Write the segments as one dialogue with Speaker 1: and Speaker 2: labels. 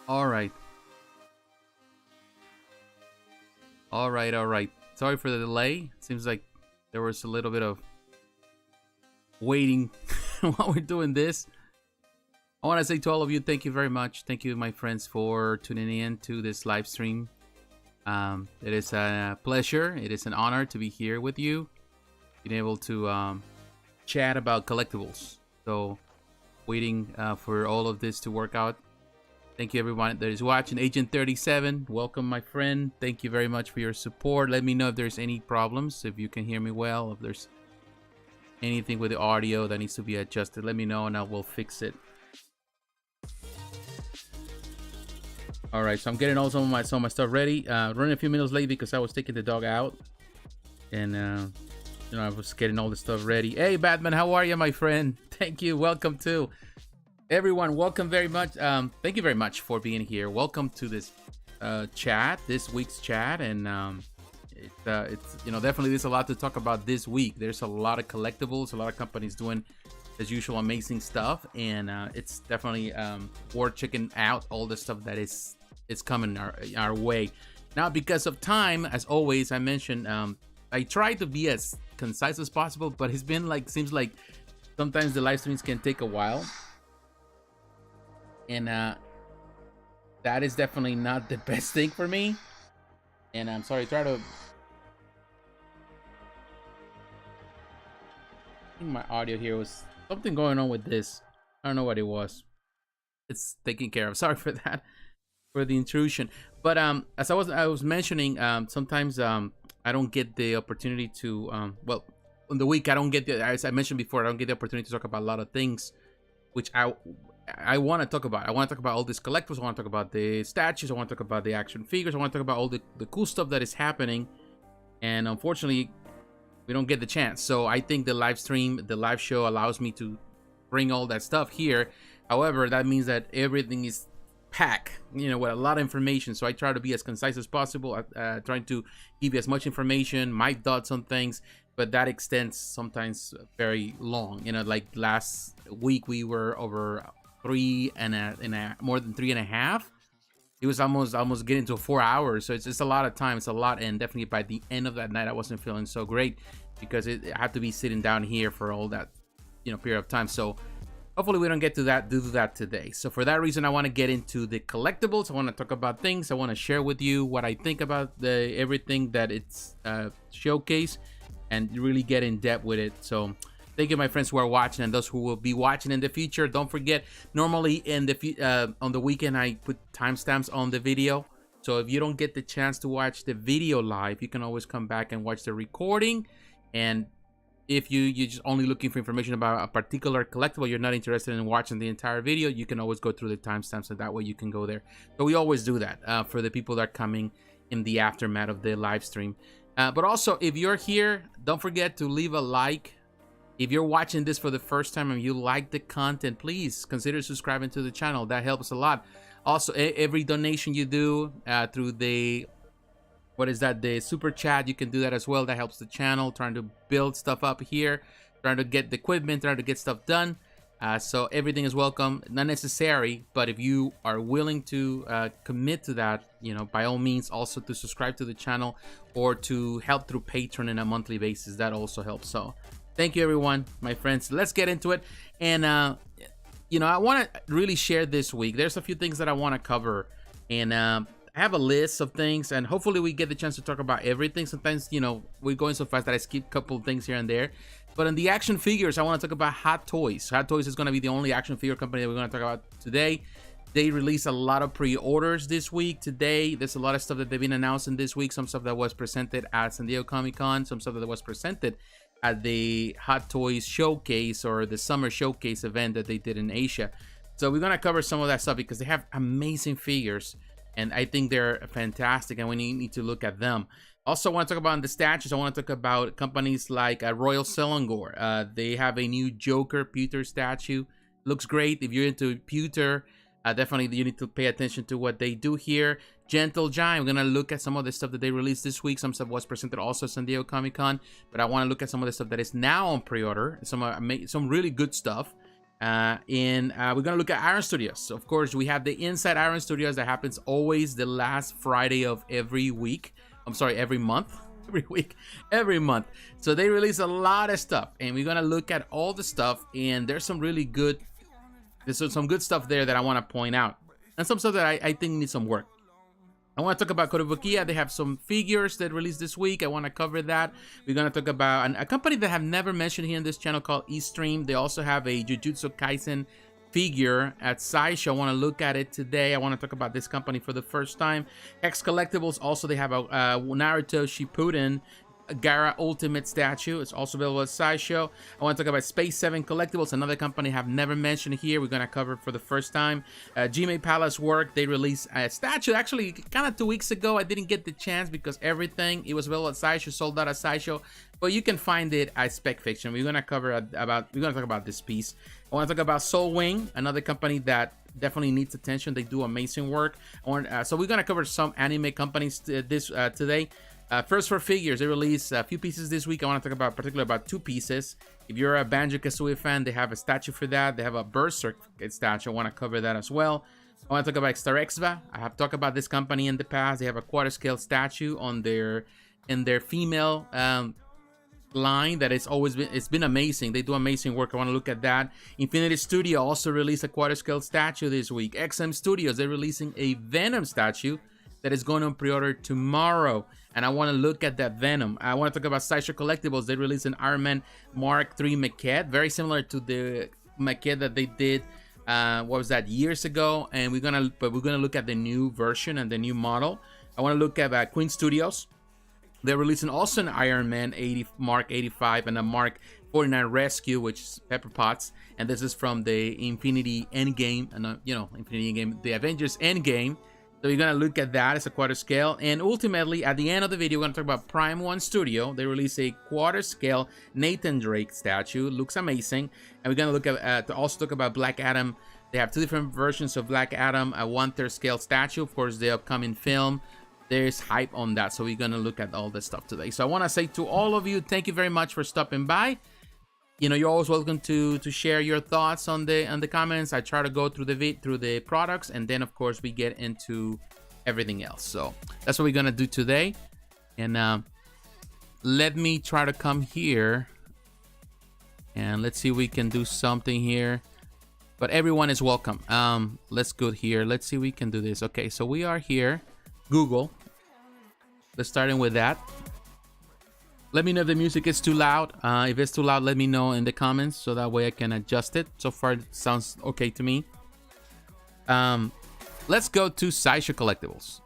Speaker 1: All right. All right, all right. Sorry for the delay. Seems like there was a little bit of waiting while we're doing this. I want to say to all of you, thank you very much. Thank you, my friends, for tuning in to this live stream. It is a pleasure. It is an honor to be here with you, being able to chat about collectibles. So, waiting for all of this to work out. Thank you, everyone that is watching. Agent 37, welcome, my friend. Thank you very much for your support. Let me know if there's any problems, if you can hear me well, if there's anything with the audio that needs to be adjusted. Let me know, and I will fix it. All right, so I'm getting all some of my stuff ready. Running a few minutes late because I was taking the dog out, and you know, I was getting all the stuff ready. Hey, Batman, how are you, my friend? Thank you. Welcome to everyone. Welcome very much. Thank you very much for being here. Welcome to this chat, this week's chat, and it's you know, definitely there's a lot to talk about this week. There's a lot of collectibles, a lot of companies doing, as usual, amazing stuff, and it's definitely worth checking out all the stuff that is coming our way. Now, because of time, as always, I mentioned I try to be as concise as possible, but it's been like, seems like sometimes the live streams can take a while, and that is definitely not the best thing for me. And I'm sorry, I think my audio here was something going on with this. I don't know what it was. It's taken care of. Sorry for that, for the intrusion. But as I was mentioning, sometimes I don't get the opportunity to well, on the week I don't get the, as I mentioned before, I don't get the opportunity to talk about a lot of things which I want to talk about. I want to talk about all these collectibles. I want to talk about the statues. I want to talk about the action figures. I want to talk about all the cool stuff that is happening, and unfortunately we don't get the chance. So I think the live stream, the live show, allows me to bring all that stuff here. However, that means that everything is packed, you know, with a lot of information. So I try to be as concise as possible, trying to give you as much information, my thoughts on things, but that extends sometimes very long. You know, like last week we were over more than 3.5. It was almost getting to 4 hours. So it's a lot of time. It's a lot, and definitely by the end of that night I wasn't feeling so great because I had to be sitting down here for all that, you know, period of time. So hopefully we don't get to do that today. So for that reason, I want to get into the collectibles. I want to talk about things. I want to share with you what I think about everything that it's showcase, and really get in depth with it. So thank you, my friends who are watching, and those who will be watching in the future. Don't forget, normally in the on the weekend I put timestamps on the video. So if you don't get the chance to watch the video live, you can always come back and watch the recording. And if you're just only looking for information about a particular collectible, you're not interested in watching the entire video, you can always go through the timestamps, and that way you can go there. So we always do that for the people that are coming in the aftermath of the live stream. But also, if you're here, don't forget to leave a like. If you're watching this for the first time and you like the content, please consider subscribing to the channel. That helps a lot. Also, every donation you do through the the super chat, you can do that as well. That helps the channel, trying to build stuff up here, trying to get the equipment, trying to get stuff done. So everything is welcome, not necessary, but if you are willing to commit to that, you know, by all means, also to subscribe to the channel or to help through Patreon on a monthly basis, that also helps. So thank you, everyone, my friends. Let's get into it. And you know, I want to really share this week. There's a few things that I want to cover, and I have a list of things, and hopefully we get the chance to talk about everything. Sometimes, you know, we're going so fast that I skip a couple of things here and there. But in the action figures, I want to talk about Hot Toys. Hot Toys is going to be the only action figure company that we're going to talk about today. They released a lot of pre-orders this week. Today, there's a lot of stuff that they've been announcing this week. Some stuff that was presented at San Diego Comic-Con. Some stuff that was presented at the Hot Toys Showcase, or the Summer Showcase event that they did in Asia. So we're going to cover some of that stuff because they have amazing figures, and I think they're fantastic, and we need to look at them. Also, I want to talk about the statues. I want to talk about companies like Royal Selangor. They have a new Joker pewter statue. Looks great. If you're into pewter, definitely you need to pay attention to what they do here. Gentle Giant, we're going to look at some of the stuff that they released this week. Some stuff was presented also at San Diego Comic-Con, but I want to look at some of the stuff that is now on pre-order. Some really good stuff. We're gonna look at Iron Studios. So of course, we have the Inside Iron Studios that happens always the last Friday of every week. I'm sorry, every month, every week, every month. So they release a lot of stuff, and we're gonna look at all the stuff. And there's some really good, there's some good stuff there that I want to point out, and some stuff that I think needs some work. I want to talk about Kotobukiya. They have some figures that released this week. I want to cover that. We're going to talk about a company that I have never mentioned here in this channel called eStream. They also have a Jujutsu Kaisen figure at Sideshow. I want to look at it today. I want to talk about this company for the first time. Hex Collectibles, also they have a Naruto Shippuden Gaara Ultimate statue. It's also available at Sideshow. I want to talk about Space 7 Collectibles, another company I have never mentioned here. We're going to cover it for the first time. Jimei Palacework, they released a statue actually kind of 2 weeks ago. I didn't get the chance because everything, it was available at Sideshow, sold out at Sideshow, but you can find it at Spec Fiction. We're going to cover we're going to talk about this piece. I want to talk about Soul Wing, another company that definitely needs attention. They do amazing work. So we're going to cover some anime companies today. First, for figures, they released a few pieces this week. I want to talk about particularly about 2 pieces. If you're a Banjo-Kazooie fan, they have a statue for that. They have a Berserk statue. I want to cover that as well. I want to talk about Starexva. I have talked about this company in the past. They have a quarter scale statue on their female line that it's been amazing. They do amazing work. I want to look at that. Infinity Studio also released a quarter scale statue this week. XM Studios, they're releasing a Venom statue that is going on pre-order tomorrow, and I want to look at that Venom. I want to talk about Sideshow Collectibles. They released an Iron Man Mark III Maquette, very similar to the Maquette that they did what was that, years ago, and we're gonna look at the new version and the new model. I want to look at Queen Studios. They're releasing also an Iron Man Mark 85 and a Mark 49 Rescue, which is Pepper Potts, and this is from the Infinity Endgame, and Infinity Endgame, the Avengers Endgame. So you're going to look at that as a quarter scale. And ultimately, at the end of the video, we're going to talk about Prime 1 Studio. They release a quarter scale Nathan Drake statue. Looks amazing. And we're going to look at to also talk about Black Adam. They have 2 different versions of Black Adam. A 1/3 scale statue. Of course, the upcoming film. There's hype on that. So we're going to look at all this stuff today. So I want to say to all of you, thank you very much for stopping by. You're always welcome to share your thoughts on the comments. I try to go through the products, and then of course we get into everything else. So that's what we're gonna do today. And let me try to come here, and let's see if we can do something here. But everyone is welcome. Let's go here. Let's see if we can do this. Okay, so we are here. Google. Let's start in with that. Let me know if the music is too loud. If it's too loud, let me know in the comments so that way I can adjust it. So far, it sounds okay to me. Let's go to Sideshow Collectibles.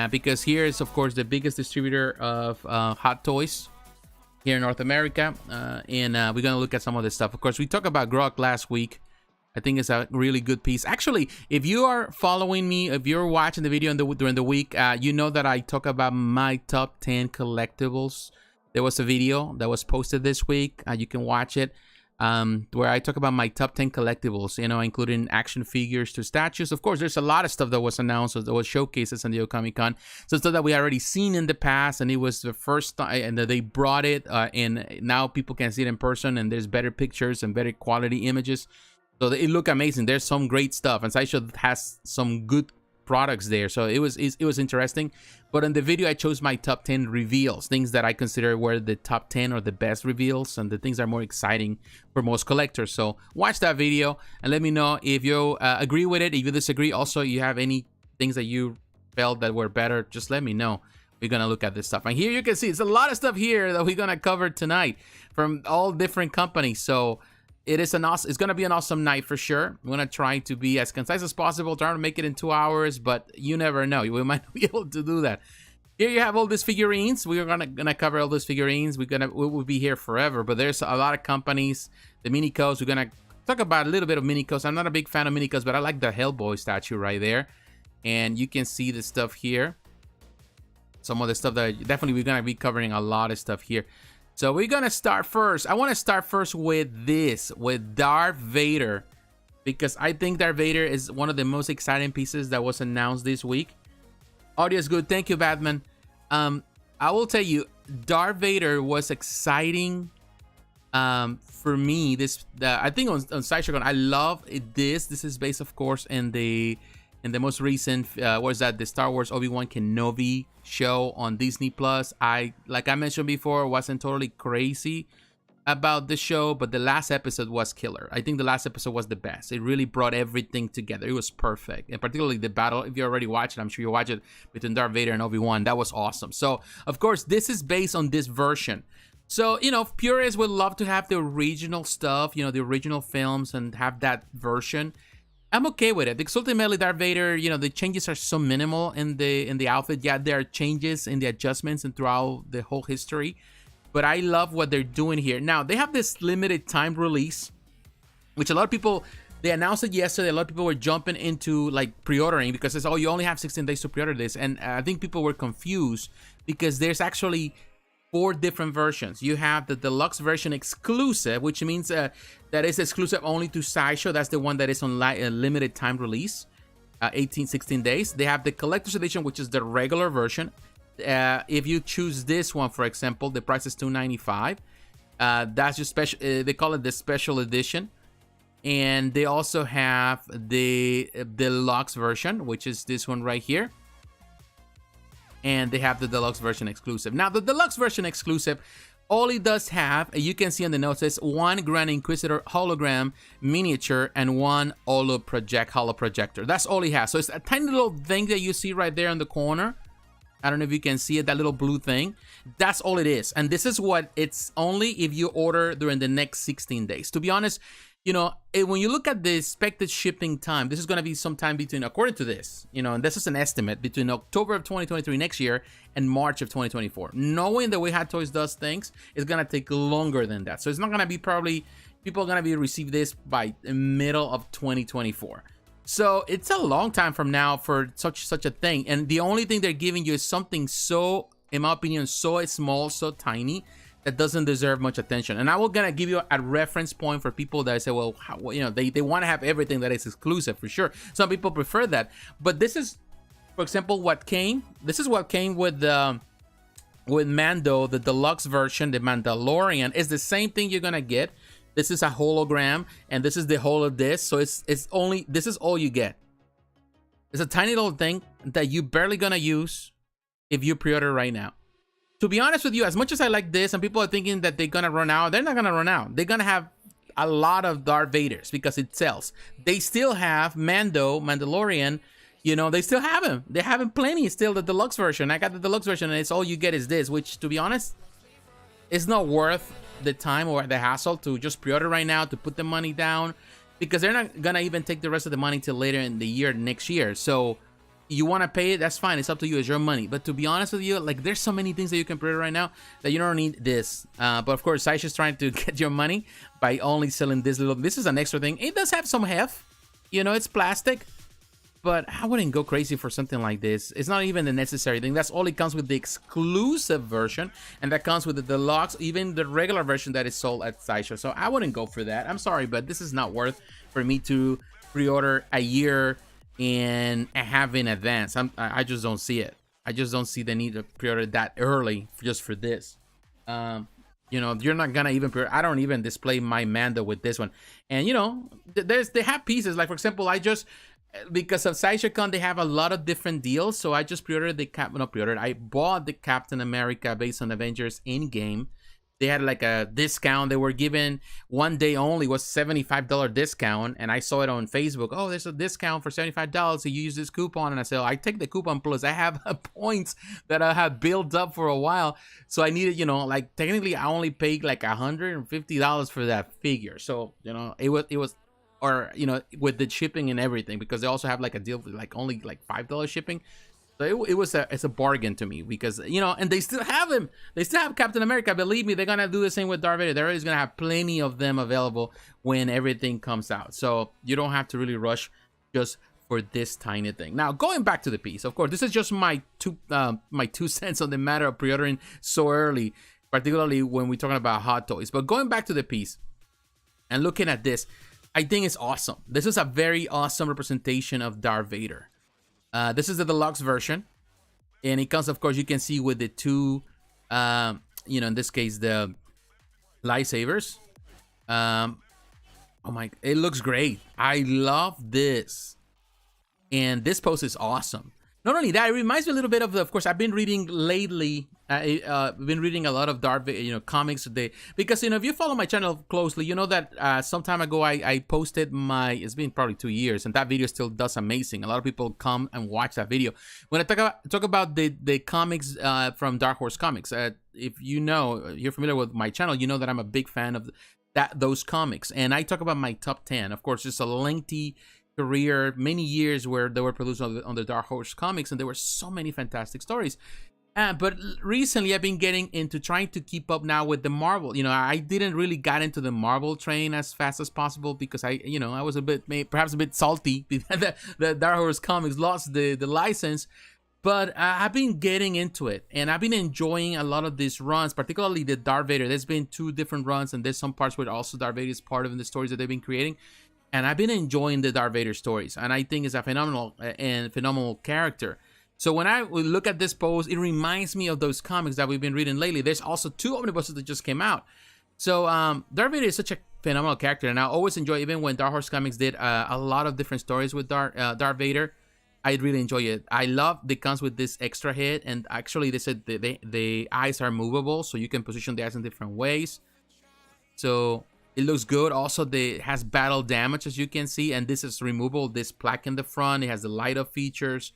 Speaker 1: Because here is, of course, the biggest distributor of hot toys here in North America. And we're going to look at some of this stuff. Of course, we talked about Grok last week. I think it's a really good piece. Actually, if you are following me, if you're watching the video during the week, you know that I talk about my top 10 collectibles. There was a video that was posted this week. You can watch it, where I talk about my top 10 collectibles, including action figures to statues. Of course, there's a lot of stuff that was announced, that was showcases in the Comic-Con. So stuff that we already seen in the past, and it was the first time, and they brought it, and now people can see it in person, and there's better pictures and better quality images. So it looked amazing. There's some great stuff, and Sideshow has some good products there. So it was interesting. But in the video, I chose my top 10 reveals, things that I consider were the top 10 or the best reveals, and the things that are more exciting for most collectors. So watch that video and let me know if you agree with it. If you disagree, also you have any things that you felt that were better, just let me know. We're gonna look at this stuff, and here you can see it's a lot of stuff here that we're gonna cover tonight from all different companies. So it's gonna be an awesome night for sure. I'm gonna try to be as concise as possible, trying to make it in 2 hours, but you never know. We might not be able to do that. Here you have all these figurines. We're gonna cover all those figurines. We will be here forever, but there's a lot of companies. The Minicos, we're gonna talk about a little bit of Minicos. I'm not a big fan of Minicos, but I like the Hellboy statue right there. And you can see the stuff here. Some of the stuff that definitely we're gonna be covering a lot of stuff here. So we're gonna start first. I want to start first with this, with Darth Vader, because I think Darth Vader is one of the most exciting pieces that was announced this week. Audio is good. Thank you, Batman. I will tell you, Darth Vader was exciting For me, I think on Sideshow, I love it, this is based, of course, in the most recent what is that, the Star Wars Obi-Wan Kenobi show on Disney Plus. Like I mentioned before, wasn't totally crazy about the show, but the last episode was killer. I think the last episode was the best. It really brought everything together. It was perfect, and particularly the battle. If you already watched it, I'm sure you watched it, between Darth Vader and Obi-Wan. That was awesome. So of course this is based on this version. So, you know, purists would love to have the original stuff, you know, the original films, and have that version. I'm okay with it, because ultimately Darth Vader, you know, the changes are so minimal in the outfit. Yeah, there are changes in the adjustments and throughout the whole history, but I love what they're doing here. Now, they have this limited time release, which a lot of people, they announced it yesterday. A lot of people were jumping into like pre-ordering, because it's, oh, you only have 16 days to pre-order this. And I think people were confused, because there's actually 4 different versions. You have the deluxe version exclusive, which means that is exclusive only to Sideshow. That's the one that is on limited time release, 16 days. They have the collector's edition, which is the regular version. If you choose this one, for example, the price is $295. That's just special. They call it the special edition. And they also have the deluxe version, which is this one right here. And they have the deluxe version exclusive. Now, the deluxe version exclusive, all it does have, you can see on the notes, is 1 Grand Inquisitor hologram miniature and 1 holo projector. That's all it has. So it's a tiny little thing that you see right there in the corner. I don't know if you can see it, that little blue thing. That's all it is. And this is what it's only if you order during the next 16 days. To be honest, you know, when you look at the expected shipping time, this is going to be sometime between, according to this, you know, and this is an estimate, between October of 2023 next year and March of 2024. Knowing the way Hot Toys does things, it's going to take longer than that. So it's not going to be, probably, people are going to be receive this by the middle of 2024. So it's a long time from now for such a thing. And the only thing they're giving you is something so, in my opinion, so small, so tiny, that doesn't deserve much attention. And I will gonna give you a reference point for people that say, well, you know, they want to have everything that is exclusive, for sure. Some people prefer that, but this is, for example, what came. This is what came with Mando, the deluxe version. The Mandalorian is the same thing you're gonna get. This is a hologram, and this is the holo disc. So it's only, this is all you get. It's a tiny little thing that you barely gonna use if you pre-order right now. To be honest with you, as much as I like this, and people are thinking that they're gonna run out, they're not gonna run out. They're gonna have a lot of Darth Vaders because it sells. They still have Mandalorian, you know, they still have him. They have him plenty still, the deluxe version. I got the deluxe version, and it's all you get is this, which, to be honest, it's not worth the time or the hassle to just pre-order right now, to put the money down, because they're not gonna even take the rest of the money till later in the year, next year. So you want to pay it, that's fine, it's up to you, it's your money. But to be honest with you, like, there's so many things that you can pre-order right now that you don't need this. But of course, Sideshow's trying to get your money by only selling this little, this is an extra thing. It does have some heft, you know, it's plastic, but I wouldn't go crazy for something like this. It's not even the necessary thing. That's all it comes with, the exclusive version, and that comes with the deluxe, even the regular version that is sold at Sideshow. So I wouldn't go for that. I'm sorry, but this is not worth for me to pre-order a year and have in advance. I just don't see it. I just don't see the need to pre-order that early just for this. You know, you're not gonna even pre-order. I don't even display my Mando with this one. And you know, they have pieces, like, for example, I just, because of SideshowCon, they have a lot of different deals. So I just pre-ordered the I bought the Captain America based on Avengers Endgame. They had like a discount. They were given 1 day only, was $75 discount. And I saw it on Facebook. Oh, there's a discount for $75. So you use this coupon. And I said, oh, I take the coupon, plus I have points that I have built up for a while. So I needed, you know, like, technically I only paid like $150 for that figure. So, you know, it was, or, you know, with the shipping and everything, because they also have like a deal with like only like $5 shipping. So it's a bargain to me, because, you know, and they still have him. They still have Captain America. Believe me, they're gonna do the same with Darth Vader. They're always gonna have plenty of them available when everything comes out. So you don't have to really rush just for this tiny thing. Now, going back to the piece, of course, this is just my 2 cents on the matter of pre-ordering so early, particularly when we're talking about Hot Toys. But going back to the piece and looking at this, I think it's awesome. This is a very awesome representation of Darth Vader. This is the deluxe version, and it comes, of course, you can see with the 2, you know, in this case, the lightsabers. Oh my, it looks great. I love this. And this post is awesome. Not only that, it reminds me a little bit of course, I've been reading lately. I've been reading a lot of Darth Vader, comics today. Because, if you follow my channel closely, you know that some time ago I posted it's been probably 2 years, and that video still does amazing. A lot of people come and watch that video. When I talk about the comics from Dark Horse Comics, if you're familiar with my channel, you know that I'm a big fan of those comics. And I talk about my top 10. Of course, it's a lengthy career, many years where they were produced on the Dark Horse Comics, and there were so many fantastic stories. But recently I've been getting into trying to keep up now with the Marvel. I didn't really get into the Marvel train as fast as possible because I was perhaps a bit salty because the Dark Horse Comics lost the license. But I've been getting into it, and I've been enjoying a lot of these runs, particularly the Darth Vader. There's been 2 different runs, and there's some parts where also Darth Vader is part of the stories that they've been creating. And I've been enjoying the Darth Vader stories, and I think it's a phenomenal character. So when I look at this post, it reminds me of those comics that we've been reading lately. There's also 2 omnibuses that just came out. So Darth Vader is such a phenomenal character, and I always enjoy, even when Dark Horse Comics did a lot of different stories with Darth Vader, I really enjoy it. I love that it comes with this extra head, and actually they said the eyes are movable, so you can position the eyes in different ways. So it looks good. Also, it has battle damage, as you can see, and this is removable. This plaque in the front, it has the light up features,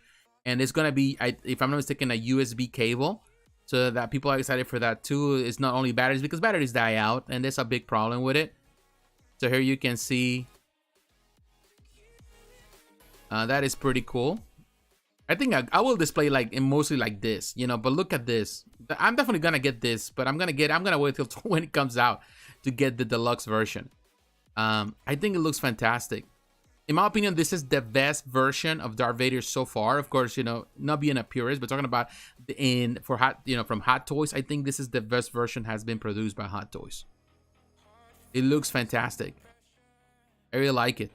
Speaker 1: and it's gonna be, if I'm not mistaken, a USB cable, so that people are excited for that too. It's not only batteries, because batteries die out, and there's a big problem with it. So here you can see that is pretty cool. I think I will display mostly like this, but look at this. I'm definitely gonna get this, but I'm gonna wait till when it comes out to get the deluxe version. I think it looks fantastic. In my opinion, this is the best version of Darth Vader so far. Of course, not being a purist, but talking about from Hot Toys, I think this is the best version has been produced by Hot Toys. It looks fantastic. I really like it.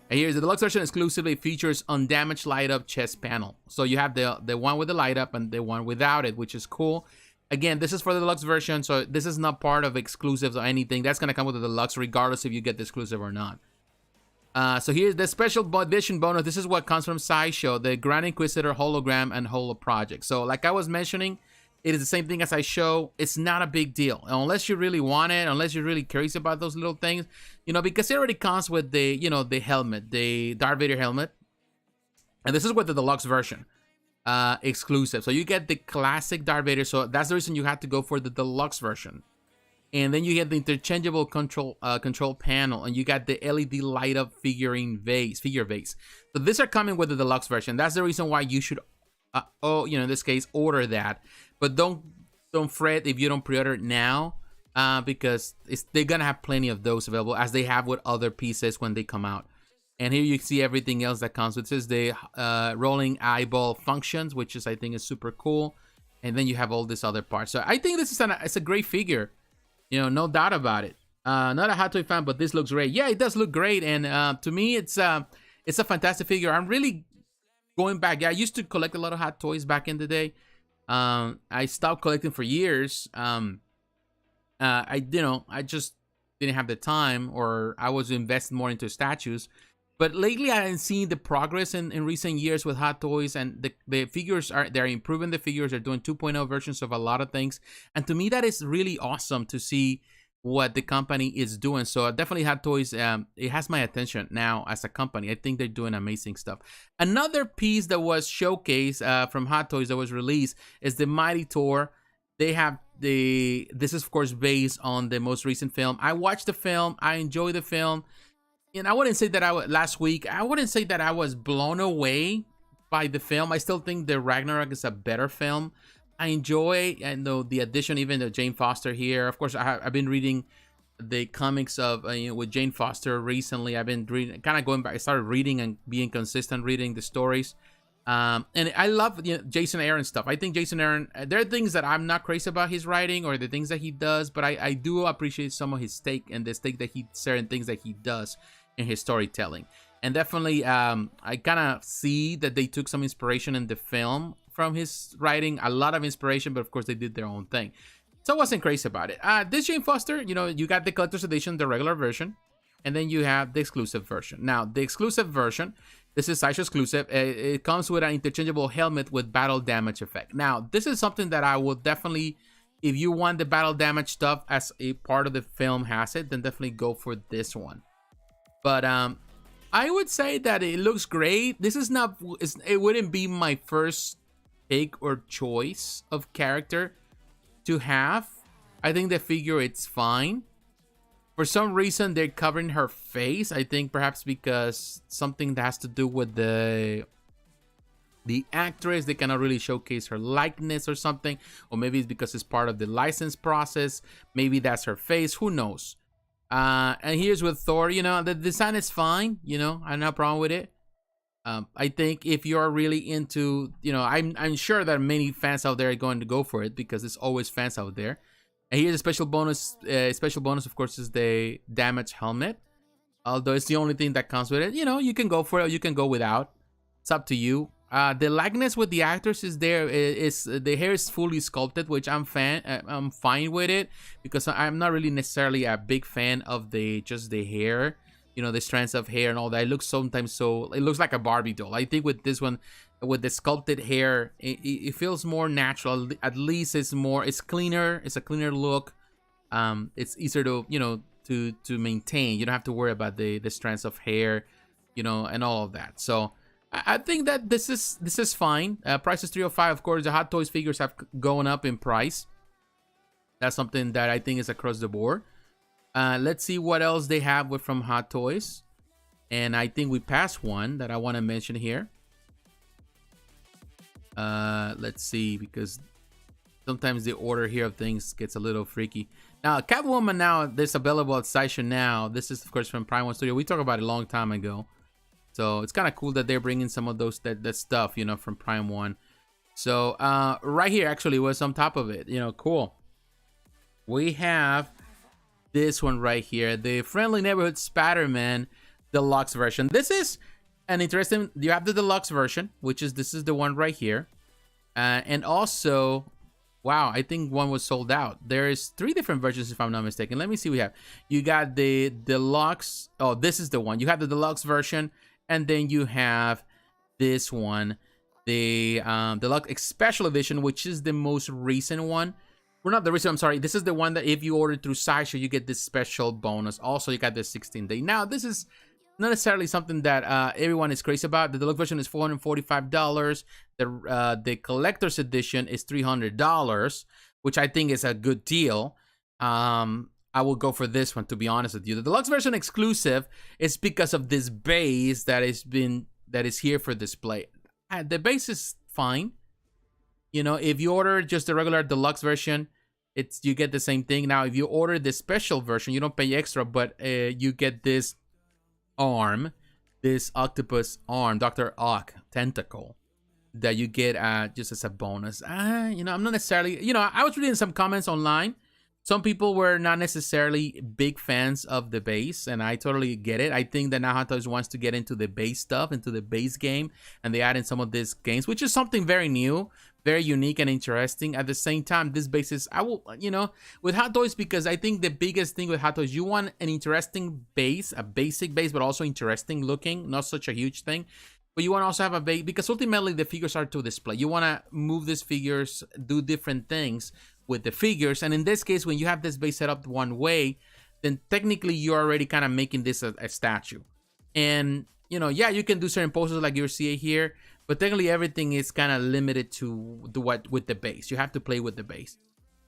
Speaker 1: And here's the deluxe version. Exclusively features undamaged light up chest panel. So you have the one with the light up and the one without it, which is cool. Again, this is for the deluxe version, so this is not part of exclusives or anything. That's gonna come with the deluxe, regardless if you get the exclusive or not. So here's the special edition bonus. This is what comes from Sideshow, the Grand Inquisitor hologram and holo project. So like I was mentioning, it is the same thing as I show. It's not a big deal unless you really want it, unless you're really curious about those little things, because it already comes with the the helmet, the Darth Vader helmet, and this is with the deluxe version. Exclusive, so you get the classic Darth Vader, so that's the reason you had to go for the deluxe version. And then you get the interchangeable control panel, and you got the LED light up figure vase. So these are coming with the deluxe version. That's the reason why you should in this case, order that. But don't fret if you don't pre-order it now, because they're gonna have plenty of those available, as they have with other pieces when they come out. And here you see everything else that comes with this. The rolling eyeball functions, which I think is super cool. And then you have all this other parts. So I think this is it's a great figure, no doubt about it. Not a Hot Toy fan, but this looks great. Yeah, it does look great, and to me, it's a fantastic figure. I'm really going back. Yeah, I used to collect a lot of Hot Toys back in the day. I stopped collecting for years. I just didn't have the time, or I was invested more into statues. But lately, I haven't seen the progress in recent years with Hot Toys, and the figures they're improving the figures. They're doing 2.0 versions of a lot of things, and to me, that is really awesome to see what the company is doing. So definitely Hot Toys, it has my attention now as a company. I think they're doing amazing stuff. Another piece that was showcased from Hot Toys that was released is the Mighty Thor. They have this is of course based on the most recent film. I watched the film. I enjoyed the film. And I wouldn't say that last week, I wouldn't say that I was blown away by the film. I still think the Ragnarok is a better film. I enjoy, the addition even to Jane Foster here. Of course, I've been reading the comics of with Jane Foster recently. I've been reading, kind of going back. I started reading and being consistent reading the stories. And I love Jason Aaron stuff. I think Jason Aaron, there are things that I'm not crazy about his writing or the things that he does, but I do appreciate some of his take and the stake that certain things that he does in his storytelling. And definitely I kind of see that they took some inspiration in the film from his writing, a lot of inspiration, but of course they did their own thing. So I wasn't crazy about it. This Jane Foster, you know, you got the collector's edition, the regular version, and then you have the exclusive version. Now, the exclusive version, this is Sideshow exclusive. It comes with an interchangeable helmet with battle damage effect. Now, this is something that I will definitely, if you want the battle damage stuff as a part of the film has it, then definitely go for this one. But I would say that it looks great. This is not, it wouldn't be my first pick or choice of character to have. I think the figure, it's fine. For some reason, they're covering her face. I think perhaps because something that has to do with the actress. They cannot really showcase her likeness or something. Or maybe it's because it's part of the license process. Maybe that's her face. Who knows? And here's with Thor. You know, the design is fine. You know, I have no problem with it. I think if you're really into, you know, I'm sure that many fans out there are going to go for it because there's always fans out there. And here's a special bonus. Special bonus, of course, is the damage helmet. Although it's the only thing that comes with it. You know, you can go for it or you can go without. It's up to you. The likeness with the actors is there. The hair is fully sculpted, which I'm fine with it because I'm not really necessarily a big fan of just the hair. You know, the strands of hair and all that. It looks sometimes so. It looks like a Barbie doll. I think with this one, with the sculpted hair, it feels more natural. At least it's more. It's cleaner. It's a cleaner look. It's easier to, you know, to maintain. You don't have to worry about the strands of hair, you know, and all of that. So I think that this is fine. Price is $305. Of course, the Hot Toys figures have gone up in price. That's something that I think is across the board. Let's see what else they have from Hot Toys. And I think we passed one that I want to mention here. Let's see, because sometimes the order here of things gets a little freaky. Now, Catwoman now, this available at Sideshow now. This is, of course, from Prime 1 Studio. We talked about it a long time ago. So it's kind of cool that they're bringing some of those that stuff, you know, from Prime 1. So right here actually was on top of it, you know, cool. We have this one right here, the Friendly Neighborhood Spider-Man Deluxe version. This is an interesting, you have the Deluxe version, which is, this is the one right here. And also, wow, I think one was sold out. There is 3 different versions if I'm not mistaken. Let me see what we have. You got the Deluxe, oh, this is the one. You have the Deluxe version. And then you have this one, the Deluxe Special Edition, which is the most recent one. Well, not the recent, I'm sorry. This is the one that if you order through Sideshow, you get this special bonus. Also, you got the 16-day. Now, this is not necessarily something that everyone is crazy about. The Deluxe version is $445. The Collector's Edition is $300, which I think is a good deal. I will go for this one, to be honest with you. The Deluxe version exclusive is because of this base that is here for display. The base is fine. You know, if you order just the regular Deluxe version, you get the same thing. Now, if you order the special version, you don't pay extra, but you get this arm, this octopus arm, Dr. Ock tentacle, that you get just as a bonus. You know, I'm not necessarily, you know, I was reading some comments online. Some people were not necessarily big fans of the base, and I totally get it. I think that now Hot Toys wants to get into the base stuff, into the base game, and they add in some of these games, which is something very new, very unique and interesting. At the same time, this base is, you know, with Hot Toys, because I think the biggest thing with Hot Toys, you want an interesting base, a basic base, but also interesting looking, not such a huge thing. But you want to also have a base, because ultimately the figures are to display. You want to move these figures, do different things with the figures, and in this case, when you have this base set up one way, then technically you're already kind of making this a statue. And you know, yeah, you can do certain poses like you see here, but technically everything is kind of limited to what with the base. You have to play with the base.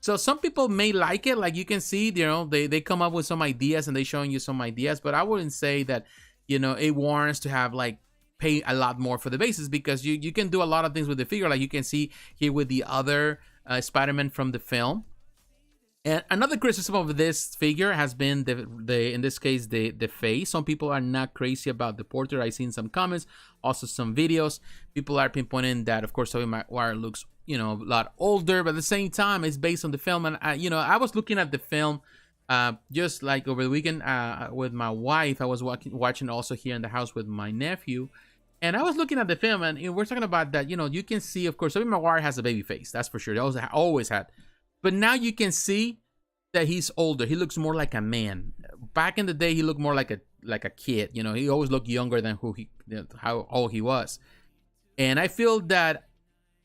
Speaker 1: So some people may like it, like you can see, you know, they come up with some ideas and they showing you some ideas, but I wouldn't say that, you know, it warrants to have like pay a lot more for the bases, because you can do a lot of things with the figure, like you can see here with the other Spider-Man from the film. And another criticism of this figure has been the in this case the face. Some people are not crazy about the portrait. I've seen some comments, also some videos. People are pinpointing that, of course, Tobey Maguire looks, you know, a lot older, but at the same time, it's based on the film. And you know, I was looking at the film just like over the weekend with my wife. I was watching also here in the house with my nephew. And I was looking at the film, and we're talking about that. You can see, of course, Tobey Maguire has a baby face. That's for sure. He always had. But now you can see that he's older. He looks more like a man. Back in the day, he looked more like a kid. He always looked younger than how old he was. And I feel that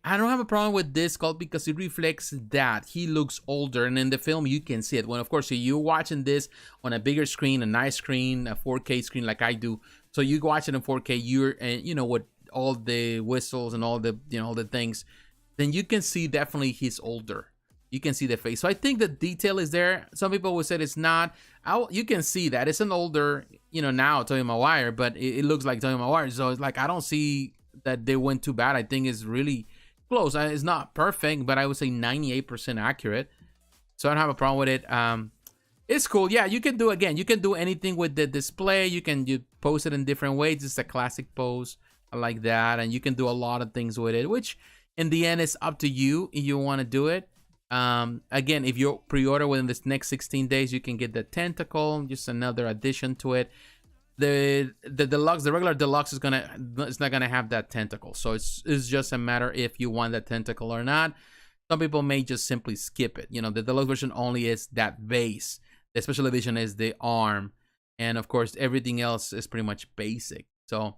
Speaker 1: I don't have a problem with this sculpt because it reflects that he looks older, and in the film you can see it. When, of course, you're watching this on a bigger screen, a nice screen, a 4K screen like I do. So you watch it in 4K, with all the whistles and all the all the things, then you can see definitely he's older. You can see the face. So I think the detail is there. Some people would say it's not. You can see that it's an older, now Tobey Maguire, but it looks like Tobey Maguire. So it's like I don't see that they went too bad. I think it's really close. It's not perfect, but I would say 98% accurate. So I don't have a problem with it. It's cool. Yeah, you can do anything with the display. You pose it in different ways. It's a classic pose. I like that. And you can do a lot of things with it, which in the end is up to you if you want to do it. Again, if you pre-order within this next 16 days, you can get the tentacle, just another addition to it. The deluxe, the regular deluxe it's not gonna have that tentacle. So it's just a matter if you want that tentacle or not. Some people may just simply skip it. The deluxe version only is that base. The special edition is the arm, and of course everything else is pretty much basic. So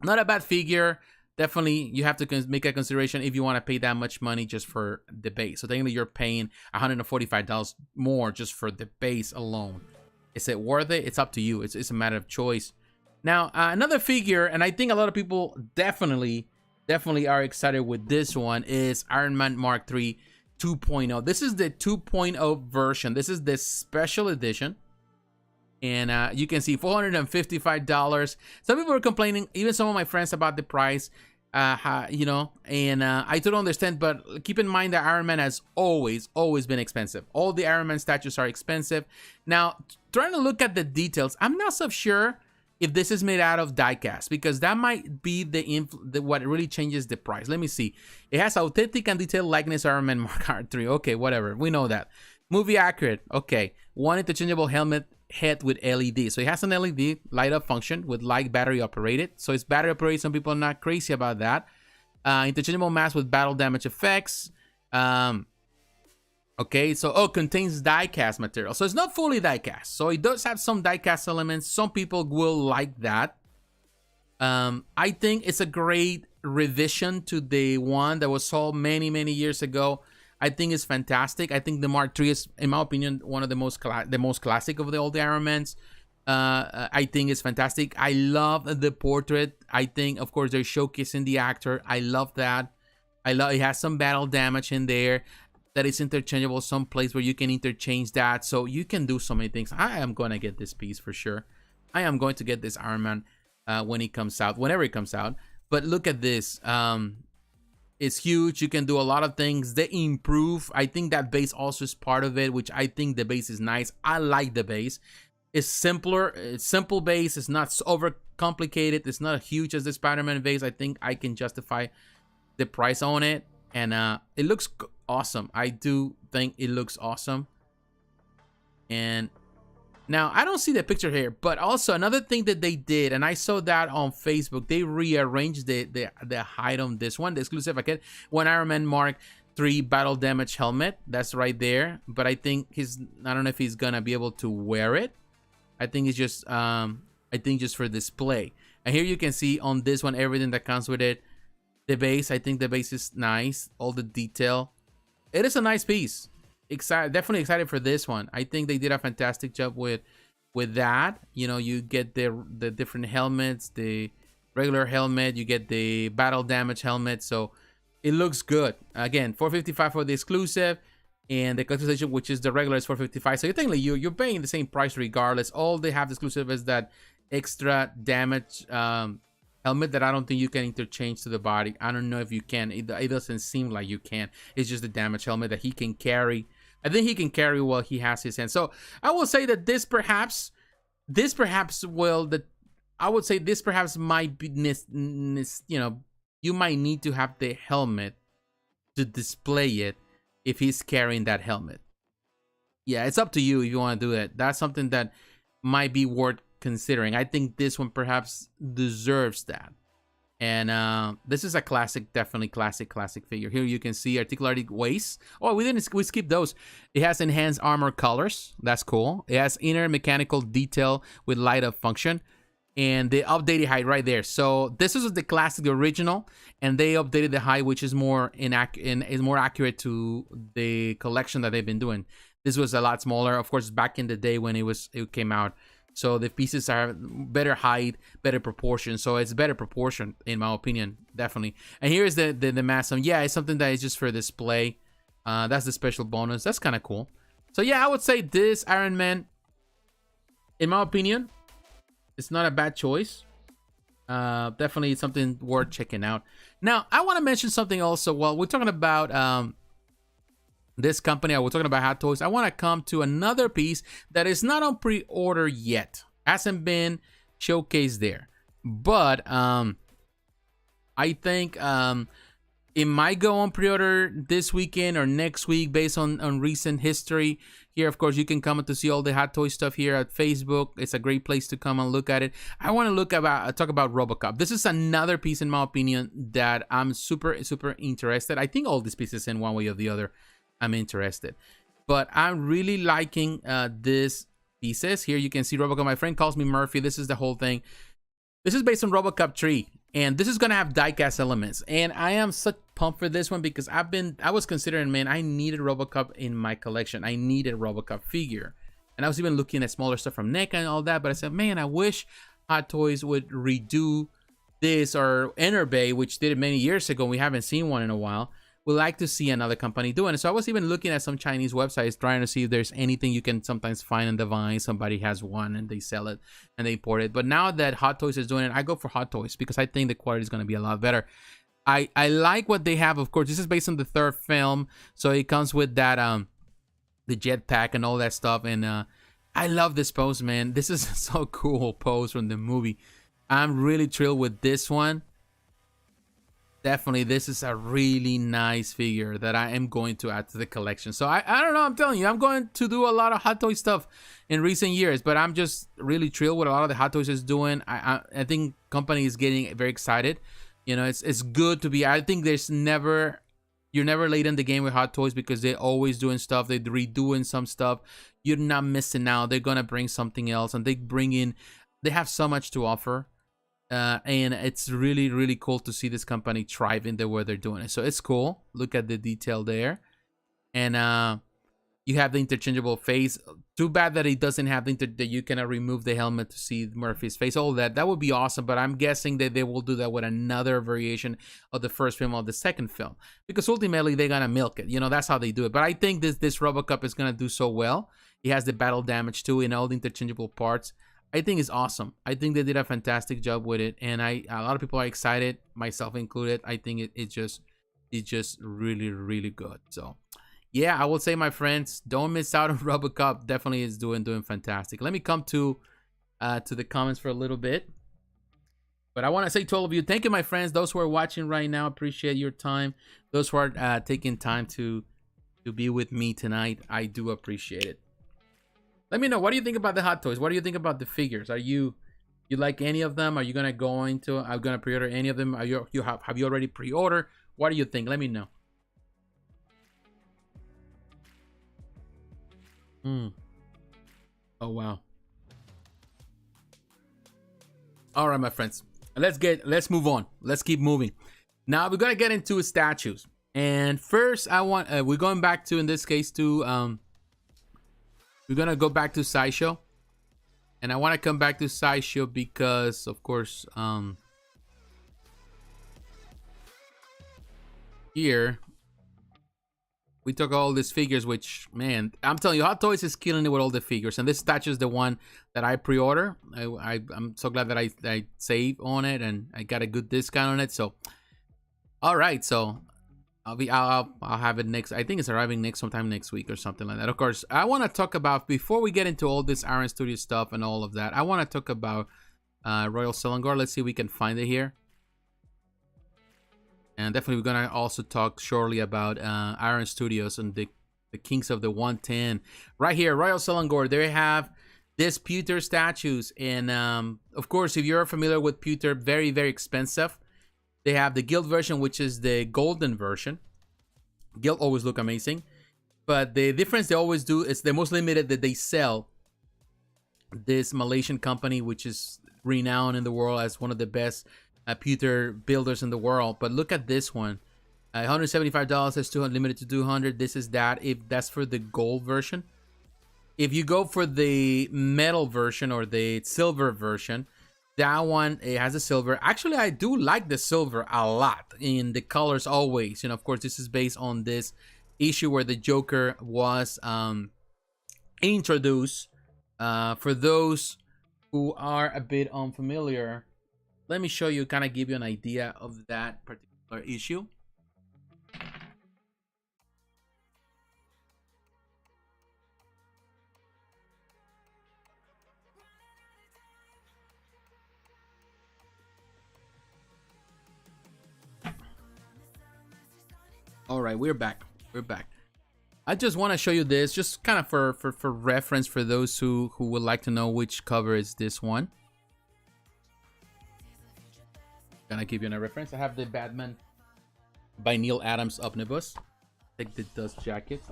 Speaker 1: not a bad figure. Definitely you have to make a consideration if you want to pay that much money just for the base. So technically you're paying $145 more just for the base alone. Is it worth it? It's up to you. It's a matter of choice. Now, another figure, and I think a lot of people definitely are excited with this one, is Iron Man Mark III 2.0. This is the 2.0 version. This is the special edition. And you can see $455. Some people are complaining, even some of my friends, about the price. I totally understand, but keep in mind that Iron Man has always been expensive. All the Iron Man statues are expensive. Now, trying to look at the details, I'm not so sure if this is made out of die-cast, because that might be what really changes the price. Let me see. It has authentic and detailed likeness Iron Man Mark III. Okay, whatever. We know that. Movie accurate. Okay. One interchangeable helmet head with LED. So it has an LED light up function with light battery operated. So it's battery operated. Some people are not crazy about that. Interchangeable mask with battle damage effects. Okay, so contains die-cast material. So it's not fully die-cast. So it does have some die-cast elements. Some people will like that. I think it's a great revision to the one that was sold many years ago. I think it's fantastic. I think the Mark III is, in my opinion, one of the most classic of all the Iron Mans. I think it's fantastic. I love the portrait. I think, of course, they're showcasing the actor. I love that. It has some battle damage in there that is interchangeable, some place where you can interchange that. So you can do so many things. I am going to get this piece for sure. I am going to get this Iron Man when it comes out, whenever it comes out. But look at this. It's huge. You can do a lot of things. They improve. I think that base also is part of it, which I think the base is nice. I like the base. It's simpler. It's simple base. It's not so overcomplicated. It's not as huge as the Spider-Man base. I think I can justify the price on it. And it looks awesome. I do think it looks awesome. And now I don't see the picture here, but also another thing that they did, and I saw that on Facebook, they rearranged the height on this one, the exclusive Maquette, one Iron Man Mark III battle damage helmet. That's right there. But I think I don't know if he's gonna be able to wear it. I think it's just just for display. And here you can see on this one everything that comes with it. The base, I think the base is nice. All the detail. It is a nice piece. Definitely excited for this one. I think they did a fantastic job with that. You get the different helmets, the regular helmet, you get the battle damage helmet. So it looks good. Again, $455 for the exclusive, and the collector's edition, which is the regular, is $455. So you're paying the same price regardless. All they have exclusive is that extra damage helmet that I don't think you can interchange to the body. I don't know if you can. It doesn't seem like you can. It's just the damage helmet that he can carry. I think he can carry while he has his hand. So I will say that this perhaps might be, you might need to have the helmet to display it if he's carrying that helmet. Yeah, it's up to you if you want to do it. That's something that might be worth considering. I think this one perhaps deserves that. And this is a classic, definitely classic figure. Here you can see articulated waist. Oh, we skipped those. It has enhanced armor colors. That's cool. It has inner mechanical detail with light up function. And the updated height right there. So this is the classic, the original, and they updated the height, which is more is more accurate to the collection that they've been doing. This was a lot smaller, of course, back in the day when it came out. So the pieces are better height, better proportion. So it's better proportion in my opinion, definitely. And here's the mask. Yeah, it's something that is just for display. That's the special bonus. That's kind of cool. So yeah, I would say this Iron Man, in my opinion, it's not a bad choice. Definitely something worth checking out. Now, I want to mention something also. Well, we're talking about this company. We're talking about Hot Toys. I want to come to another piece that is not on pre-order yet. Hasn't been showcased there. But I think it might go on pre-order this weekend or next week based on recent history. Here, of course, you can come to see all the Hot Toy stuff here at Facebook. It's a great place to come and look at it. I want to talk about Robocop. This is another piece, in my opinion, that I'm super interested. I think all these pieces, in one way or the other, I'm interested. But I'm really liking these pieces. Here you can see Robocop. My friend calls me Murphy. This is the whole thing. This is based on Robocop 3. And this is gonna have diecast elements, and I am such pumped for this one because I was considering, man, I needed Robocop in my collection. I needed Robocop figure, and I was even looking at smaller stuff from NECA and all that. But I said, man, I wish Hot Toys would redo this, or Bay, which did it many years ago. We haven't seen one in a while. Would like to see another company doing it. So I was even looking at some Chinese websites trying to see if there's anything you can sometimes find on the Vine. Somebody has one and they sell it and they import it. But now that Hot Toys is doing it, I go for Hot Toys because I think the quality is going to be a lot better. I like what they have. Of course, this is based on the third film, so it comes with that the jetpack and all that stuff. And I love this pose, man. This is so cool pose from the movie. I'm really thrilled with this one. Definitely, this is a really nice figure that I am going to add to the collection. So I don't know, I'm telling you, I'm going to do a lot of Hot Toy stuff in recent years, but I'm just really thrilled with a lot of the Hot Toys is doing. I think company is getting very excited. You know, it's good to be. I think you're never late in the game with Hot Toys because they're always doing stuff. They're redoing some stuff. You're not missing out. They're gonna bring something else, and they have so much to offer. And it's really cool to see this company thrive in the way they're doing it. So it's cool. Look at the detail there. And you have the interchangeable face. Too bad that it doesn't have that you cannot remove the helmet to see Murphy's face. All that would be awesome. But I'm guessing that they will do that with another variation of the first film or the second film, because ultimately they're gonna milk it. You know, that's how they do it. But I think this Robocop is gonna do so well. It has the battle damage too in all the interchangeable parts. I think it's awesome. I think they did a fantastic job with it, and a lot of people are excited, myself included. I think it's just really good. So yeah, I would say, my friends, don't miss out on Robocop. Definitely is doing fantastic. Let me come to the comments for a little bit. But I want to say to all of you, thank you, my friends. Those who are watching right now, appreciate your time. Those who are taking time to be with me tonight, I do appreciate it. Let me know, what do you think about the Hot Toys? What do you think about the figures? Are you like any of them? Are you gonna pre-order any of them? Have you already pre-ordered? What do you think? Let me know. Oh wow. All right, my friends. Let's move on. Let's keep moving. Now we're gonna get into statues. And first, we're going back to, in this case, to we're gonna go back to Sideshow, and I want to come back to Sideshow because, of course, here we took all these figures, which, man, I'm telling you, Hot Toys is killing it with all the figures, and this statue is the one that I pre-order. I'm so glad that I saved on it and I got a good discount on it. So, all right, so I'll have it next. I think it's arriving sometime next week or something like that. Of course, I want to talk about, before we get into all this Iron Studio stuff and all of that, I want to talk about Royal Selangor. Let's see if we can find it here. And definitely we're gonna also talk shortly about Iron Studios and the Kings of the 110. Right here, Royal Selangor, they have this pewter statues. And of course, if you're familiar with pewter, very expensive. They have the Guild version, which is the golden version. Guild always look amazing. But the difference they always do is the most limited that they sell. This Malaysian company, which is renowned in the world as one of the best pewter builders in the world. But look at this one. $175 is 200, limited to 200. This is that. If that's for the gold version. If you go for the metal version or the silver version, that one, it has a silver. Actually, I do like the silver a lot in the colors always. You know, of course, this is based on this issue where the Joker was introduced. For those who are a bit unfamiliar, let me show you, kind of give you an idea of that particular issue. All right, we're back. We're back. I just want to show you this, just kind of for reference for those who would like to know which cover is this one. Gonna give you a reference. I have the Batman by Neil Adams omnibus. Take the dust jacket.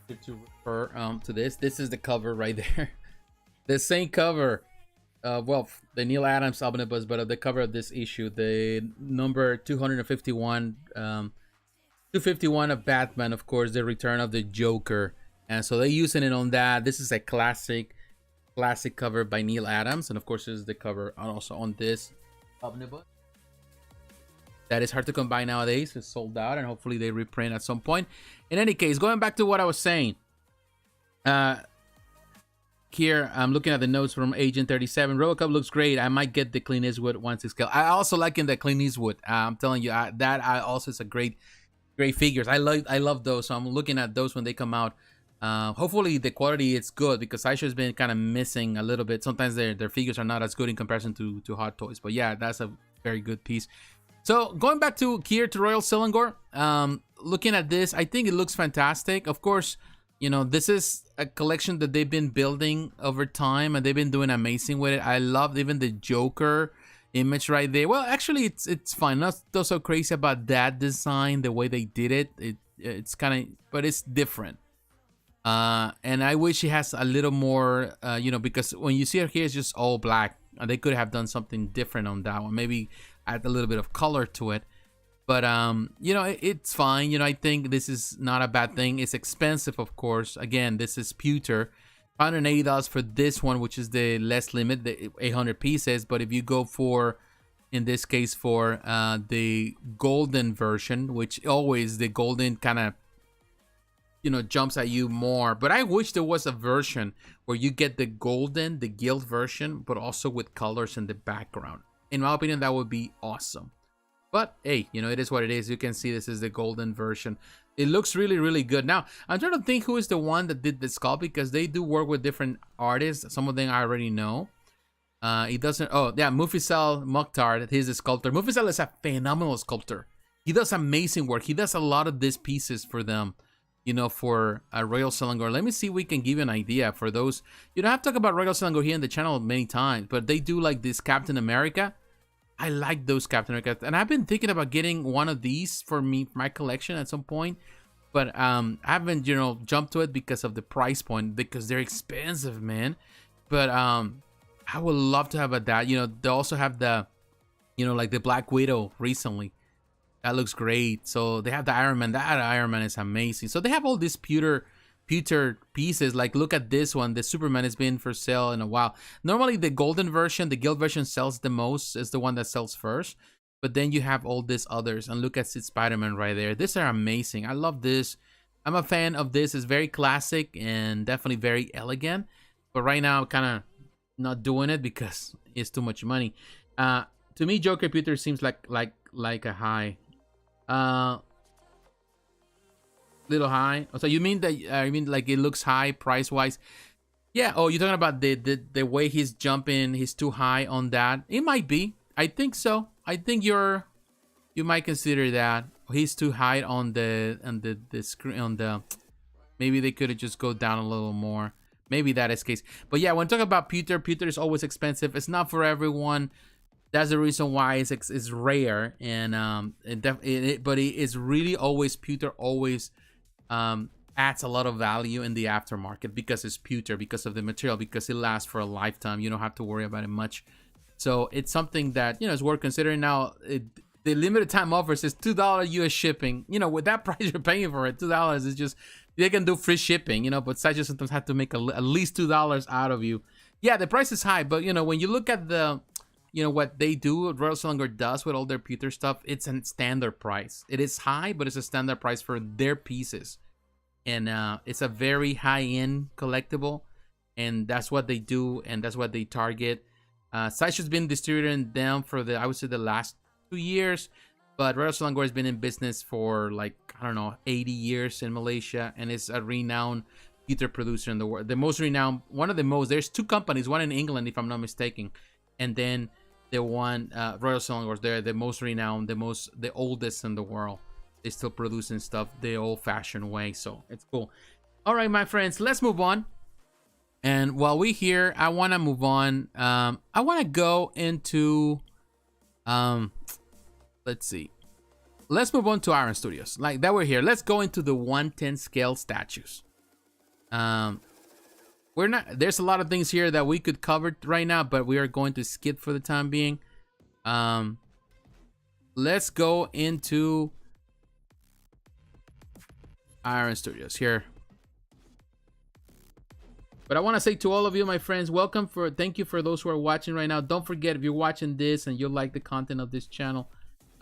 Speaker 1: Just to refer to this. This is the cover right there. The same cover. Well, the Neil Adams omnibus, but of the cover of this issue, the number 251. 251 of Batman, of course, the return of the Joker, and so they're using it on that. This is a classic cover by Neil Adams, and of course, this is the cover also on this omnibus. That is hard to come by nowadays. It's sold out, and hopefully they reprint at some point. In any case, going back to what I was saying, here I'm looking at the notes from Agent 37. Robocop looks great. I might get the Clint Eastwood 1/6 scale. I also like in the Clint Eastwood. I'm telling you, that also is a great figures. I love those, so I'm looking at those when they come out. Hopefully the quality is good, because Sideshow has been kind of missing a little bit. Sometimes their figures are not as good in comparison to Hot Toys, but yeah, that's a very good piece. So going back to here to Royal Selangor, looking at this, I think it looks fantastic. Of course, you know, this is a collection that they've been building over time, and they've been doing amazing with it. I love even the Joker image right there. Well, actually, it's fine. Not so crazy about that design, the way they did it. It's kind of, but it's different. And I wish it has a little more, you know, because when you see it here, it's just all black. And they could have done something different on that one. Maybe add a little bit of color to it. But, you know, it's fine. You know, I think this is not a bad thing. It's expensive, of course. Again, this is pewter. $180 for this one, which is the less limit, the 800 pieces. But if you go for, in this case, for the golden version, which always the golden kind of, you know, jumps at you more. But I wish there was a version where you get the golden, the guild version, but also with colors in the background. In my opinion, that would be awesome. But hey, you know, it is what it is. You can see this is the golden version. It looks really, really good. Now, I'm trying to think who is the one that did the sculpt, because they do work with different artists. Some of them I already know. He doesn't. Oh, yeah, Mufisal Mokhtar. He's a sculptor. Mufisal is a phenomenal sculptor. He does amazing work. He does a lot of these pieces for them, you know, for Royal Selangor. Let me see if we can give you an idea for those. You know, I've talked about Royal Selangor here in the channel many times, but they do like this Captain America. I like those Captain America, and I've been thinking about getting one of these for my collection at some point, but I haven't, you know, jumped to it because of the price point, because they're expensive, man. But I would love to have that. You know, they also have the, you know, like the Black Widow recently. That looks great. So they have the Iron Man. That Iron Man is amazing. So they have all these pewter pieces. Like, look at this one. The Superman has been for sale in a while. Normally the golden version, the guild version, sells the most, is the one that sells first, but then you have all these others. And look at Spider-Man right there. These are amazing. I love this. I'm a fan of this. It's very classic and definitely very elegant, but right now I'm kind of not doing it because it's too much money. To me, Joker pewter seems like a high, little high. So you mean that? I mean, like, it looks high price wise? Yeah. Oh, you're talking about the way he's jumping. He's too high on that. It might be. I think so. I think you might consider that he's too high on the screen, on the. Maybe they could have just go down a little more. Maybe that is the case. But yeah, when talking about pewter is always expensive. It's not for everyone. That's the reason why it's rare, and but it is really always pewter. Always adds a lot of value in the aftermarket because it's pewter, because of the material, because it lasts for a lifetime. You don't have to worry about it much. So it's something that, you know, is worth considering. Now, the limited time offers is $2 US shipping. You know, with that price you're paying for it, $2 is just, they can do free shipping, you know, but Sideshow sometimes have to make at least $2 out of you. Yeah, the price is high, but, you know, when you look at the, you know, what they do, what Royal Selangor does with all their pewter stuff, it's a standard price. It is high, but it's a standard price for their pieces. And it's a very high-end collectible, and that's what they do, and that's what they target. Sideshow's been distributing them for I would say the last 2 years, but Royal Selangor has been in business for like, I don't know, 80 years in Malaysia, and is a renowned pewter producer in the world. The most renowned, one of the most. There's 2 companies, one in England, if I'm not mistaken, and then the one Royal Selangor. They're the most renowned, the oldest in the world. They're still producing stuff the old-fashioned way, so it's cool. All right, my friends, let's move on. And while we're here, I want to move on. I want to go into, let's see. Let's move on to Iron Studios. Like that, we're here. Let's go into the 110 scale statues. We're not. There's a lot of things here that we could cover right now, but we are going to skip for the time being. Let's go into Iron Studios here. But I want to say to all of you, my friends, thank you for those who are watching right now. Don't forget, if you're watching this and you like the content of this channel,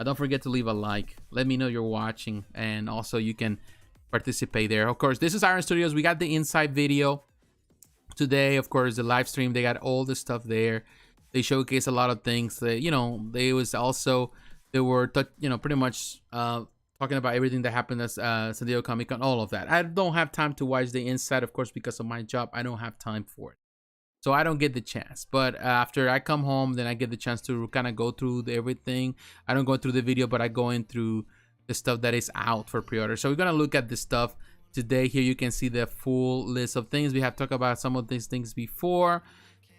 Speaker 1: don't forget to leave a like. Let me know you're watching, and also you can participate there. Of course, this is Iron Studios. We got the inside video today. Of course, the live stream, they got all the stuff there. They showcase a lot of things. You know, they were you know, pretty much talking about everything that happened at San Diego Comic-Con, all of that. I don't have time to watch the inside, of course, because of my job. I don't have time for it, so I don't get the chance. But after I come home, then I get the chance to kind of go through everything. I don't go through the video, but I go in through the stuff that is out for pre-order. So we're gonna look at the stuff today. Here you can see the full list of things. We have talked about some of these things before.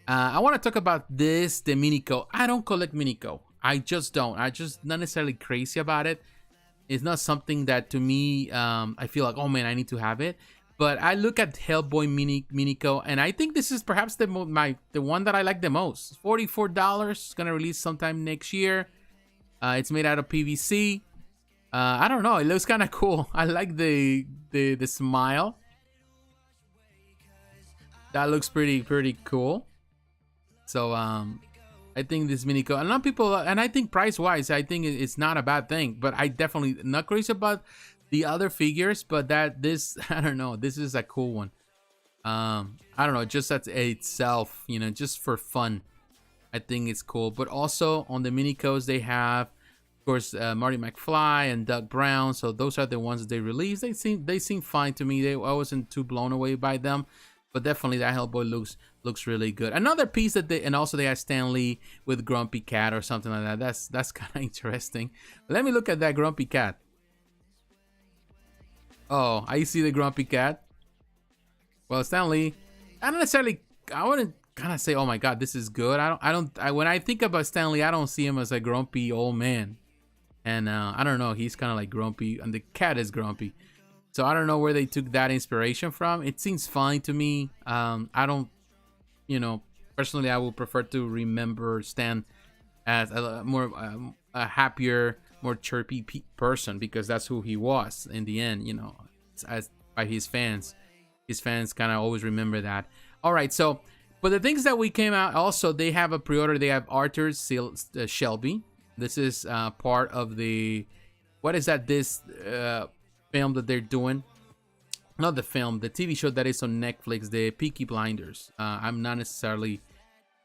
Speaker 1: I want to talk about the Minico. I don't collect Minico. I just don't. I just not necessarily crazy about it. It's not something that, to me, I feel like, oh man, I need to have it. But I look at Hellboy Minico, and I think this is perhaps the one that I like the most. $44. It's gonna release sometime next year. It's made out of PVC. I don't know. It looks kind of cool. I like the smile. That looks pretty cool. So I think this Minico, a lot of people, and I think price-wise, I think it's not a bad thing. But I definitely not crazy about the other figures. But this, I don't know, this is a cool one. I don't know, just as itself, you know, just for fun, I think it's cool. But also on the Minicos, they have, of course, Marty McFly and Doug Brown. So those are the ones that they released. They seem fine to me. I wasn't too blown away by them. But definitely that Hellboy looks really good. Another piece that and also they have Stan Lee with Grumpy Cat or something like that. That's kind of interesting. Let me look at that Grumpy Cat. Oh, I see the Grumpy Cat. Well, Stan Lee, I don't necessarily, I wouldn't kind of say, oh my god, this is good. When I think about Stan Lee, I don't see him as a grumpy old man. And I don't know, he's kind of like grumpy, and the cat is grumpy. So I don't know where they took that inspiration from. It seems fine to me. I don't, you know, personally, I would prefer to remember Stan as a more a happier, more chirpy person, because that's who he was in the end, you know, as by his fans. His fans kind of always remember that. All right, so, but the things that we came out, also, they have a pre-order. They have Arthur's Shelby. This is part of the, what is that, this film that they're doing? Not the film, the TV show that is on Netflix, the Peaky Blinders. I'm not necessarily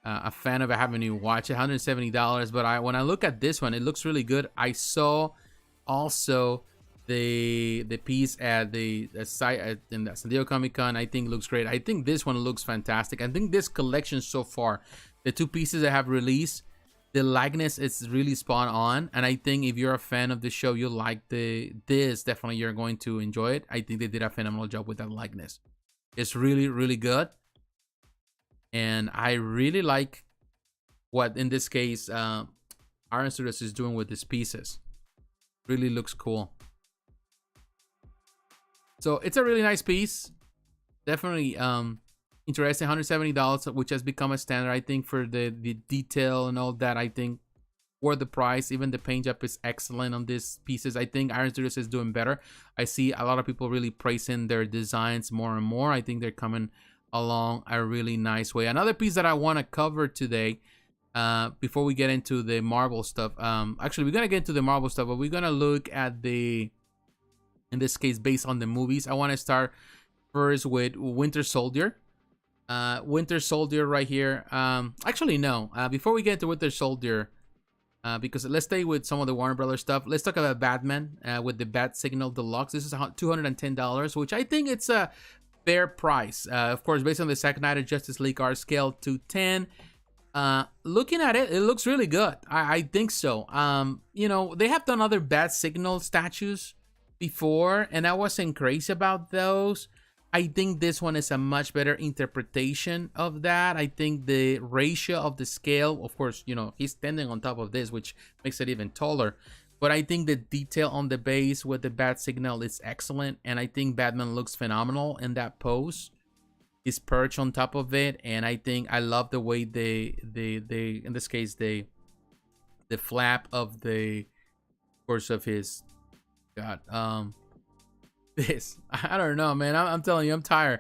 Speaker 1: a fan of it. I haven't even watched it. $170, but when I look at this one, it looks really good. I saw also the piece at the site in the San Diego Comic-Con. I think looks great. I think this one looks fantastic. I think this collection so far, the 2 pieces that have released, the likeness is really spot on, and I think if you're a fan of the show, you like this, definitely you're going to enjoy it. I think they did a phenomenal job with that likeness. It's really, really good, and I really like what in this case Iron Studios is doing with these pieces. Really looks cool. So it's a really nice piece. Definitely interesting. $170, which has become a standard, I think, for the detail and all that. I think worth the price. Even the paint job is excellent on these pieces. I think Iron Studios is doing better. I see a lot of people really praising their designs more and more. I think they're coming along a really nice way. Another piece that I want to cover today, before we get into the Marvel stuff. Actually, we're gonna get into the Marvel stuff, but we're gonna look at the, in this case, based on the movies. I want to start first with Winter Soldier. Winter Soldier right here. Actually, no. Before we get to Winter Soldier, because let's stay with some of the Warner Brothers stuff. Let's talk about Batman with the Bat Signal Deluxe. This is $210, which I think it's a fair price. Of course, based on the Zack Snyder Justice League art scale, 210. Looking at it, it looks really good. I think so. You know, they have done other Bat Signal statues before, and I wasn't crazy about those. I think this one is a much better interpretation of that. I think the ratio of the scale, of course, you know, he's standing on top of this, which makes it even taller. But I think the detail on the base with the Bat Signal is excellent. And I think Batman looks phenomenal in that pose. He's perched on top of it. And I think I love the way they in this case, the flap of the, of course, of his, God, this, I don't know, man. I'm telling you, I'm tired.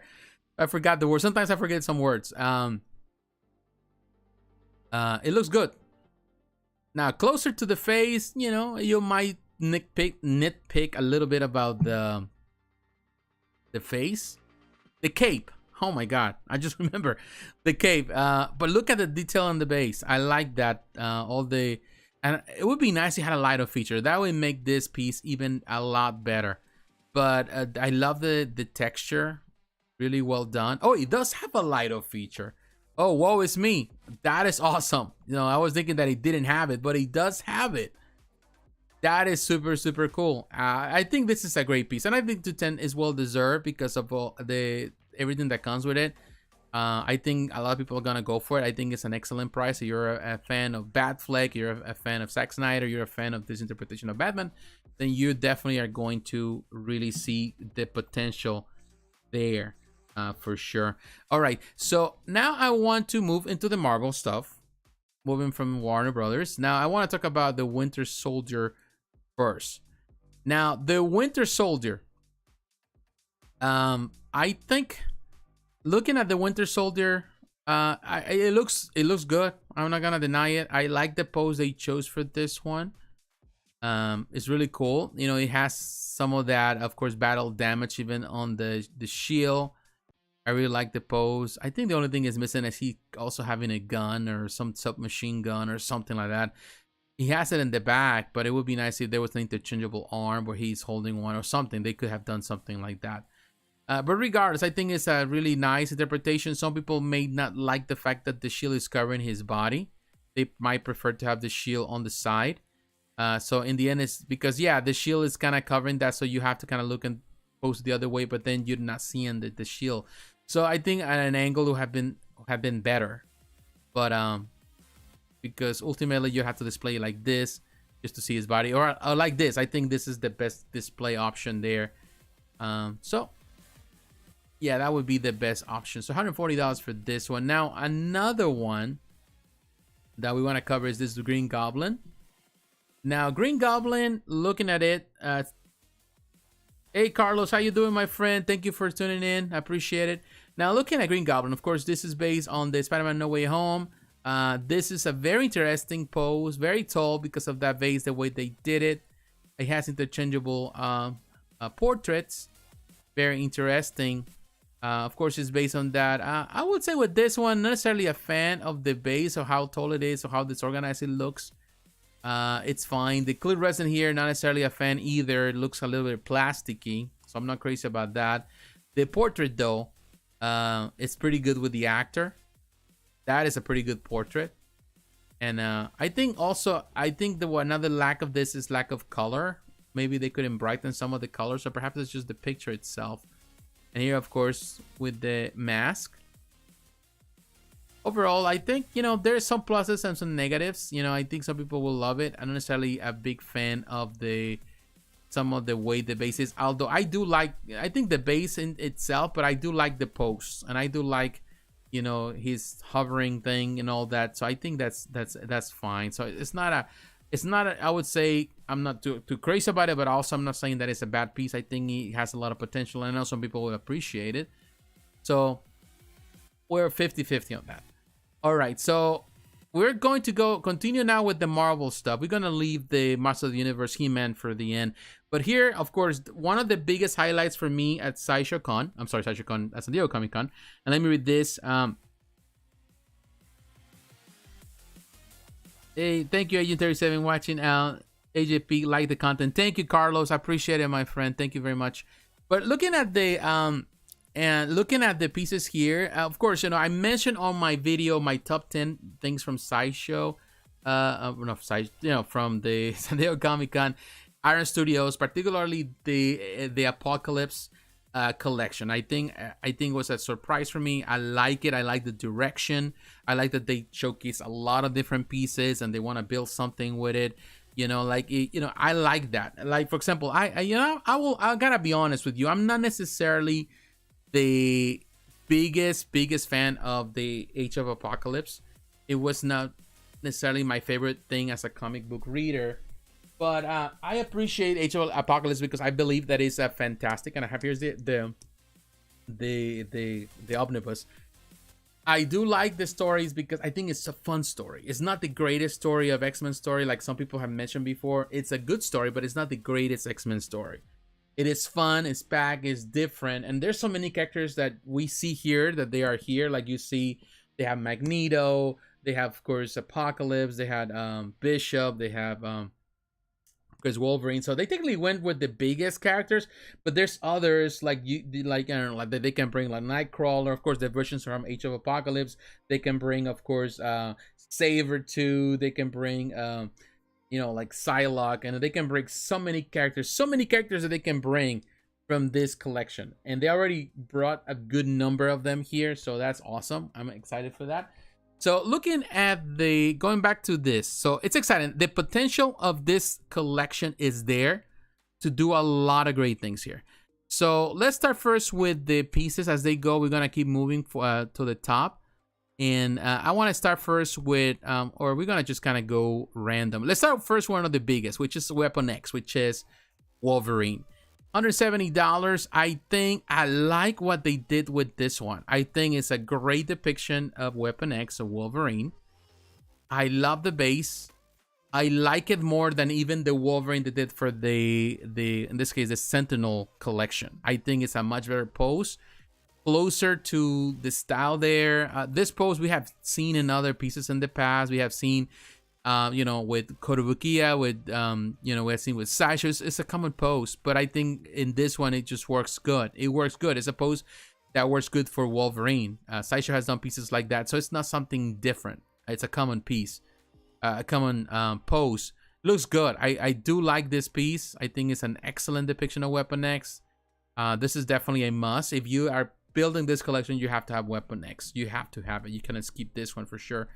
Speaker 1: I forgot the word. Sometimes I forget some words. It looks good. Now, closer to the face, you know, you might nitpick a little bit about the face. The cape. Oh my God, I just remember the cape. But look at the detail on the base. I like that. And it would be nice if it had a light up feature. That would make this piece even a lot better. But I love the texture. Really well done. Oh, it does have a light up feature. Oh, woe is me. That is awesome. You know, I was thinking that he didn't have it, but he does have it. That is super, super cool. I think this is a great piece. And I think 210 is well deserved because of all everything that comes with it. I think a lot of people are going to go for it. I think it's an excellent price. If you're a fan of Batfleck, you're a fan of Zack Snyder, you're a fan of this interpretation of Batman, then you definitely are going to really see the potential there for sure. All right, so now I want to move into the Marvel stuff, moving from Warner Brothers. Now I want to talk about the Winter Soldier first. Now the Winter Soldier, I think looking at the Winter Soldier, it looks good. I'm not gonna deny it. I like the pose they chose for this one. It's really cool. You know, it has some of that, of course, battle damage even on the shield. I really like the pose. I think the only thing is missing is he also having a gun or some submachine gun or something like that. He has it in the back, but it would be nice if there was an interchangeable arm where he's holding one or something. They could have done something like that. But regardless, I think it's a really nice interpretation. Some people may not like the fact that the shield is covering his body. They might prefer to have the shield on the side. So in the end, it's because, yeah, the shield is kind of covering that. So you have to kind of look and pose the other way, but then you're not seeing the shield. So I think at an angle would have been better. But because ultimately you have to display it like this just to see his body, or like this. I think this is the best display option there. So yeah, that would be the best option. So $140 for this one. Now another one that we want to cover is this Green Goblin. Now Green Goblin, looking at it, hey Carlos, how you doing, my friend? Thank you for tuning in. I appreciate it. Now looking at Green Goblin, of course, this is based on the Spider-Man No Way Home. This is a very interesting pose, very tall because of that vase, the way they did it. It has interchangeable portraits. Very interesting. Of course, it's based on that. I would say with this one, not necessarily a fan of the base or how tall it is or how disorganized it looks. It's fine. The clear resin here, not necessarily a fan either. It looks a little bit plasticky, so I'm not crazy about that. The portrait, though, it's pretty good with the actor. That is a pretty good portrait. And I think also, another lack of this is lack of color. Maybe they could brighten some of the colors, or perhaps it's just the picture itself. And here, of course, with the mask. overall, I think, you know, there's some pluses and some negatives. You know, I think some people will love it. I'm not necessarily a big fan of some of the way the base is, although I do like, I think the base in itself, but I do like the posts, and I do like, you know, his hovering thing and all that. So I think that's fine. So it's not a, I would say, I'm not too crazy about it, but also I'm not saying that it's a bad piece. I think he has a lot of potential, and I know some people will appreciate it. So we're 50-50 on that. All right, so we're going to continue now with the Marvel stuff. We're going to leave the Master of the Universe He-Man for the end. But here, of course, one of the biggest highlights for me at Sideshow Con, I'm sorry, Sideshow Con, at San Diego Comic Con. And let me read this. Hey, thank you, Agent 37 watching. AJP, like the content. Thank you, Carlos. I appreciate it, my friend. Thank you very much. But looking at the pieces here, of course, you know, I mentioned on my video my top 10 things from Sideshow, from the San Diego Comic Con, Iron Studios, particularly the Apocalypse collection. I think it was a surprise for me. I like it. I like the direction. I like that they showcase a lot of different pieces and they want to build something with it. You know, like, you know, I like that. Like, for example, I gotta be honest with you. I'm not necessarily the biggest fan of the Age of Apocalypse. It was not necessarily my favorite thing as a comic book reader, but I appreciate Age of Apocalypse because I believe that it's a fantastic. And I have here's the omnibus. I do like the stories because I think it's a fun story. It's not the greatest story of X-Men story like some people have mentioned before. It's a good story, but it's not the greatest X-Men story. It is fun, it's packed, it's different, and there's so many characters that we see here that they are here. Like you see, they have Magneto, they have, of course, Apocalypse, they had Bishop, they have because Wolverine. So they technically went with the biggest characters, but there's others like I don't know, like they can bring like Nightcrawler, of course, the versions from Age of Apocalypse. They can bring, of course, Saber 2. They can bring you know, like Psylocke, and they can bring so many characters that they can bring from this collection. And they already brought a good number of them here, so that's awesome. I'm excited for that. So looking at going back to this, so it's exciting. The potential of this collection is there to do a lot of great things here. So let's start first with the pieces as they go. We're gonna keep moving to the top, and I want to start first with, or we're gonna just kind of go random. Let's start first one of the biggest, which is Weapon X, which is Wolverine. $170. I think I like what they did with this one. I think it's a great depiction of Weapon X, of Wolverine. I love the base. I like it more than even the Wolverine they did for the in this case, the Sentinel collection. I think it's a much better pose, closer to the style there. This pose we have seen in other pieces in the past. We have seen you know, with Kotobukiya, with you know, we have seen with Sideshow. It's a common pose, but I think in this one it just works good. It works good. It's a pose that works good for Wolverine. Sideshow has done pieces like that, so it's not something different. It's a common piece, a common pose. Looks good. I do like this piece. I think it's an excellent depiction of Weapon X. This is definitely a must. If you are building this collection, you have to have Weapon X. You have to have it. You cannot skip this one for sure.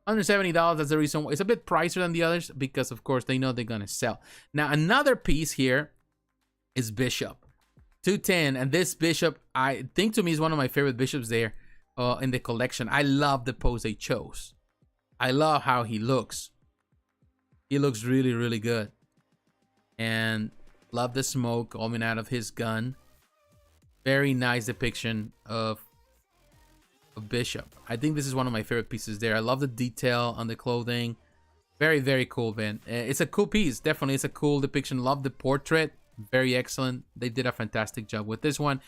Speaker 1: $170, that's the reason why it's a bit pricier than the others, because of course they know they're gonna sell. Now another piece here is Bishop, $210, and this Bishop, I think, to me, is one of my favorite Bishops there in the collection. I love the pose they chose. I love how he looks. He looks really, really good, and love the smoke coming out of his gun. Very nice depiction of Bishop. I think this is one of my favorite pieces there. I love the detail on the clothing. Very, very cool, man. It's a cool piece. Definitely, it's a cool depiction. Love the portrait. Very excellent. They did a fantastic job with this one.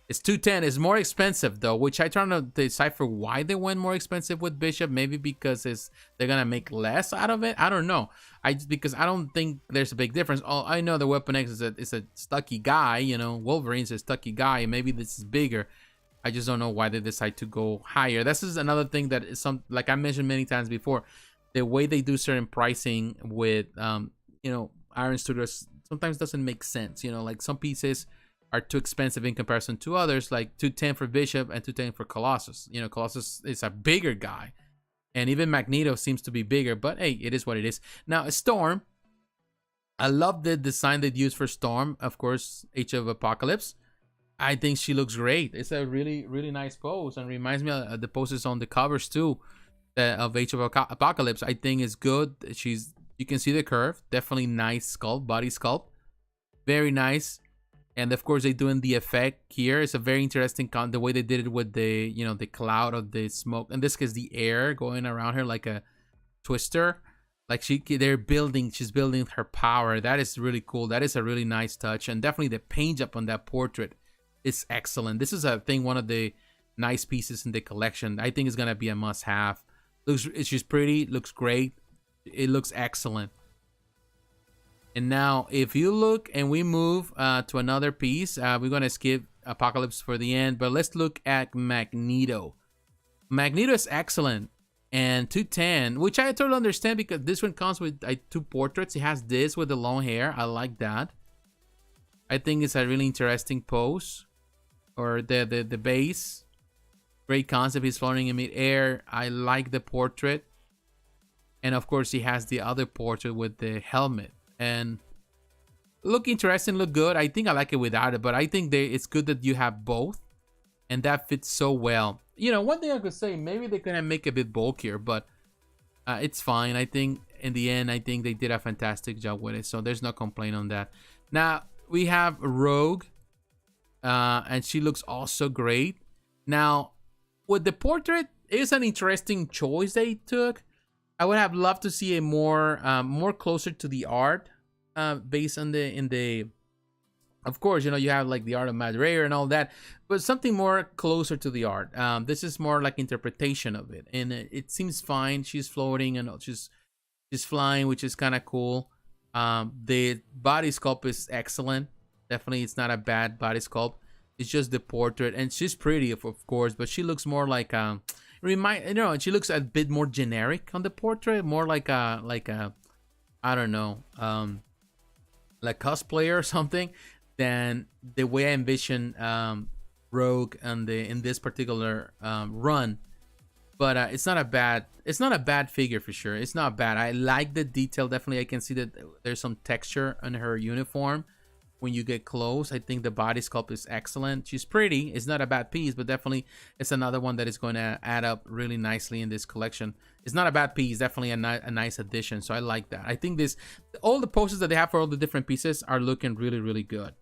Speaker 1: It's $210. It's more expensive though, which I try to decipher why they went more expensive with Bishop. Maybe because they're gonna make less out of it. I don't know. Because I don't think there's a big difference. Oh, I know the Weapon X is a stocky guy. You know, Wolverine's a stocky guy, and maybe this is bigger. I just don't know why they decide to go higher. This is another thing that is like I mentioned many times before. The way they do certain pricing with you know, Iron Studios sometimes doesn't make sense. You know, like some pieces are too expensive in comparison to others, like 210 for Bishop and 210 for Colossus. You know, Colossus is a bigger guy, and even Magneto seems to be bigger, but hey, it is what it is. Now, Storm, I love the design they used for Storm. Of course, Age of Apocalypse. I think she looks great. It's a really, really nice pose, and reminds me of the poses on the covers too of Age of Apocalypse. I think is good. You can see the curve. Definitely nice sculpt, body sculpt. Very nice. And of course, they're doing the effect here. It's a very interesting the way they did it with the, you know, the cloud of the smoke. In this case, the air going around her like a twister. Like she's building her power. That is really cool. That is a really nice touch. And definitely the paint job on that portrait is excellent. This is, I think, one of the nice pieces in the collection. I think it's gonna be a must-have. She's pretty. Looks great. It looks excellent. And now, if you look and we move to another piece, we're going to skip Apocalypse for the end, but let's look at Magneto. Magneto is excellent. And 210, which I totally understand because this one comes with 2 portraits. It has this with the long hair. I like that. I think it's a really interesting pose. Or the base. Great concept. He's floating in mid-air. I like the portrait. And of course, he has the other portrait with the helmet. And look interesting, look good. I think I like it without it, but I think it's good that you have both, and that fits so well. You know, one thing I could say, maybe they're gonna make a bit bulkier, but it's fine. I think in the end, I think they did a fantastic job with it, so there's no complaint on that. Now we have Rogue, and she looks also great. Now with the portrait, it's an interesting choice they took. I would have loved to see a more closer to the art, based on the. Of course, you know, you have like the art of Matt Rayer and all that, but something more closer to the art. This is more like interpretation of it, and it seems fine. She's floating and she's flying, which is kind of cool. The body sculpt is excellent. Definitely, it's not a bad body sculpt. It's just the portrait, and she's pretty, of course, but she looks more like she looks a bit more generic on the portrait, more like a I don't know, like cosplayer or something, than the way I envision Rogue in this particular run. But it's not a bad figure for sure. It's not bad. I like the detail. Definitely, I can see that there's some texture on her uniform. When you get close, I think the body sculpt is excellent. She's pretty. It's not a bad piece, but definitely it's another one that is going to add up really nicely in this collection. It's not a bad piece. Definitely a nice addition. So I like that. I think all the poses that they have for all the different pieces are looking really, really good.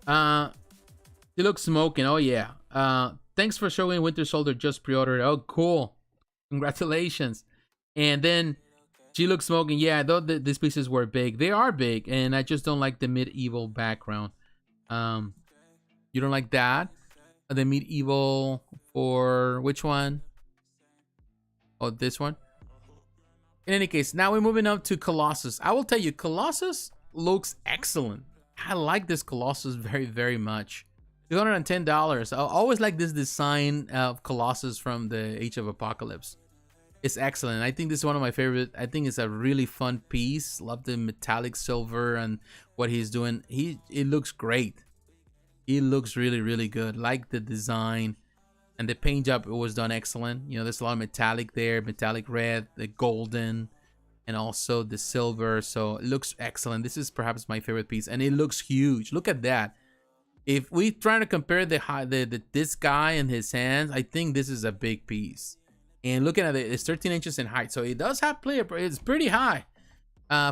Speaker 1: They look smoking. Oh yeah. Thanks for showing Winter Soldier. Just pre-ordered. Oh, cool. Congratulations. And then she looks smoking. Yeah, I thought that these pieces were big. They are big, and I just don't like the medieval background. You don't like that? The medieval for which one? Oh, this one? In any case, now we're moving up to Colossus. I will tell you, Colossus looks excellent. I like this Colossus very, very much. $210. I always like this design of Colossus from the Age of Apocalypse. It's excellent. I think this is one of my favorite. I think it's a really fun piece. Love the metallic silver and what he's doing. It looks great. It looks really, really good. Like the design and the paint job, it was done excellent. You know, there's a lot of metallic there, metallic red, the golden, and also the silver. So it looks excellent. This is perhaps my favorite piece, and it looks huge. Look at that. If we try to compare this guy and his hands, I think this is a big piece. And looking at it, it's 13 inches in height. So it does have play. It's pretty high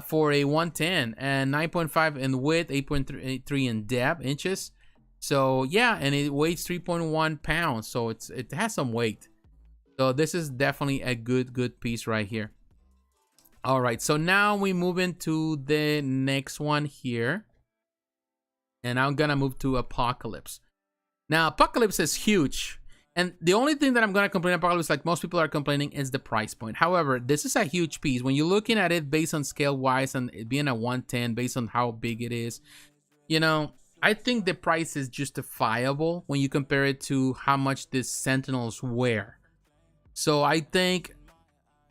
Speaker 1: for a 110 and 9.5 in width, 8.3 in depth inches. So yeah, and it weighs 3.1 pounds. So it has some weight. So this is definitely a good piece right here. All right, so now we move into the next one here. And I'm gonna move to Apocalypse. Now, Apocalypse is huge. And the only thing that I'm going to complain about, like most people are complaining, is the price point. However, this is a huge piece. When you're looking at it based on scale-wise and it being a 110, based on how big it is, you know, I think the price is justifiable when you compare it to how much these Sentinels wear. So I think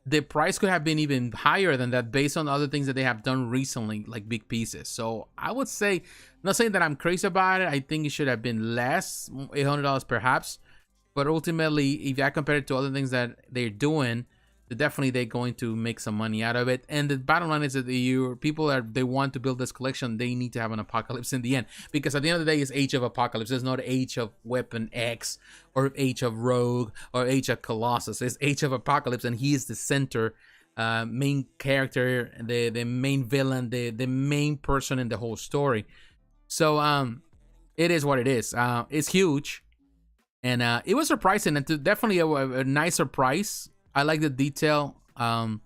Speaker 1: the price could have been even higher than that based on other things that they have done recently, like big pieces. So I would say, not saying that I'm crazy about it, I think it should have been less, $800 perhaps. But ultimately, if I compare it to other things that they're doing, definitely they're going to make some money out of it. And the bottom line is that they want to build this collection, they need to have an apocalypse in the end, because at the end of the day, it's Age of Apocalypse. There's not Age of Weapon X or Age of Rogue or Age of Colossus. It's Age of Apocalypse, and he is the center main character, the main villain, the main person in the whole story. So it is what it is. It's huge, and it was surprising, and definitely a nice surprise. I like the detail when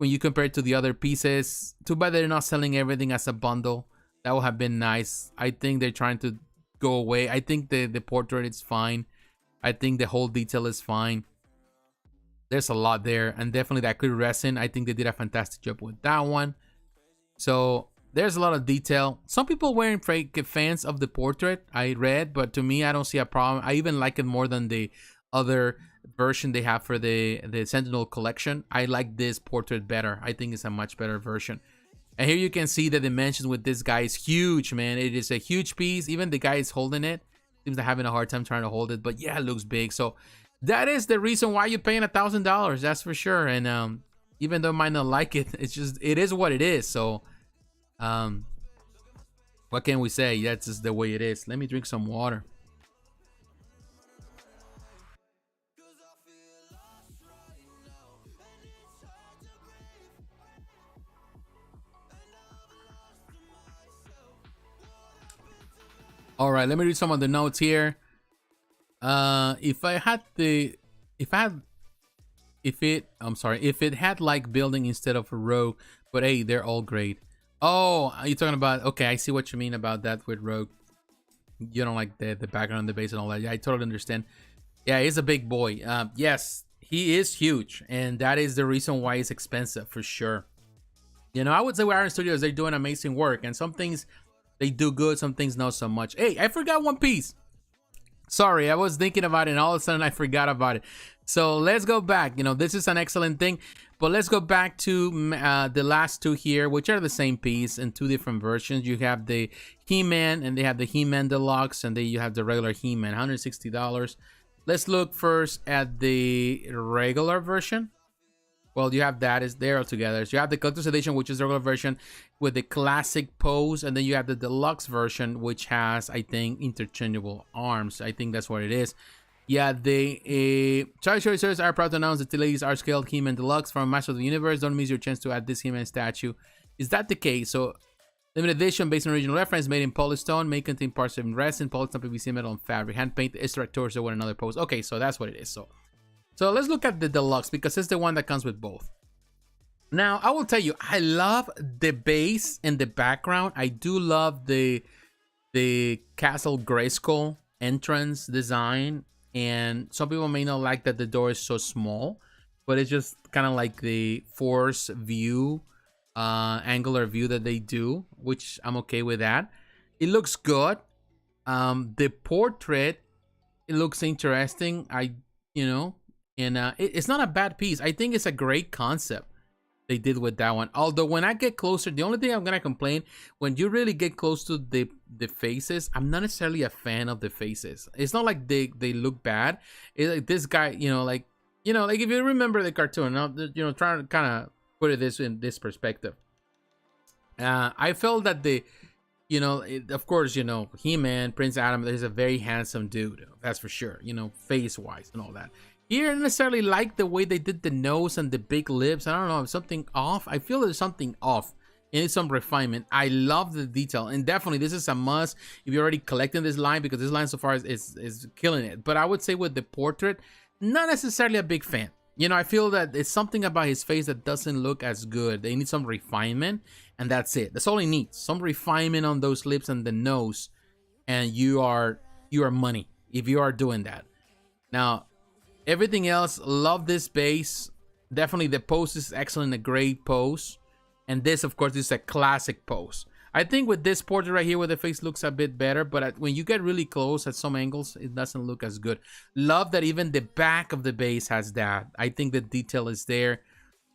Speaker 1: you compare it to the other pieces. Too bad they're not selling everything as a bundle. That would have been nice. I think they're trying to go away. I think the portrait is fine. I think the whole detail is fine. There's a lot there, and definitely that clear resin. I think they did a fantastic job with that one. So there's a lot of detail. Some people weren't fans of the portrait, I read, but to me, I don't see a problem. I even like it more than the other version they have for the Sentinel collection. I like this portrait better. I think it's a much better version. And here you can see the dimensions with this guy is huge, man. It is a huge piece. Even the guy is holding it. Seems to having a hard time trying to hold it, but yeah, it looks big. So that is the reason why you're paying $1,000. That's for sure. And even though I might not like it, it is what it is. So what can we say? That's just the way it is. Let me drink some water. All right, let me read some of the notes here. If it had like building instead of a rogue, but hey, they're all great. Oh, you're talking about, okay, I see what you mean about that with rogue. You don't like the background, the base and all that. Yeah, I totally understand. Yeah, he's a big boy. Yes, he is huge, and that is the reason why it's expensive for sure. You know, I would say with Iron Studios, they're doing amazing work, and some things they do good, some things not so much. Hey, I forgot one piece. Sorry, I was thinking about it and all of a sudden I forgot about it. So let's go back. You know, this is an excellent thing, but let's go back to the last two here, which are the same piece in two different versions. You have the He-Man and they have the He-Man Deluxe, and then you have the regular He-Man, $160. Let's look first at the regular version. Well, you have that is there all together. So you have the collector's edition, which is the regular version with the classic pose, and then you have the deluxe version, which has, I think, interchangeable arms. I think that's what it is. Yeah, the Charlie Choices are proud to announce that today's are scaled He-Man Deluxe from Master of the Universe. Don't miss your chance to add this He-Man statue. Is that the case? So, limited edition based on original reference, made in polystone, may contain parts of resin, polystone, PVC, metal, and fabric. Hand paint the Easter egg torso with another pose. Okay, so that's what it is. So let's look at the deluxe because it's the one that comes with both. Now, I will tell you, I love the base and the background. I do love the Castle Grayskull entrance design. And some people may not like that the door is so small, but it's just kind of like the force view, angular view that they do, which I'm okay with that. It looks good. The portrait, it looks interesting. It's not a bad piece. I think it's a great concept they did with that one. Although when I get closer, the only thing I'm gonna complain, when you really get close to the faces, I'm not necessarily a fan of the faces. It's not like they look bad. It's like this guy, like if you remember the cartoon, trying to kind of put it in this perspective. I felt that of course, He-Man, Prince Adam, is a very handsome dude. That's for sure. Face-wise and all that. Here, I don't necessarily like the way they did the nose and the big lips. I don't know, something off. I feel there's something off. It needs some refinement. I love the detail, and definitely this is a must if you're already collecting this line, because this line so far is killing it. But I would say with the portrait, not necessarily a big fan. I feel that it's something about his face that doesn't look as good. They need some refinement, and that's it. That's all he needs. Some refinement on those lips and the nose, and you are money if you are doing that. Now, everything else, love this base. Definitely the pose is excellent, a great pose. And this, of course, is a classic pose. I think with this portrait right here where the face looks a bit better, but when you get really close at some angles, it doesn't look as good. Love that even the back of the base has that. I think the detail is there.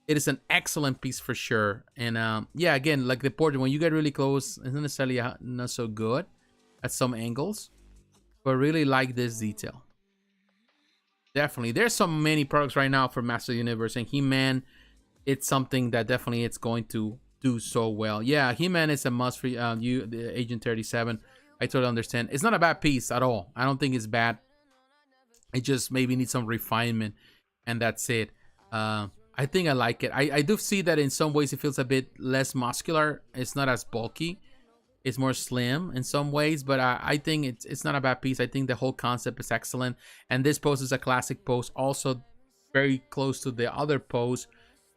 Speaker 1: It is an excellent piece for sure. And yeah, again, like the portrait, when you get really close, it's not necessarily not so good at some angles, but really like this detail. Definitely. There's so many products right now for Master Universe, and He-Man, it's something that definitely it's going to do so well. Yeah, He-Man is a must for you, the Agent 37. I totally understand. It's not a bad piece at all. I don't think it's bad. It just maybe needs some refinement, and that's it. I think I like it. I do see that in some ways it feels a bit less muscular. It's not as bulky. It's more slim in some ways, but I think it's not a bad piece. I think the whole concept is excellent, and this pose is a classic pose, also very close to the other pose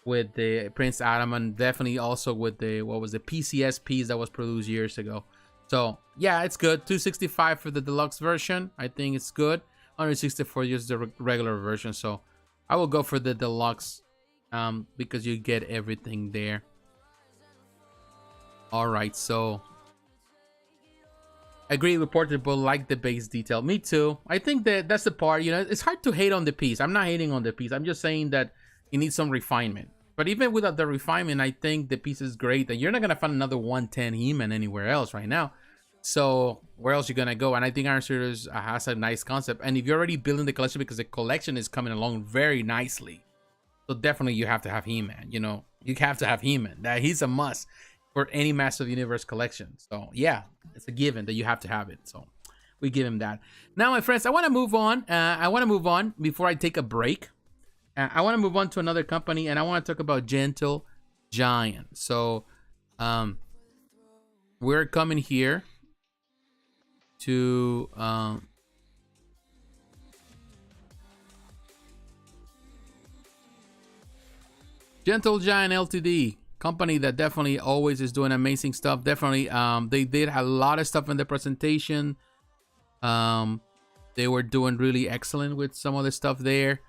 Speaker 1: with the Prince Adam, and definitely also with the PCS piece that was produced years ago. So yeah, it's good. $265 for the deluxe version. I think it's good. $164 just the regular version. So I will go for the deluxe because you get everything there. All right, so agree with portable, like the base detail. Me too. I think that's the part, you know, it's hard to hate on the piece. I'm not hating on the piece. I'm just saying that you need some refinement. But even without the refinement, I think the piece is great. And you're not going to find another 110 He-Man anywhere else right now. So where else you going to go? And I think Iron Studios has a nice concept. And if you're already building the collection, because the collection is coming along very nicely, so definitely you have to have He-Man. You know, you have to have He-Man. He's a must for any Master of the Universe collection. So yeah, it's a given that you have to have it. So we give him that. Now, my friends, I want to move on. Before I take a break. I want to move on to another company, and I want to talk about Gentle Giant. So we're coming here to Gentle Giant Ltd, company that definitely always is doing amazing stuff. Definitely they did a lot of stuff in the presentation. They were doing really excellent with some of the stuff there.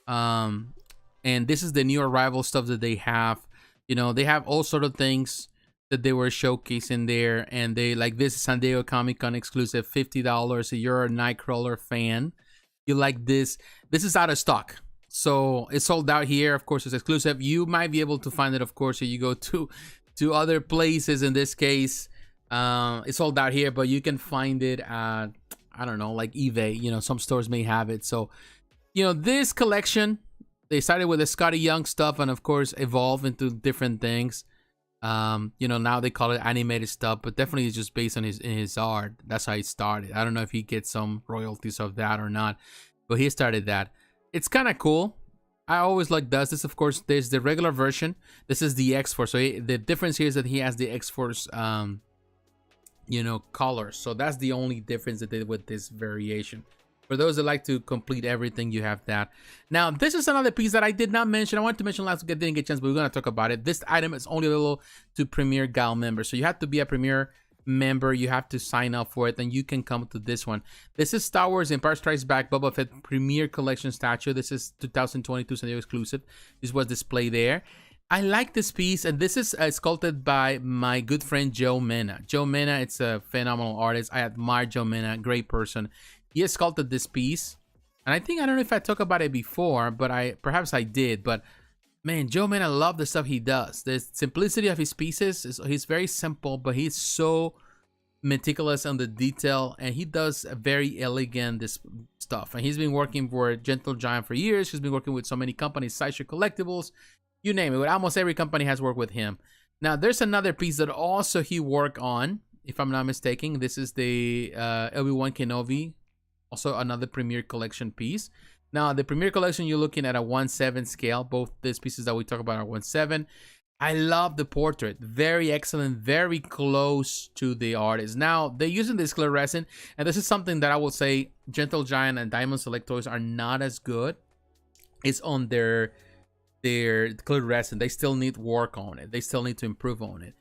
Speaker 1: And this is the new arrival stuff that they have. You know, they have all sort of things that they were showcasing there, and they like this San Diego Comic-Con exclusive, $50. If you're a Nightcrawler fan, you like this. This is out of stock, so it's sold out here. Of course, it's exclusive. You might be able to find it, of course, if you go to other places. In this case, it's sold out here, but you can find it at, I don't know, like eBay. You know, some stores may have it. So, you know, this collection, they started with the Scotty Young stuff, and of course evolved into different things. You know, now they call it animated stuff, but definitely it's just based on his art. That's how he started. I don't know if he gets some royalties of that or not, but he started that. It's kind of cool. I always like this. Of course, there's the regular version. This is the X-Force. So the difference here is that he has the X-Force, you know, colors. So that's the only difference that they did with this variation. For those that like to complete everything, you have that. Now, this is another piece that I did not mention. I wanted to mention last week. I didn't get a chance, but we're going to talk about it. This item is only available to Premier Gal members. So you have to be a Premier member. You have to sign up for it, and you can come to this one. This is Star Wars Empire Strikes Back Boba Fett Premier Collection statue. This is 2022 San Diego exclusive. This was displayed there. I like this piece, and this is sculpted by my good friend Joe Mena. Joe Mena, it's a phenomenal artist. I admire Joe Mena, great person. He has sculpted this piece, and I think, I don't know if I talked about it before, but perhaps I did. But man, Joe Mena, I love the stuff he does. The simplicity of his pieces he's very simple, but he's so meticulous on the detail, and he does a very elegant this stuff. And he's been working for Gentle Giant for years. He's been working with so many companies, Sideshow Collectibles, you name it. With almost every company has worked with him. Now, there's another piece that also he worked on, if I'm not mistaken. This is the Obi-Wan Kenobi. Also another Premier Collection piece. Now, the Premier Collection, you're looking at a 1/7 scale. Both these pieces that we talk about are 1/7. I love the portrait. Very excellent. Very close to the artist. Now, they're using this clear resin. And this is something that I will say Gentle Giant and Diamond Select Toys are not as good. It's on their clear resin. They still need work on it. They still need to improve on it.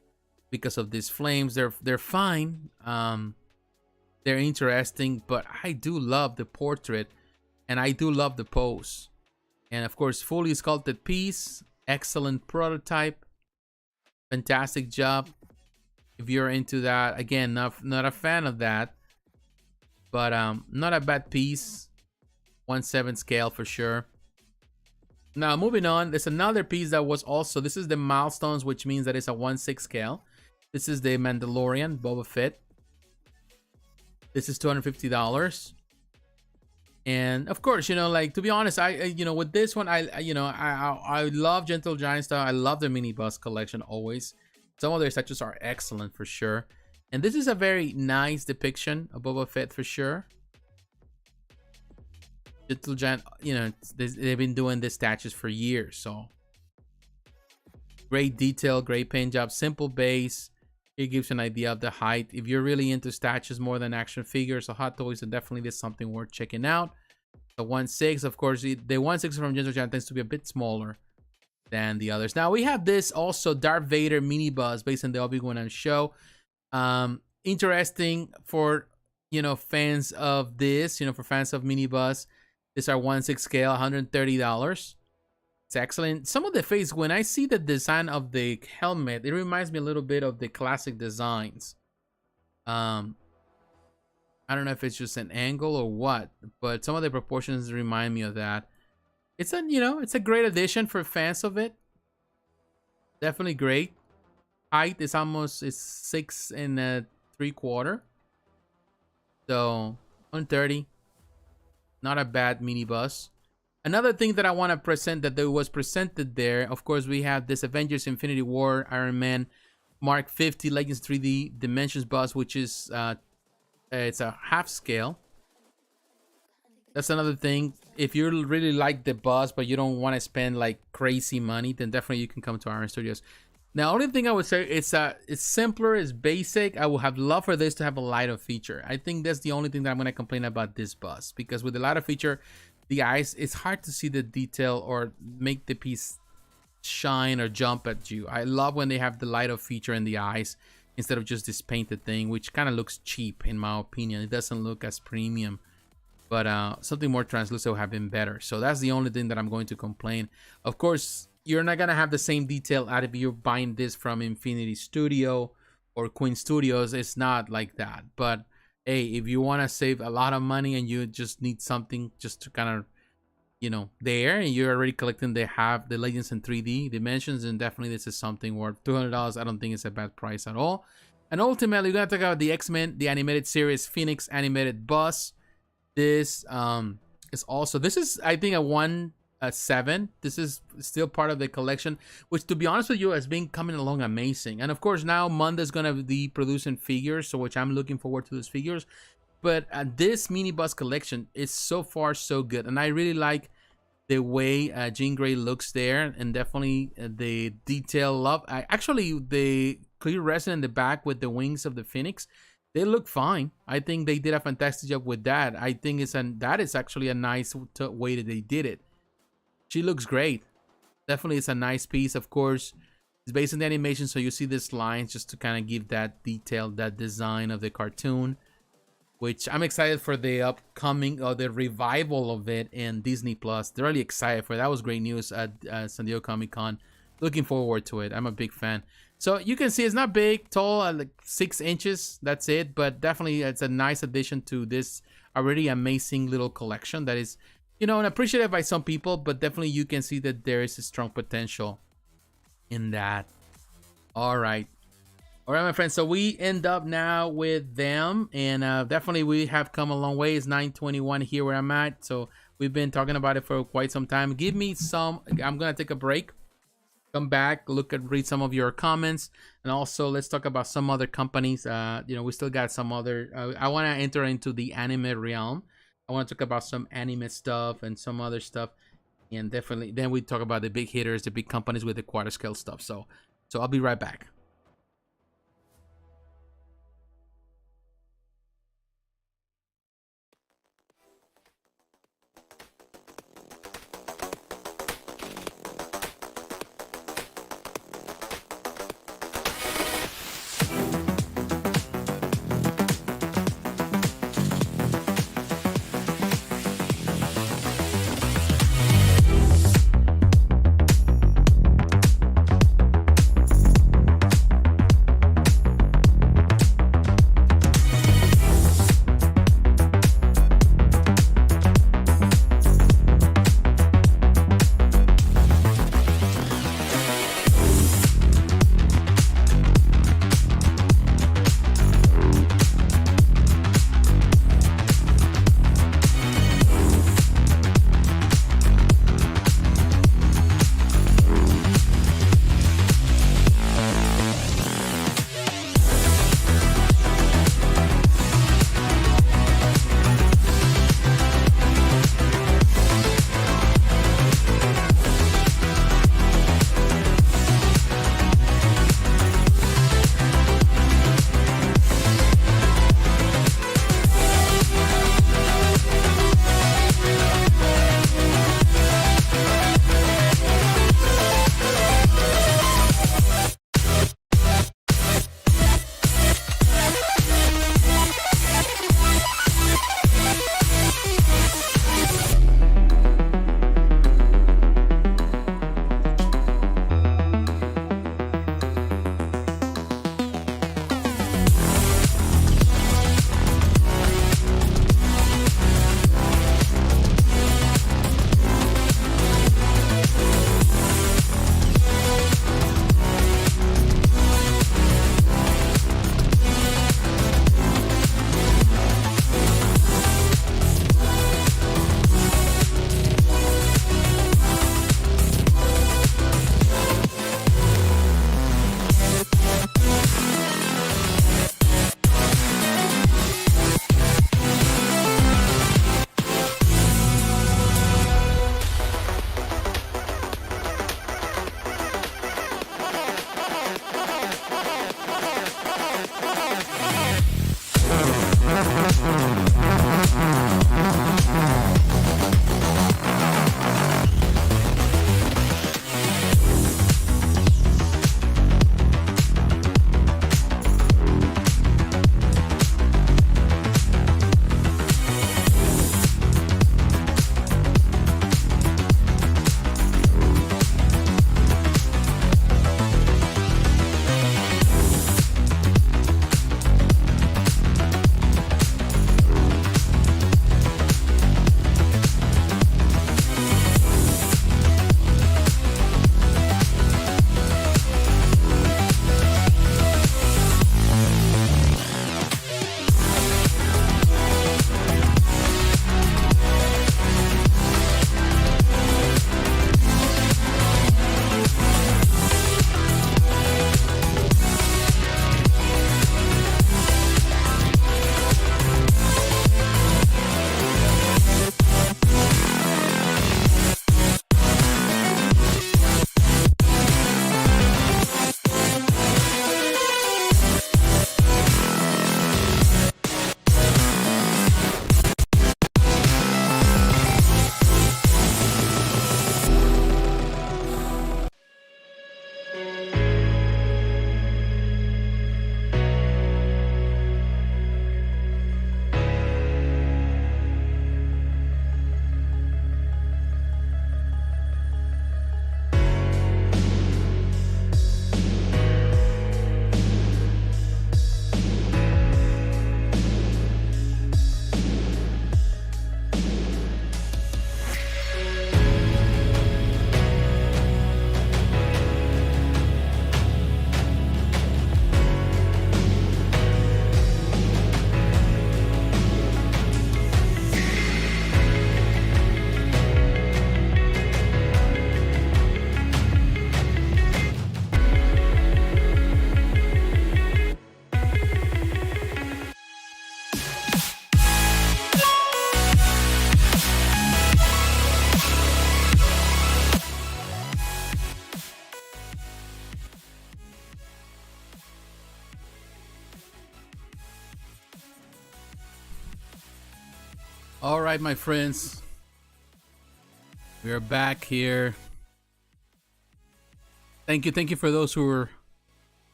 Speaker 1: Because of these flames, they're fine. They're interesting, but I do love the portrait, and I do love the pose. And of course, fully sculpted piece, excellent prototype, fantastic job. if you're into that. Again, not a fan of that, but not a bad piece. 1/7 scale for sure. Now moving on, there's another piece that was also, this is the milestones, which means that it's a 1/6 scale. This is the Mandalorian Boba Fett. This is $250. And of course, you know, like, to be honest, you know, with this one, I love Gentle Giant style. I love the mini bus collection always. Some of their statues are excellent for sure. And this is a very nice depiction of Boba Fett for sure. Gentle Giant, you know, they've been doing these statues for years, so great detail, great paint job, simple base. It gives you an idea of the height. If you're really into statues more than action figures or hot toys, then definitely this is something worth checking out. The 1/6, of course, the 1/6 from Gentle Giant tends to be a bit smaller than the others. Now we have this also Darth Vader mini bus based on the Obi-Wan show. Interesting for, you know, fans of this, you know, for fans of mini bus. These are 1/6 scale, $130. It's excellent. Some of the face, when I see the design of the helmet, it reminds me a little bit of the classic designs. I don't know if it's just an angle or what, but some of the proportions remind me of that. It's a, you know, it's a great addition for fans of it. Definitely great. Height is almost 6 3/4. So 130. Not a bad mini bus. Another thing that I want to present that there was presented there, of course, we have this Avengers Infinity War Iron Man Mark 50 Legends 3D Dimensions bus, which is it's a half scale. That's another thing. If you really like the bus but you don't want to spend like crazy money, then definitely you can come to Iron Studios. Now, only thing I would say, it's simpler, it's basic. I would have loved for this to have a lighter feature. I think that's the only thing that I'm going to complain about this bus, because with the lighter feature, the eyes, it's hard to see the detail or make the piece shine or jump at you. I love when they have the lighter feature in the eyes instead of just this painted thing, which kind of looks cheap in my opinion. It doesn't look as premium, but something more translucent would have been better. So that's the only thing that I'm going to complain. Of course, you're not gonna have the same detail out if you're buying this from Infinity Studio or Queen Studios. It's not like that. But hey, if you want to save a lot of money and you just need something just to kind of, you know, there, and you're already collecting, they have the Legends in 3D Dimensions, and definitely this is something worth $200. I don't think it's a bad price at all. And ultimately, we're gonna talk about the X-Men, the animated series Phoenix animated bus. This is also, this is, I think, a 1/7. This is still part of the collection, which, to be honest with you, has been coming along amazing. And of course, now Monda's gonna be producing figures, so which I'm looking forward to those figures. But this mini bus collection is so far so good, and I really like the way Jean Grey looks there, and definitely the detail. Actually, the clear resin in the back with the wings of the Phoenix, they look fine. I think they did a fantastic job with that. I think that is actually a nice way that they did it. She looks great. Definitely, it's a nice piece. Of course, it's based on the animation, so you see these lines just to kind of give that detail, that design of the cartoon, which I'm excited for the upcoming, or the revival of it in Disney Plus. They're really excited for it. That was great news at San Diego Comic-Con. Looking forward to it. I'm a big fan. So you can see it's not big, tall, like 6 inches. That's it. But definitely, it's a nice addition to this already amazing little collection that is, you know, and appreciated by some people, but definitely you can see that there is a strong potential in that. All right, my friends. So we end up now with them, and definitely we have come a long way. It's 9:21 here where I'm at, so we've been talking about it for quite some time. Give me some. I'm gonna take a break, come back, read some of your comments, and also let's talk about some other companies. You know, we still got some other. I want to enter into the anime realm. I want to talk about some anime stuff and some other stuff, and definitely then we talk about the big hitters, the big companies with the quarter scale stuff. So I'll be right back. All right, my friends, we are back here. Thank you for those who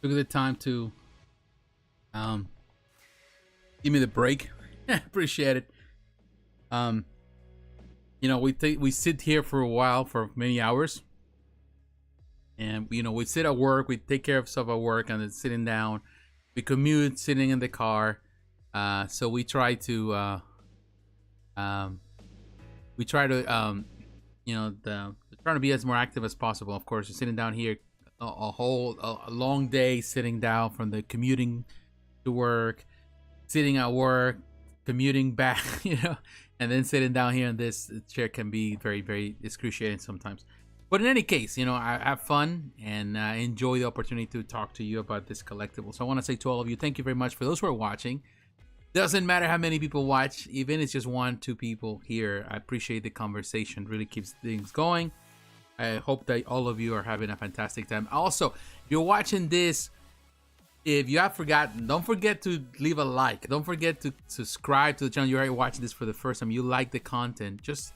Speaker 1: took the time to give me the break. Appreciate it. You know, we sit here for a while, for many hours, and you know, we sit at work, we take care of stuff at work, and then sitting down, we commute, sitting in the car. So we try to you know, trying to be as more active as possible. Of course, you're sitting down here a long day, sitting down from the commuting to work, sitting at work, commuting back, you know, and then sitting down here in this chair can be very, very excruciating sometimes. But in any case, you know, I have fun and I enjoy the opportunity to talk to you about this collectible. So I want to say to all of you, thank you very much. For those who are watching, doesn't matter how many people watch, even if it's just 1-2 people here, I appreciate the conversation. Really keeps things going. I hope that all of you are having a fantastic time. Also, if you're watching this, if you have forgotten, don't forget to leave a like. Don't forget to subscribe to the channel. You're already watching this for the first time. You like the content. Just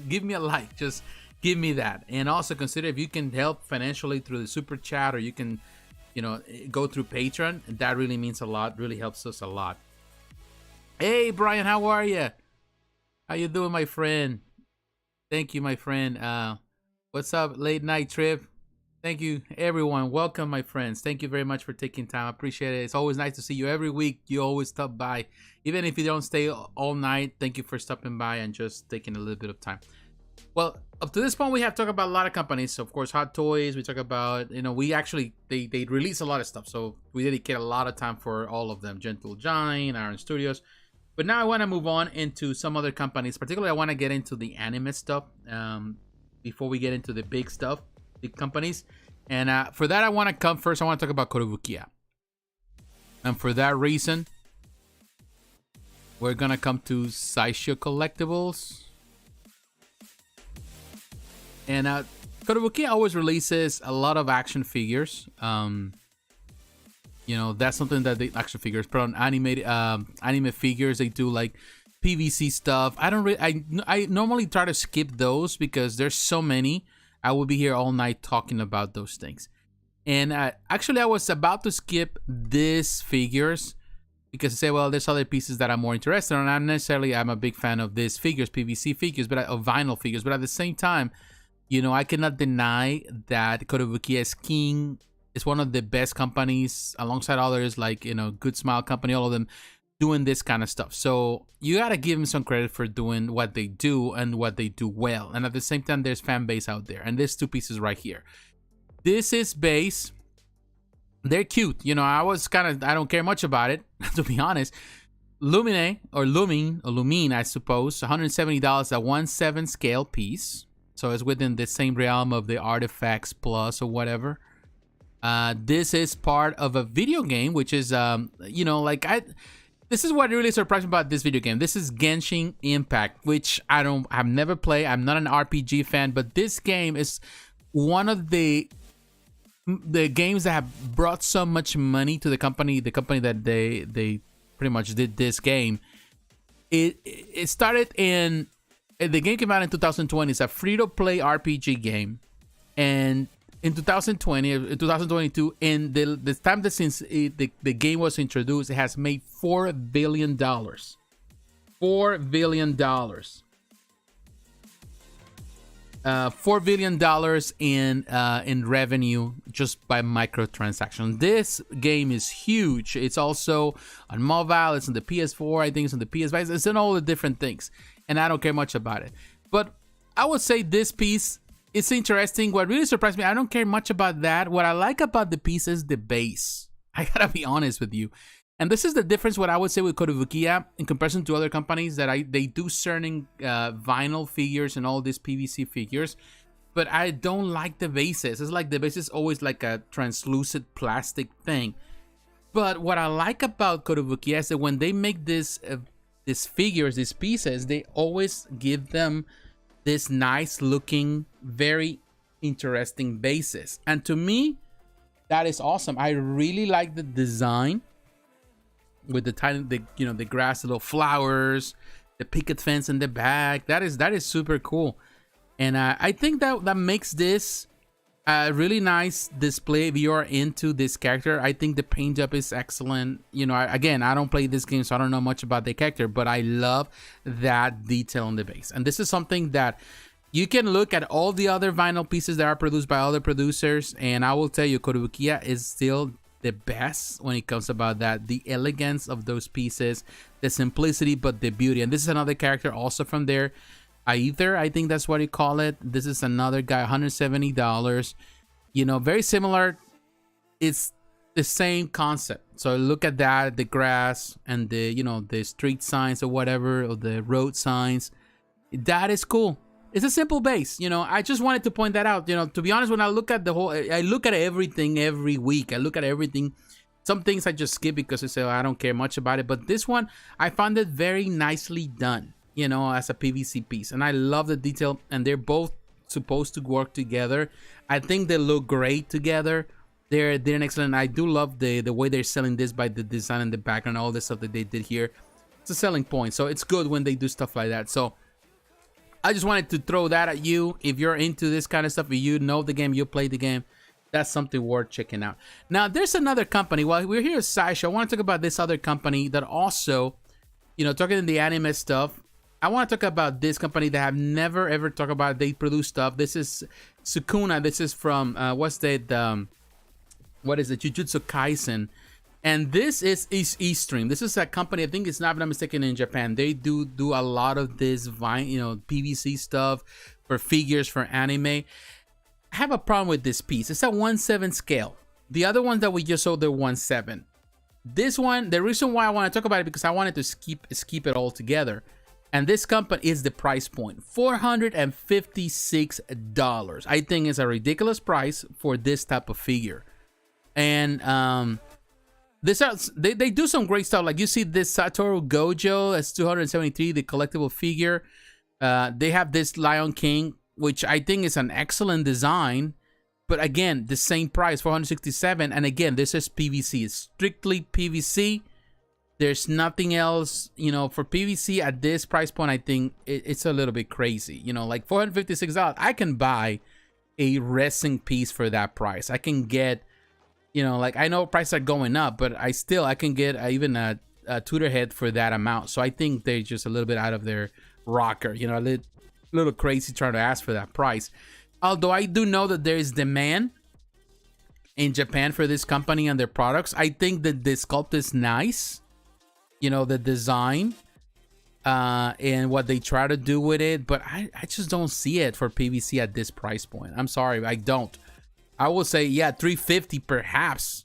Speaker 1: give me a like. Just give me that. And also consider if you can help financially through the super chat, or you can, you know, go through Patreon. That really means a lot. Really helps us a lot. Hey, Brian, how are you? How you doing, my friend? Thank you, my friend. What's up, late night trip? Thank you, everyone. Welcome, my friends. Thank you very much for taking time. I appreciate it. It's always nice to see you every week. You always stop by, even if you don't stay all night. Thank you for stopping by and just taking a little bit of time. Well, up to this point, we have talked about a lot of companies. So, of course, Hot Toys. We talk about, you know, we actually they release a lot of stuff, so we dedicate a lot of time for all of them. Gentle Giant, Iron Studios. But now I want to move on into some other companies. Particularly, I want to get into the anime stuff before we get into the big stuff, big companies. And for that, I want to come first. I want to talk about Kotobukiya. And for that reason, we're going to come to Sideshow Collectibles. And Kotobukiya always releases a lot of action figures. You know, that's something that they action figures, but on animated anime figures, they do like PVC stuff. I normally try to skip those because there's so many. I will be here all night talking about those things. And actually, I was about to skip these figures because I say, well, there's other pieces that I'm more interested in. Not necessarily, I'm a big fan of these figures, PVC figures, but of vinyl figures. But at the same time, you know, I cannot deny that Kotobukiya is king. It's one of the best companies alongside others like, you know, Good Smile Company, all of them doing this kind of stuff. So you got to give them some credit for doing what they do and what they do well. And at the same time, there's fan base out there. And there's two pieces right here. This is base. They're cute. You know, I don't care much about it, to be honest. Lumine, I suppose, $170, a 1/7 scale piece. So it's within the same realm of the Artifacts Plus or whatever. This is part of a video game, which is, you know, like this is what really surprised me about this video game. This is Genshin Impact, which I've never played. I'm not an RPG fan, but this game is one of the games that have brought so much money to the company that they pretty much did this game. It started the game came out in 2020. It's a free-to-play RPG game, and in 2022, in the time that since the game was introduced, it has made $4 billion. $4 billion. $4 billion in revenue just by microtransactions. This game is huge. It's also on mobile. It's on the PS4. I think it's on the PS5. It's on all the different things, and I don't care much about it. But I would say this piece, it's interesting. What really surprised me, I don't care much about that. What I like about the piece is the base. I gotta be honest with you. And this is the difference, what I would say with Kotobukiya in comparison to other companies that they do certain vinyl figures and all these PVC figures. But I don't like the bases. It's like the base is always like a translucent plastic thing. But what I like about Kotobukiya is that when they make these figures, these pieces, they always give them this nice looking, very interesting bases. And to me, that is awesome. I really like the design with the tiny, the grass, the little flowers, the picket fence in the back. That is super cool. And I think that makes this a really nice display if you are into this character. I think the paint job is excellent. You know, again, I don't play this game, so I don't know much about the character, but I love that detail on the base. And this is something that you can look at all the other vinyl pieces that are produced by other producers, and I will tell you, Kotobukiya is still the best when it comes about that. The elegance of those pieces, the simplicity, but the beauty. And this is another character also from there. Aether, I think that's what you call it. This is another guy, $170. You know, very similar. It's the same concept. So look at that, the grass and the, you know, the street signs or whatever, or the road signs. That is cool. It's a simple base. You know, I just wanted to point that out. You know, to be honest, when I look at the whole, I look at everything every week. I look at everything. Some things I just skip because I say, oh, I don't care much about it. But this one, I found it very nicely done, you know, as a PVC piece. And I love the detail, and they're both supposed to work together. I think they look great together. They're excellent. I do love the way they're selling this by the design in the background, all the stuff that they did here. It's a selling point. So it's good when they do stuff like that. So I just wanted to throw that at you. If you're into this kind of stuff, if you know the game, you play the game, that's something worth checking out. Now, there's another company. While we're here at Sideshow, I want to talk about this other company that also, you know, talking in the anime stuff. I want to talk about this company that I've never ever talked about. They produce stuff. This is Sukuna. This is from what is it, Jujutsu Kaisen, and this is eStream. This is a company, I think it's not, if I'm mistaken, in Japan. They do a lot of this PVC stuff for figures for anime. I have a problem with this piece. It's a 1/7 scale. The other ones that we just saw, they're 1/7. This one, the reason why I want to talk about it, because I wanted to skip it all together. And this company is the price point, $456. I think it's a ridiculous price for this type of figure. And they do some great stuff. Like you see this Satoru Gojo, that's 273, the collectible figure. They have this Lion King, which I think is an excellent design. But again, the same price, $467. And again, this is PVC. It's strictly PVC. There's nothing else, you know, for PVC at this price point. I think it's a little bit crazy, you know, like $456. I can buy a resin piece for that price. I can get, you know, like, I know prices are going up, but I can get even a tutor head for that amount. So I think they're just a little bit out of their rocker, you know, a little crazy trying to ask for that price. Although I do know that there is demand in Japan for this company and their products. I think that the sculpt is nice. You know, the design and what they try to do with it, but I just don't see it for PVC at this price point. I'm sorry, I don't. I will say, yeah, $350 perhaps.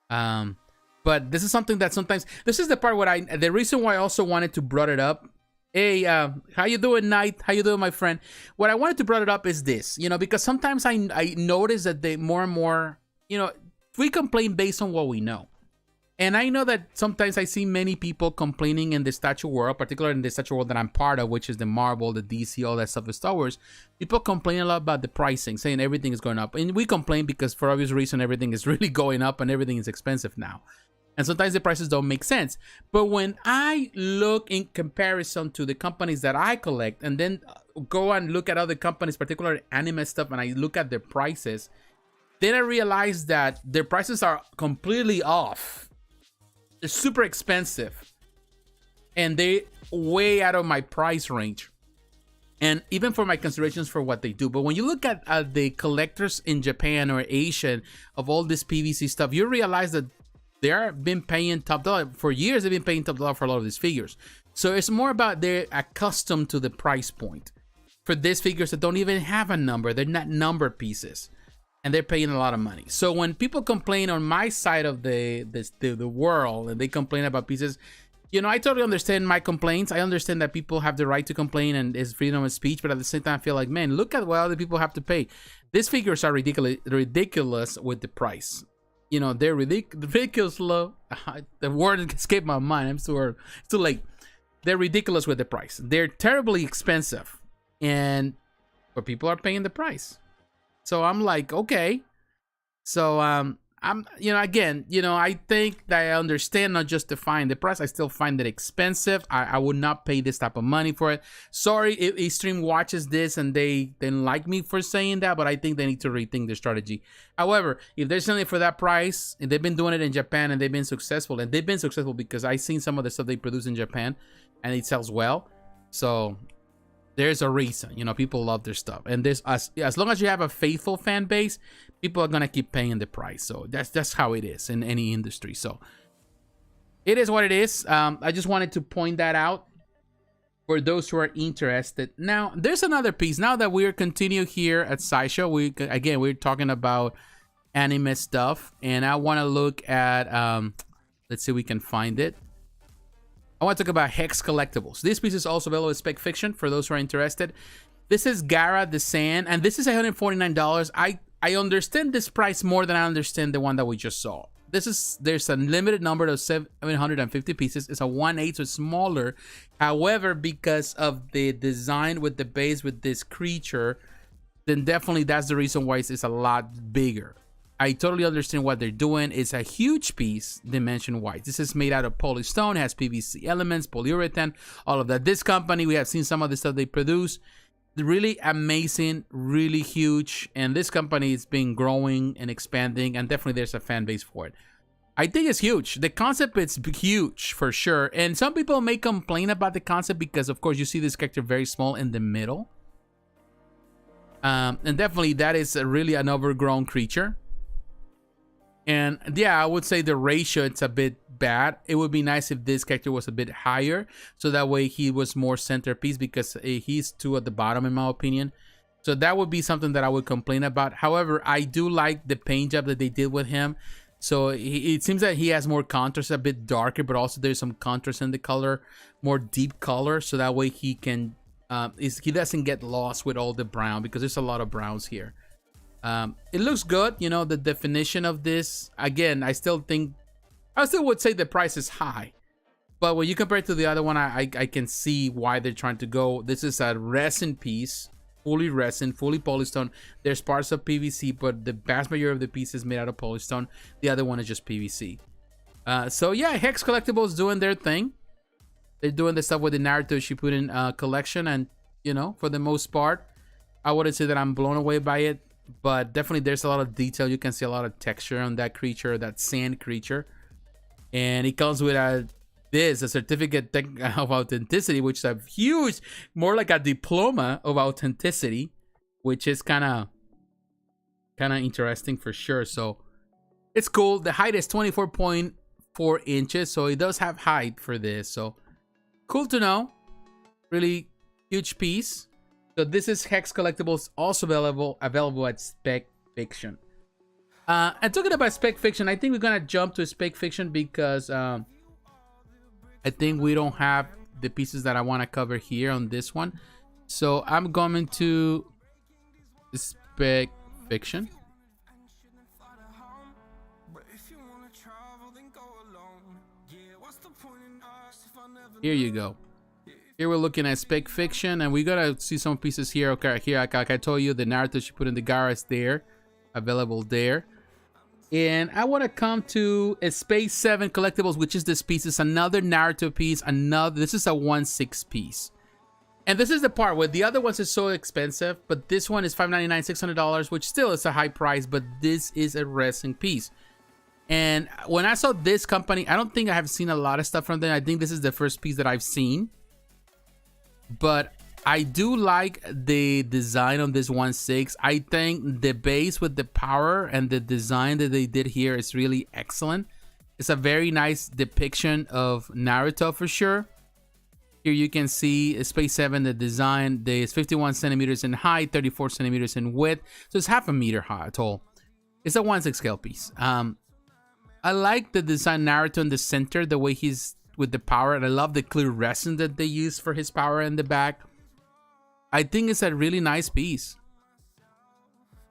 Speaker 1: But this is something that sometimes, this is the part where the reason why I also wanted to brought it up. Hey, how you doing, Knight? How you doing, my friend? What I wanted to brought it up is this, you know, because sometimes I notice that they more and more, you know, we complain based on what we know. And I know that sometimes I see many people complaining in the statue world, particularly in the statue world that I'm part of, which is the Marvel, the DC, all that stuff with Star Wars. People complain a lot about the pricing, saying everything is going up. And we complain because for obvious reason, everything is really going up and everything is expensive now. And sometimes the prices don't make sense. But when I look in comparison to the companies that I collect and then go and look at other companies, particularly anime stuff, and I look at their prices, then I realize that their prices are completely off. They're super expensive and they way out of my price range, and even for my considerations for what they do. But when you look at the collectors in Japan or Asia of all this PVC stuff, you realize that they're been paying top dollar for years. They've been paying top dollar for a lot of these figures. So it's more about they're accustomed to the price point for these figures that don't even have a number. They're not number pieces. And they're paying a lot of money. So when people complain on my side of the world, and they complain about pieces, you know, I totally understand my complaints. I understand that people have the right to complain and it's freedom of speech, but at the same time, I feel like, man, look at what other people have to pay. These figures are ridiculous with the price. You know, they're ridiculous low. The word escaped my mind. It's too late. They're ridiculous with the price. They're terribly expensive, but people are paying the price. So I'm like, okay. So I'm, again, I think that I understand not justifying the price. I still find it expensive. I would not pay this type of money for it. Sorry if eStream watches this and they didn't like me for saying that, but I think they need to rethink their strategy. However, if they're selling it for that price, and they've been doing it in Japan and they've been successful, because I've seen some of the stuff they produce in Japan and it sells well. So there's a reason, people love their stuff. And there's as long as you have a faithful fan base, people are gonna keep paying the price. So that's how it is in any industry. So it is what it is. I just wanted to point that out for those who are interested. Now, there's another piece. Now that we're continue here at Sideshow, we're talking about anime stuff, and I want to look at let's see if we can find it. I want to talk about Hex Collectibles. This piece is also available as Spec Fiction for those who are interested. This is Gaara the Sand, and this is $149. I understand this price more than I understand the one that we just saw. There's a limited number of 750 pieces. It's a 1/8, so it's smaller. However, because of the design with the base with this creature, then definitely that's the reason why it's a lot bigger. I totally understand what they're doing. It's a huge piece, dimension-wise. This is made out of polystone, has PVC elements, polyurethane, all of that. This company, we have seen some of the stuff they produce. Really amazing, really huge. And this company is been growing and expanding, and definitely there's a fan base for it. I think it's huge. The concept is huge for sure. And some people may complain about the concept because, of course, you see this character very small in the middle. And definitely that is really an overgrown creature. And yeah, I would say the ratio, it's a bit bad. It would be nice if this character was a bit higher, so that way he was more centerpiece, because he's too at the bottom in my opinion. So that would be something that I would complain about. However, I do like the paint job that they did with him. So it seems that he has more contrast, a bit darker, but also there's some contrast in the color, more deep color, so that way he can he doesn't get lost with all the brown, because there's a lot of browns here. It looks good, the definition of this. Again, I still would say the price is high, but when you compare it to the other one, I can see why they're trying to go. This is a resin piece, fully resin, fully polystone. There's parts of PVC, but the vast majority of the piece is made out of polystone. The other one is just PVC. So yeah, Hex Collectibles doing their thing. They're doing the stuff with the Naruto Shippuden collection, and for the most part, I wouldn't say that I'm blown away by it. But definitely there's a lot of detail. You can see a lot of texture on that creature, that sand creature. And it comes with a certificate of authenticity, which is a huge, more like a diploma of authenticity, which is kind of interesting for sure. So it's cool. The height is 24.4 inches. So it does have height for this. So cool to know. Really huge piece. So this is Hex Collectibles, also available at Spec Fiction. And talking about Spec Fiction, I think we're gonna jump to Spec Fiction because I think we don't have the pieces that I want to cover here on this one. So I'm going to Spec Fiction. Here you go. Here we're looking at Spec Fiction, and we gotta see some pieces here. Okay, here, like I told you, the Naruto she put in the Gaara is there, available there. And I want to come to a Space 7 Collectibles, which is this piece. It's another Naruto piece. This is a 1/6 piece. And this is the part where the other ones is so expensive, but this one is $599, $600, which still is a high price, but this is a resin piece. And when I saw this company, I don't think I have seen a lot of stuff from them. I think this is the first piece that I've seen. But I do like the design on this 1/6. I think the base with the power and the design that they did here is really excellent. It's a very nice depiction of Naruto for sure. Here you can see Space 7, the design. It's 51 centimeters in height, 34 centimeters in width. So it's half a meter high tall. It's a 1/6 scale piece. I like the design Naruto in the center, the way he's with the power, and I love the clear resin that they use for his power in the back. I think it's a really nice piece.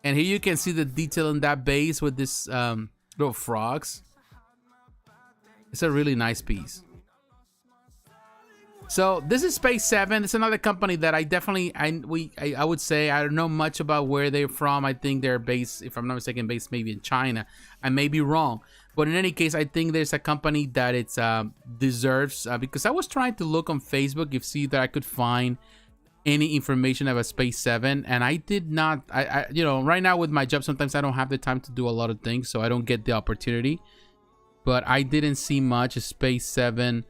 Speaker 1: And here you can see the detail in that base with this little frogs. It's a really nice piece. So this is Space 7. It's another company that I definitely, I would say I don't know much about where they're from. I think they're based, if I'm not mistaken, based maybe in China. I may be wrong, but in any case, I think there's a company that it's deserves, because I was trying to look on Facebook if see that I could find any information about Space 7, and I did not. I you know, right now with my job, sometimes I don't have the time to do a lot of things, so I don't get the opportunity. But I didn't see much of Space 7.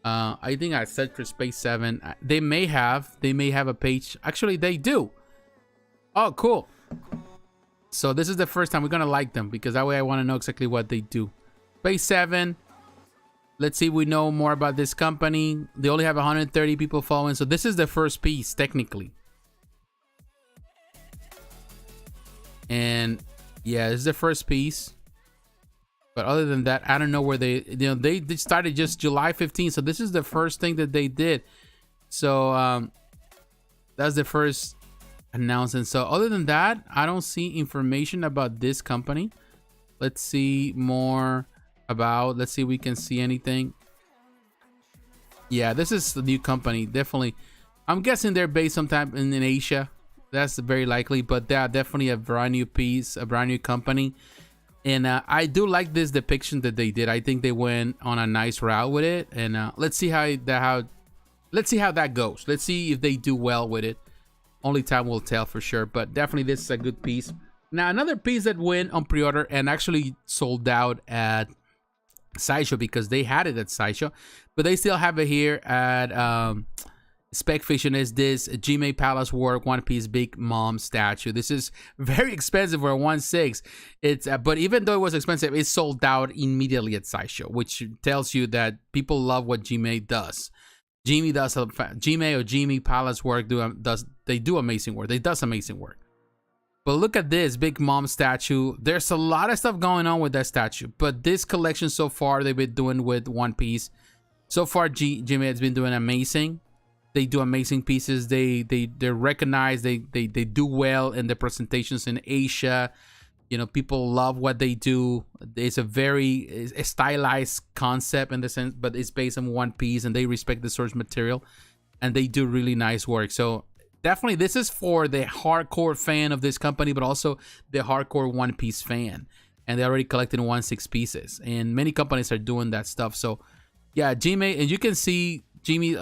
Speaker 1: I think I searched for Space 7. They may have a page. Actually, they do. Oh, cool. So this is the first time we're gonna like them, because that way I want to know exactly what they do. Space 7. Let's see if we know more about this company. They only have 130 people following, so this is the first piece technically. And yeah, this is the first piece. But other than that, I don't know where they, you know, they started just July 15th. So this is the first thing that they did. So that's the first announcement. So other than that, I don't see information about this company. Let's see more about, let's see if we can see anything. Yeah, this is the new company. Definitely. I'm guessing they're based sometime in Asia. That's very likely, but they are definitely a brand new piece, a brand new company. And I do like this depiction that they did. I think they went on a nice route with it, and let's see how that goes. Let's see if they do well with it. Only time will tell for sure, but definitely this is a good piece. Now another piece that went on pre-order and actually sold out at Sideshow, because they had it at Sideshow, but they still have it here at Spec Fiction, is this Jimei Palacework One Piece Big Mom statue. This is very expensive for a 1/6. It's but even though it was expensive, it sold out immediately at Sideshow, which tells you that people love what Jimei does. Jimei Palacework do amazing work. They does amazing work. But look at this Big Mom statue. There's a lot of stuff going on with that statue, but this collection so far they've been doing with One Piece. So far, Jimei has been doing amazing. They do amazing pieces. They're recognized. They do well in the presentations in Asia. You know, people love what they do. It's a very stylized concept in the sense, but it's based on One Piece, and they respect the source material, and they do really nice work. So definitely, this is for the hardcore fan of this company, but also the hardcore One Piece fan. And they already collected 1/6 pieces, and many companies are doing that stuff. So yeah, Jimei, and you can see Jimei.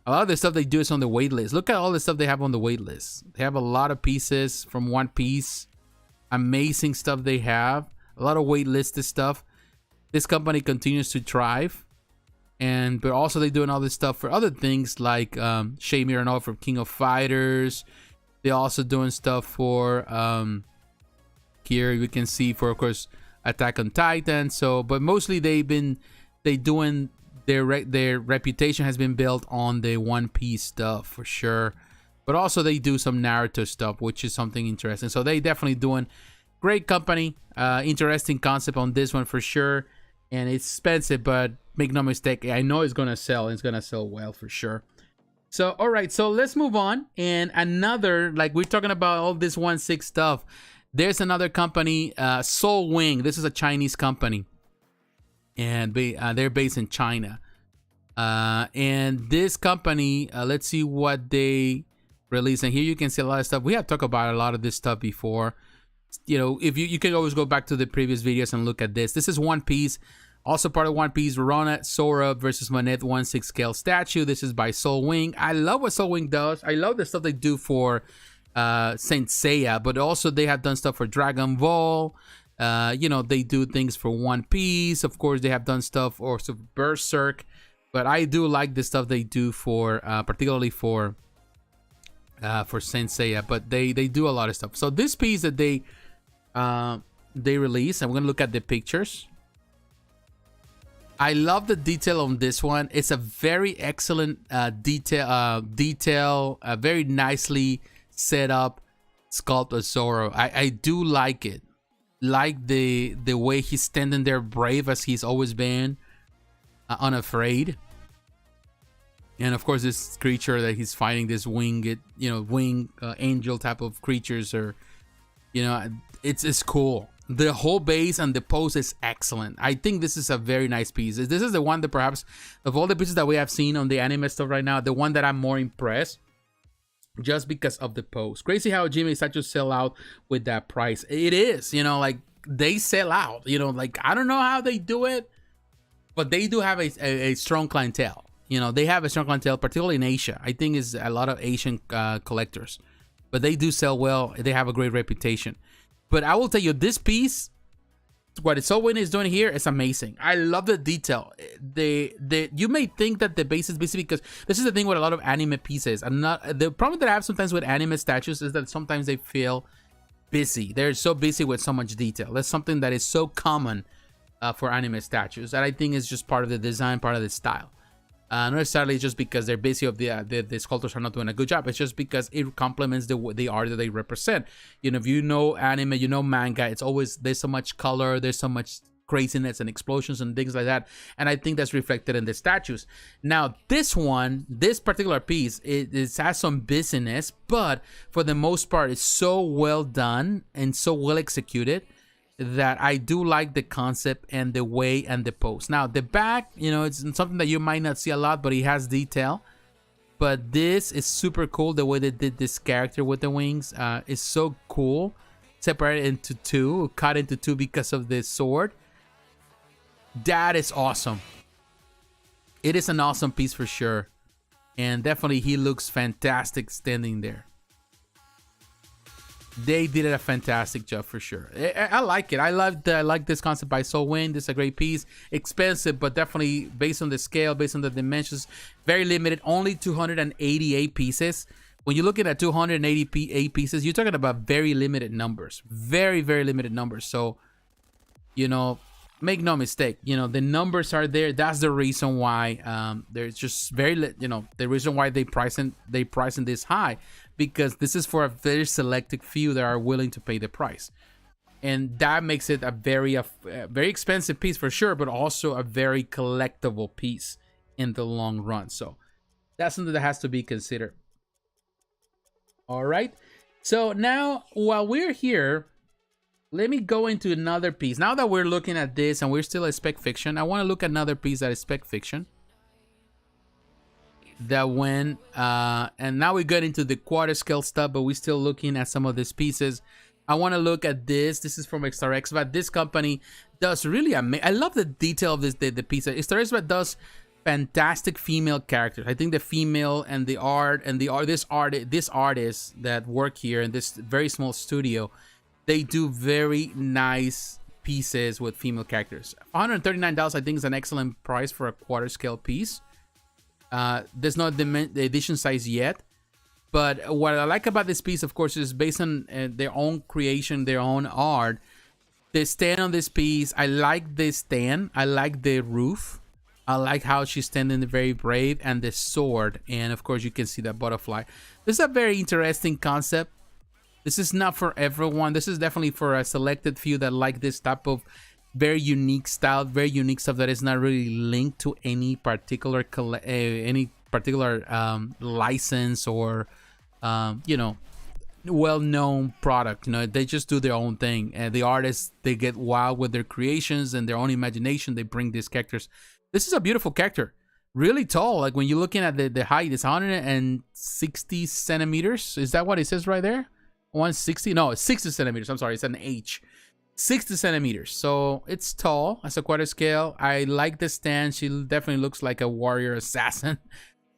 Speaker 1: A lot of the stuff they do is on the wait list. Look at all the stuff they have on the wait list. They have a lot of pieces from One Piece. Amazing stuff they have. A lot of wait listed stuff. This company continues to thrive. But also they're doing all this stuff for other things like Shay Miranov from King of Fighters. They're also doing stuff for here you can see for, of course, Attack on Titan. So, but mostly they doing their reputation has been built on the One Piece stuff for sure. But also they do some Naruto stuff, which is something interesting. So they definitely doing great company. Interesting concept on this one for sure. And it's expensive, but make no mistake, I know it's gonna sell. It's gonna sell well for sure. So all right, so let's move on. And another, like we're talking about all this 1/6 stuff. There's another company, Soul Wing. This is a Chinese company, and they're based in China. And this company, let's see what they release. And here you can see a lot of stuff. We have talked about a lot of this stuff before. You know, if you can always go back to the previous videos and look at this. This is One Piece, also part of One Piece. Rona Sora versus Monet 1/6 scale statue. This is by Soul Wing. I love what Soul Wing does. I love the stuff they do for Saint Seiya, but also they have done stuff for Dragon Ball. You know, they do things for One Piece. Of course, they have done stuff also for Berserk. But I do like the stuff they do for, particularly for Saint Seiya. But they do a lot of stuff. So this piece that they release, and we're gonna look at the pictures. I love the detail on this one. It's a very excellent detail, very nicely set up sculpt of Zoro. I do like it. Like the way he's standing there brave as he's always been, unafraid. And of course this creature that he's fighting, this winged, winged angel type of creatures, or it's cool. The whole base and the pose is excellent. I think this is a very nice piece. This is the one that perhaps of all the pieces that we have seen on the anime stuff right now, the one that I'm more impressed just because of the pose. Crazy how Jimei statues sell out with that price. It is, you know, like they sell out, you know, like I don't know how they do it, but they do have a strong clientele. You know, they have a strong clientele, particularly in Asia. I think it's a lot of Asian collectors, but they do sell well. They have a great reputation. But I will tell you, this piece, what Soulwind is doing here is amazing. I love the detail. You may think that the base is busy because this is the thing with a lot of anime pieces. The problem that I have sometimes with anime statues is that sometimes they feel busy. They're so busy with so much detail. That's something that is so common for anime statues that I think is just part of the design, part of the style. Not necessarily just because they're busy or the sculptors are not doing a good job. It's just because it complements the art that they represent. You know, if you know anime, you know manga, it's always, there's so much color, there's so much craziness and explosions and things like that. And I think that's reflected in the statues. Now, this particular piece, it has some busyness, but for the most part, it's so well done and so well executed that I do like the concept and the way and the pose. Now, the back, you know, it's something that you might not see a lot, but it has detail. But this is super cool. The way they did this character with the wings is so cool. Separated into two, cut into two because of the sword. That is awesome. It is an awesome piece for sure. And definitely he looks fantastic standing there. They did a fantastic job for sure. I like it. I like this concept by Soulwind. This is a great piece. Expensive, but definitely based on the scale, based on the dimensions, very limited. Only 288 pieces. When you're looking at 288 pieces, you're talking about very limited numbers. Very, very limited numbers. So, you know, make no mistake. You know, the numbers are there. That's the reason why there's just very, you know, the reason why they pricing this high. Because this is for a very selected few that are willing to pay the price. And that makes it a very expensive piece for sure, but also a very collectible piece in the long run. So that's something that has to be considered. All right. So now, while we're here, let me go into another piece. Now that we're looking at this and we're still at spec fiction, I want to look at another piece that is spec fiction. That went and now we get into the quarter scale stuff, but we're still looking at some of these pieces. I want to look at this. This is from Starexva. This company does really I love the detail of the piece. Starexva does fantastic female characters. I think the female and the art and this artists that work here in this very small studio, they do very nice pieces with female characters. $139 I think is an excellent price for a quarter scale piece. There's not the edition size yet, but what I like about this piece, of course, is based on their own creation, their own art. The stand on this piece, I like the stand. I like the roof. I like how she's standing very brave, and the sword, and of course you can see that butterfly. This is a very interesting concept. This is not for everyone. This is definitely for a selected few that like this type of very unique style, very unique stuff that is not really linked to any particular license or you know, well-known product. You know, they just do their own thing, and the artists, they get wild with their creations and their own imagination. They bring these characters. This is a beautiful character, really tall. Like when you're looking at the height, it's 160 centimeters. Is that what it says right there? 160? No, it's 60 centimeters. I'm sorry, it's an H. 60 centimeters, so it's tall as a quarter scale. I like the stand. She definitely looks like a warrior assassin,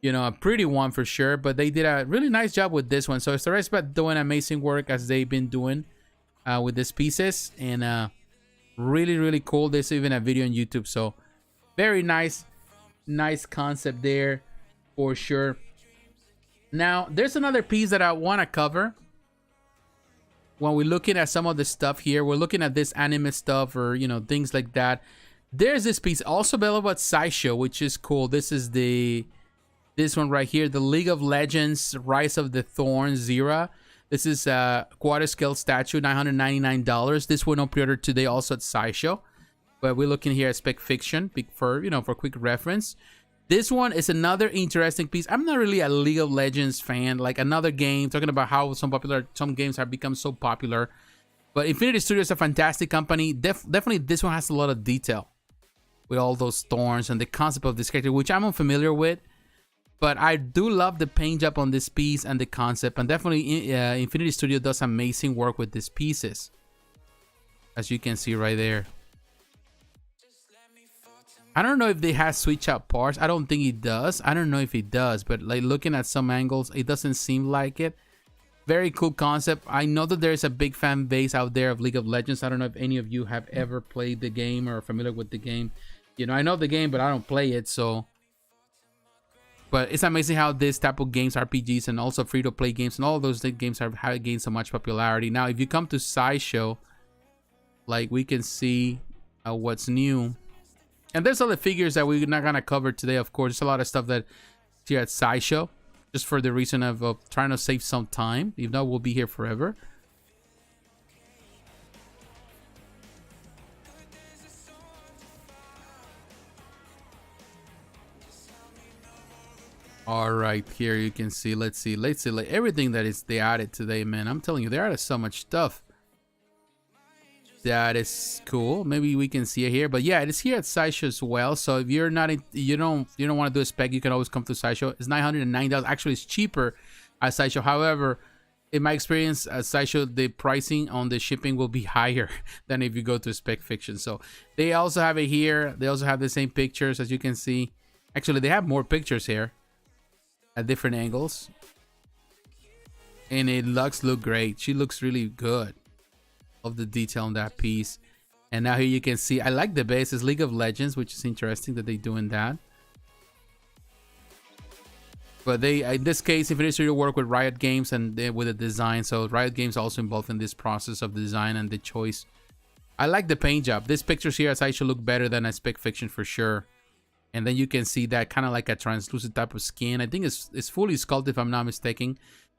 Speaker 1: you know, a pretty one for sure. But they did a really nice job with this one. So it's the rest about doing amazing work as they've been doing with these pieces, and really, really cool. There's even a video on YouTube, so very nice concept there for sure. Now there's another piece that I want to cover. When we're looking at some of the stuff here, we're looking at this anime stuff or, you know, things like that. There's this piece also available at Sideshow, which is cool. This is this one right here, the League of Legends Rise of the Thorns Zira. This is a quarter scale statue, $999. This one on pre-order today also at Sideshow. But we're looking here at spec fiction for, you know, for quick reference. This one is another interesting piece. I'm not really a League of Legends fan. Like another game, talking about how some games have become so popular. But Infinity Studio is a fantastic company. Definitely this one has a lot of detail with all those thorns and the concept of this character, which I'm unfamiliar with. But I do love the paint job on this piece and the concept. And definitely Infinity Studio does amazing work with these pieces, as you can see right there. I don't know if they have switch out parts. I don't think it does. I don't know if it does, but like looking at some angles, it doesn't seem like it. Very cool concept. I know that there's a big fan base out there of League of Legends. I don't know if any of you have ever played the game or are familiar with the game. You know, I know the game, but I don't play it, so. But it's amazing how this type of games, RPGs, and also free-to-play games, and all of those games have gained so much popularity. Now, if you come to Sideshow, like we can see what's new. And there's other figures that we're not gonna cover today, of course. There's a lot of stuff that's here at Sideshow, just for the reason of trying to save some time. If not, we'll be here forever. All right, here you can see. Let's see. Like everything that is they added today, man. I'm telling you, they added so much stuff. That is cool. Maybe we can see it here, but yeah, it is here at Sideshow as well. So if you're not, you don't want to do a spec, you can always come to Sideshow. It's $909. Actually, it's cheaper at Sideshow. However, in my experience at Sideshow, the pricing on the shipping will be higher than if you go to Spec Fiction. So they also have it here. They also have the same pictures, as you can see. Actually, they have more pictures here at different angles, and it look great. She looks really good. Of the detail on that piece. And now here you can see, I like the base. It's League of Legends, which is interesting that they're doing that. But they, in this case, Infinity Studio work with Riot Games and with the design. So Riot Games also involved in this process of design and the choice. I like the paint job. These pictures here as I should look better than a Spec Fiction for sure. And then you can see that kind of like a translucent type of skin. I think it's fully sculpted if I'm not mistaken.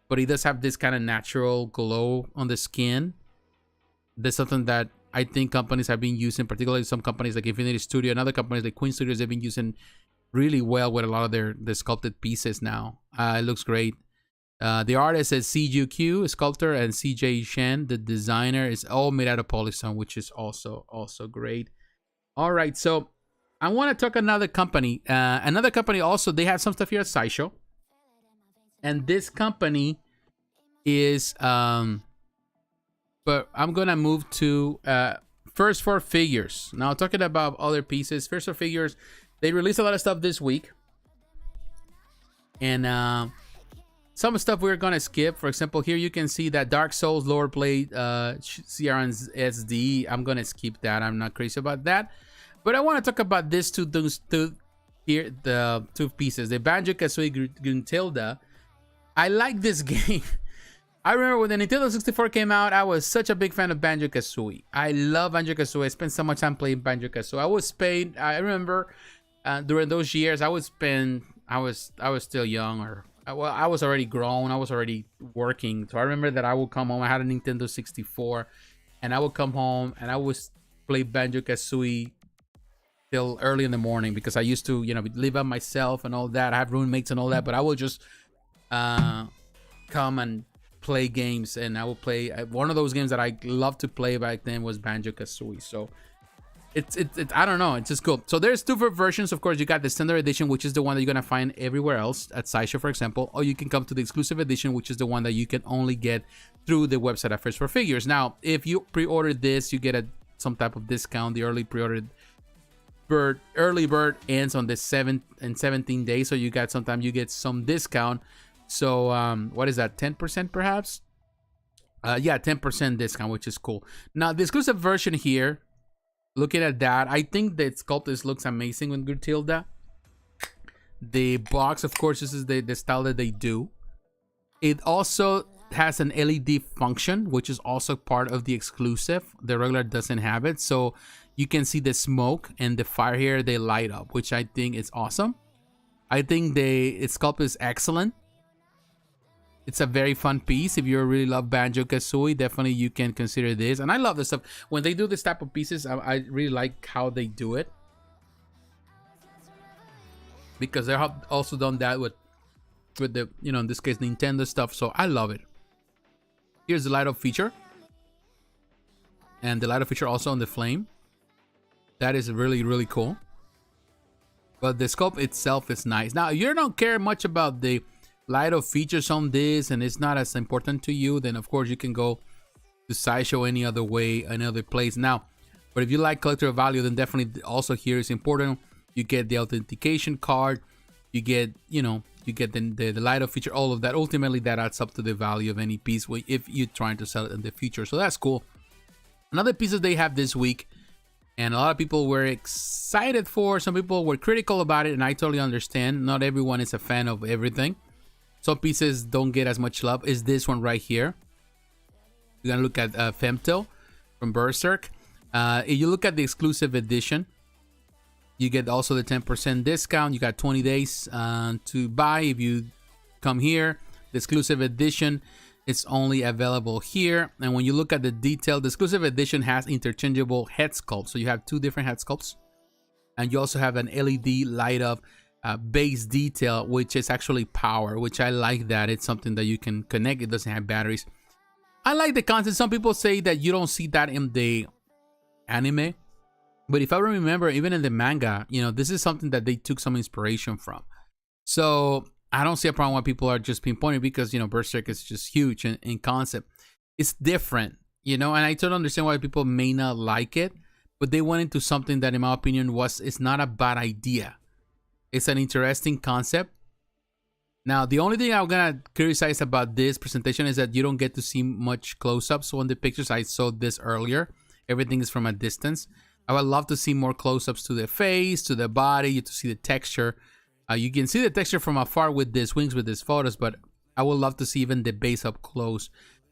Speaker 1: But it does have this kind of natural glow on the skin. There's something that I think companies have been using, particularly some companies like Infinity Studio and other companies like Queen Studios, they've been using really well with a lot of their sculpted pieces now. It looks great. The artist is CGQ, sculptor, and CJ Shen, the designer, is all made out of polystone, which is also great. All right, so I want to talk another company. Another company also, they have some stuff here at Sideshow. And this company is... But I'm gonna move to First for Figures. Now, talking about other pieces, First for Figures, they released a lot of stuff this week, and some stuff we're gonna skip. For example, here you can see that Dark Souls lower blade CRN SD. I'm gonna skip that. I'm not crazy about that, but I want to talk about this two here, the two pieces, the Banjo-Kazooie Grutilda. I like this game. I remember when the Nintendo 64 came out, I was such a big fan of Banjo-Kazooie. I love Banjo-Kazooie. I spent so much time playing Banjo-Kazooie. I remember during those years, I was still young, or well, I was already grown. I was already working. So I remember that I would come home. I had a Nintendo 64, and I would come home and I would play Banjo-Kazooie till early in the morning, because I used to, live by myself and all that. I have roommates and all that, but I would just come and play games, and I will play one of those games that I loved to play back then was Banjo-Kazooie. So it's I don't know, it's just cool. So there's two versions. Of course, you got the standard edition, which is the one that you're gonna find everywhere else at Sideshow, for example, or you can come to the exclusive edition, which is the one that you can only get through the website at First for Figures. Now, if you pre-order this, you get some type of discount. The early bird ends on the 7th and 17 days, so you get some discount. So what is that, 10% perhaps? Yeah, 10% discount, which is cool. Now the exclusive version here, looking at that, I think that sculptors looks amazing with Grutilda. The box, of course, this is the style that they do. It also has an LED function, which is also part of the exclusive. The regular doesn't have it, so you can see the smoke and the fire here, they light up, which I think is awesome. I think its sculpt is excellent. It's a very fun piece. If you really love Banjo-Kazooie, definitely you can consider this. And I love this stuff. When they do this type of pieces, I really like how they do it, because they have also done that with the, in this case, Nintendo stuff. So I love it. Here's the light up feature. and the light feature also on the flame. That is really, really cool. But the sculpt itself is nice. Now, if you don't care much about the light features on this and it's not as important to you, then of course you can go to Sideshow any other way, any other place. Now, but if you like collector value, then definitely also here is important. You get the authentication card, you get, you know, you get the light feature, all of that. Ultimately, that adds up to the value of any piece if you're trying to sell it in the future. So that's cool. Another piece that they have this week, and a lot of people were excited for, some people were critical about it, and I totally understand. Not everyone is a fan of everything. Some pieces don't get as much love. Is this one right here. You're gonna look at Femto from Berserk. If you look at the exclusive edition, you get also the 10% discount. You got 20 days to buy if you come here. The exclusive edition is only available here. And when you look at the detail, the exclusive edition has interchangeable head sculpts. So you have 2 different head sculpts. And you also have an LED light up base detail, which is actually power, which I like that. It's something that you can connect. It doesn't have batteries. I like the concept. Some people say that you don't see that in the anime. But if I remember, even in the manga, you know, this is something that they took some inspiration from. So I don't see a problem why people are just pinpointing, because, you know, Berserk is just huge in concept. It's different, you know, and I totally understand why people may not like it, but they went into something that, in my opinion, it's not a bad idea. It's an interesting concept. Now, the only thing I'm going to criticize about this presentation is that you don't get to see much close-ups on the pictures. I saw this earlier. Everything is from a distance. I would love to see more close-ups to the face, to the body, to see the texture. You can see the texture from afar with these wings, with these photos, but I would love to see even the base up close.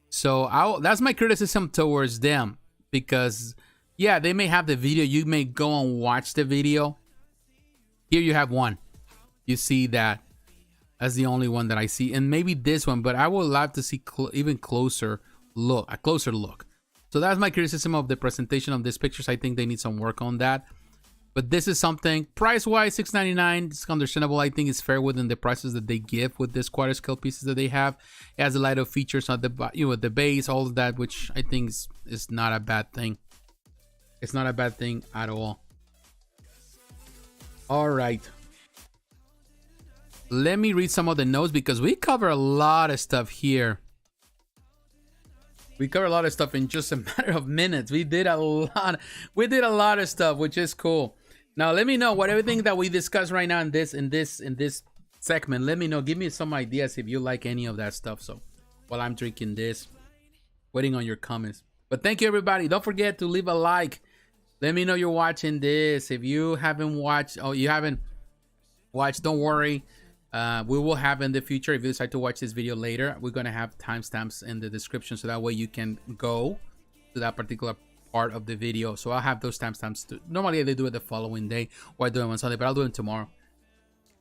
Speaker 1: So that's my criticism towards them, because, yeah, they may have the video. You may go and watch the video. Here you have one. You see that. That's the only one that I see. And maybe this one, but I would love to see even closer look, a closer look. So that's my criticism of the presentation of these pictures. I think they need some work on that. But this is something, price-wise, $6.99. It's understandable. I think it's fair within the prices that they give with this quarter scale pieces that they have. It has a lot of features on the, you know, the base, all of that, which I think is not a bad thing. It's not a bad thing at all. All right. Let me read some of the notes, because we cover a lot of stuff here. We cover a lot of stuff in just a matter of minutes. We did a lot. We did a lot of stuff, which is cool. Now, let me know what everything that we discussed right now in this segment. Let me know. Give me some ideas if you like any of that stuff. So, while I'm drinking this, waiting on your comments. But thank you, everybody. Don't forget to leave a like. Let me know you're watching this. If you haven't watched, don't worry. We will have in the future, if you decide to watch this video later, we're going to have timestamps in the description, so that way you can go to that particular part of the video. So I'll have those timestamps too. Normally they do it the following day, or I do it on Sunday, but I'll do it tomorrow.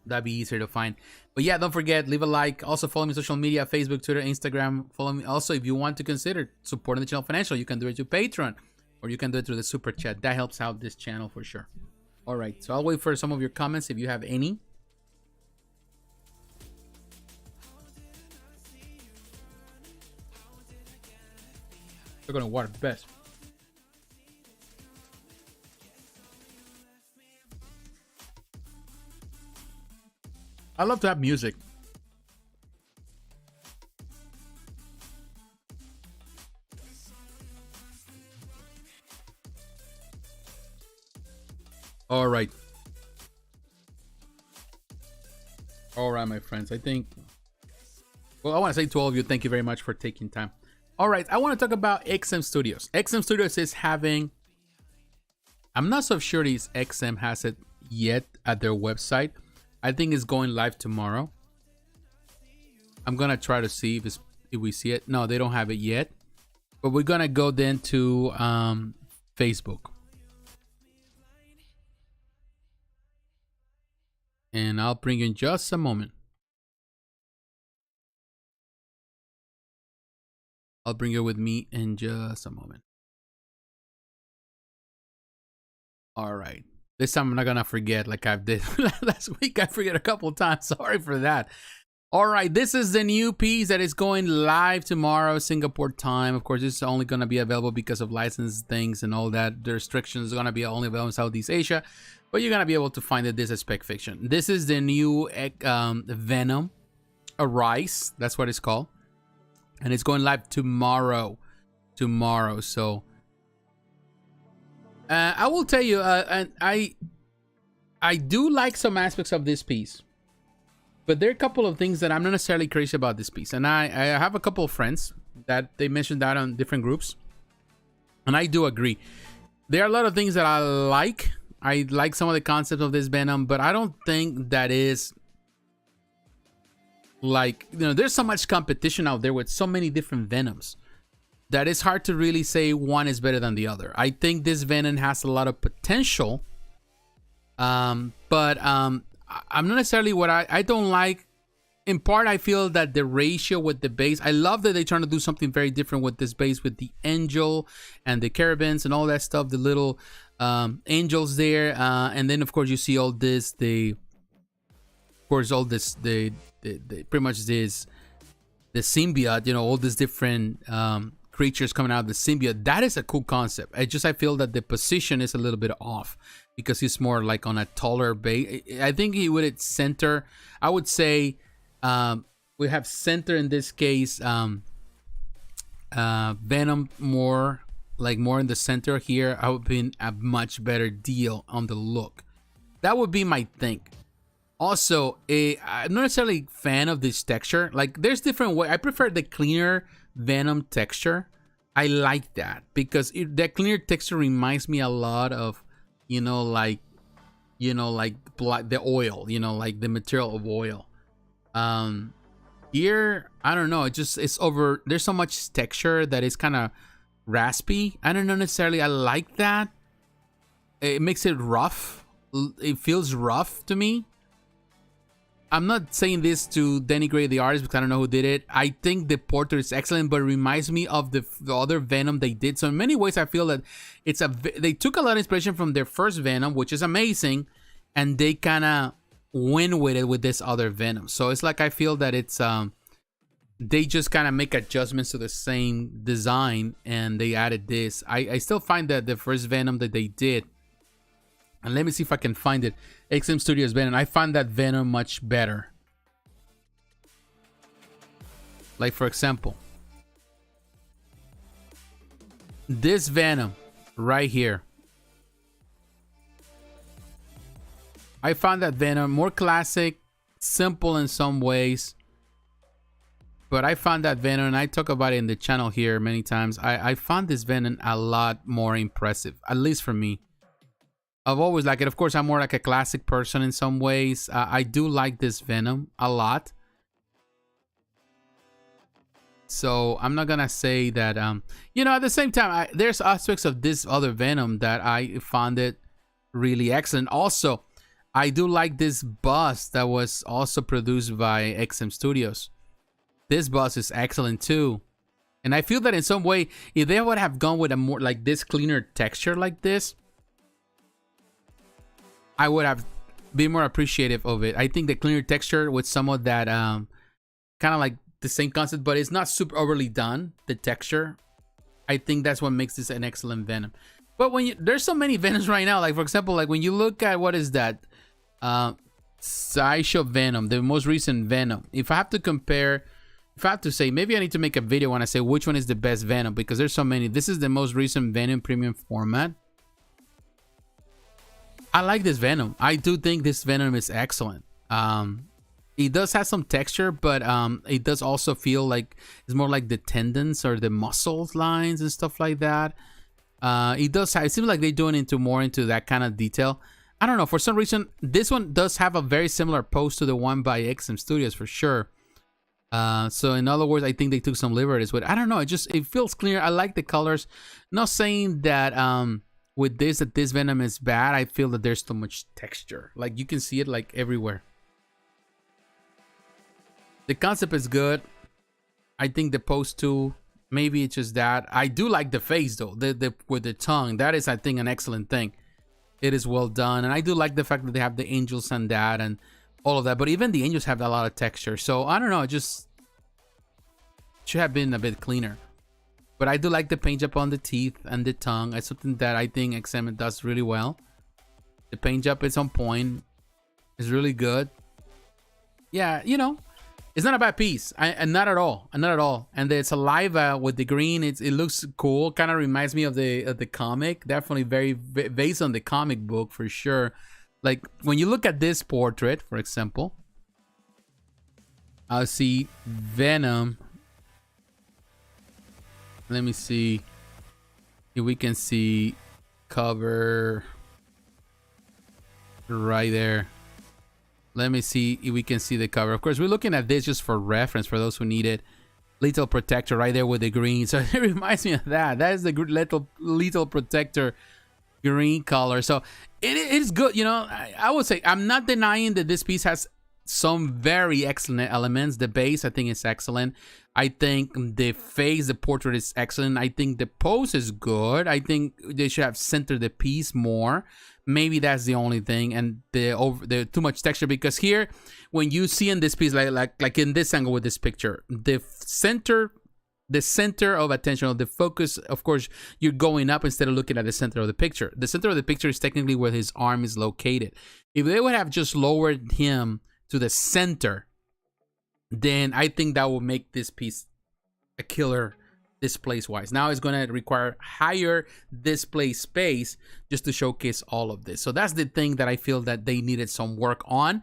Speaker 1: That'd be easier to find. But yeah, don't forget, leave a like. Also follow me on social media, Facebook, Twitter, Instagram. Follow me. Also, if you want to consider supporting the channel financially, you can do it through Patreon, or you can do it through the super chat. That helps out this channel for sure. All right, so I'll wait for some of your comments if you have any. They're gonna water best. I love to have music. All right. All right, my friends. I think, well, I want to say to all of you, thank you very much for taking time. All right, I want to talk about XM Studios. XM Studios is having, I'm not so sure if XM has it yet at their website. I think it's going live tomorrow. I'm going to try to see if we see it. No, they don't have it yet. But we're going to go then to Facebook. And I'll bring you in just a moment. I'll bring you with me in just a moment. All right. This time I'm not gonna forget like I did last week. I forget a couple of times. Sorry for that. All right, this is the new piece that is going live tomorrow, Singapore time. Of course, this is only going to be available because of license things and all that. The restrictions are going to be only available in Southeast Asia, but you're going to be able to find it. This is Spec Fiction. This is the new Venom, Arise. That's what it's called. And it's going live tomorrow. So I will tell you, and I do like some aspects of this piece. But there are a couple of things that I'm not necessarily crazy about this piece. And I have a couple of friends that they mentioned that on different groups. And I do agree. There are a lot of things that I like. I like some of the concepts of this Venom, but I don't think that is like, you know, there's so much competition out there with so many different Venoms that it's hard to really say one is better than the other. I think this Venom has a lot of potential. But I'm not necessarily what I don't like. In part, I feel that the ratio with the base, I love that they're trying to do something very different with this base, with the angel and the carabins and all that stuff, the little angels there. And then, of course, you see all this, pretty much this, the symbiote, you know, all these different creatures coming out of the symbiote. That is a cool concept. I feel that the position is a little bit off, because he's more like on a taller base. I think he would at center. I would say we have center in this case. Venom more in the center here. I would be a much better deal on the look. That would be my thing. Also, I'm not necessarily a fan of this texture. Like, there's different way. I prefer the cleaner Venom texture. I like that because that cleaner texture reminds me a lot of, like the oil, like the material of oil. Here, I don't know. It's over. There's so much texture that is kind of raspy. I don't know necessarily. I like that. It makes it rough. It feels rough to me. I'm not saying this to denigrate the artist because I don't know who did it. I think the portrait is excellent, but it reminds me of the other Venom they did. So in many ways, I feel that they took a lot of inspiration from their first Venom, which is amazing, and they kind of win with it with this other Venom. So it's like I feel that it's they just kind of make adjustments to the same design and they added this. I still find that the first Venom that they did, and let me see if I can find it. XM Studios Venom. I find that Venom much better. Like, for example, this Venom right here. I found that Venom more classic, simple in some ways. But I found that Venom, and I talk about it in the channel here many times. I found this Venom a lot more impressive, at least for me. I've always liked it. Of course, I'm more like a classic person in some ways. I do like this Venom a lot. So I'm not gonna say that, at the same time, there's aspects of this other Venom that I found it really excellent. Also, I do like this bust that was also produced by XM Studios. This bust is excellent too. And I feel that in some way, if they would have gone with a more like this cleaner texture like this, I would have been more appreciative of it. I think the cleaner texture with some of that kind of like the same concept, but it's not super overly done, the texture. I think that's what makes this an excellent Venom. But there's so many Venoms right now, like for example, like when you look at what is that Sideshow Venom, the most recent Venom. If I have to say, maybe I need to make a video when I say which one is the best Venom, because there's so many. This is the most recent Venom premium format. I like this Venom. I do think this Venom is excellent. It does have some texture, but it does also feel like it's more like the tendons or the muscles lines and stuff like that. It seems like they're doing more into that kind of detail. I don't know, for some reason this one does have a very similar pose to the one by XM Studios for sure. So in other words, I think they took some liberties with it. I don't know, it feels clear. I like the colors. Not saying that with this Venom is bad. I feel that there's too much texture. Like you can see it like everywhere. The concept is good. I think the pose too. Maybe it's just that. I do like the face though. With the tongue. That is, I think, an excellent thing. It is well done, and I do like the fact that they have the angels and that, and all of that. But even the angels have a lot of texture. So I don't know, it just should have been a bit cleaner. But I do like the paint job on the teeth and the tongue. It's something that I think XM does really well. The paint job is on point. It's really good. Yeah, you know, it's not a bad piece. And not at all. Not at all. And the saliva with the green, it looks cool. Kind of reminds me of the comic. Definitely very based on the comic book for sure. Like when you look at this portrait, for example, I'll see Venom. Let me see if we can see cover right there. Let me see if we can see the cover. Of course, we're looking at this just for reference for those who need it. Lethal Protector right there with the green. So it reminds me of that. That is the Lethal Protector green color. So it is good. You know, I would say I'm not denying that this piece has some very excellent elements. The base, I think, is excellent. I think the face, the portrait is excellent. I think the pose is good. I think they should have centered the piece more. Maybe that's the only thing, and the too much texture, because here, when you see in this piece, like in this angle with this picture, the center of attention, or the focus, of course, you're going up instead of looking at the center of the picture. The center of the picture is technically where his arm is located. If they would have just lowered him to the center, then I think that will make this piece a killer displays wise. Now it's going to require higher display space just to showcase all of this. So that's the thing that I feel that they needed some work on.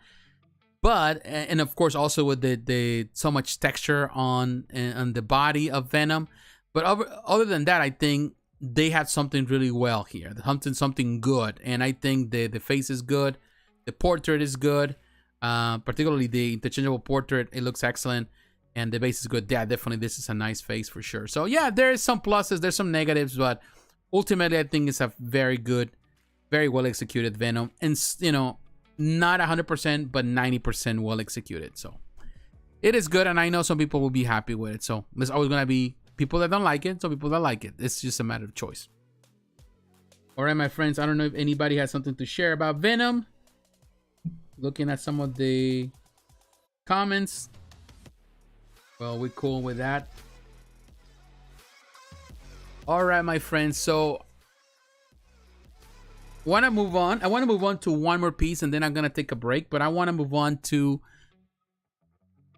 Speaker 1: But, and of course also with the so much texture on the body of Venom. But other than that, I think they had something really well here. Something good. And I think the face is good. The portrait is good. Particularly the interchangeable portrait, it looks excellent, and the base is good. Yeah, definitely this is a nice face for sure. So yeah, there's some pluses, there's some negatives, but ultimately I think it's a very good, very well executed Venom, and you know, not 100% but 90% well executed. So it is good, and I know some people will be happy with it. So there's always gonna be people that don't like it, some people that like it. It's just a matter of choice. All right, my friends, I don't know if anybody has something to share about Venom. Looking at some of the comments. Well, we're cool with that. All right, my friends. So, I want to move on to one more piece, and then I'm gonna take a break. But I want to move on to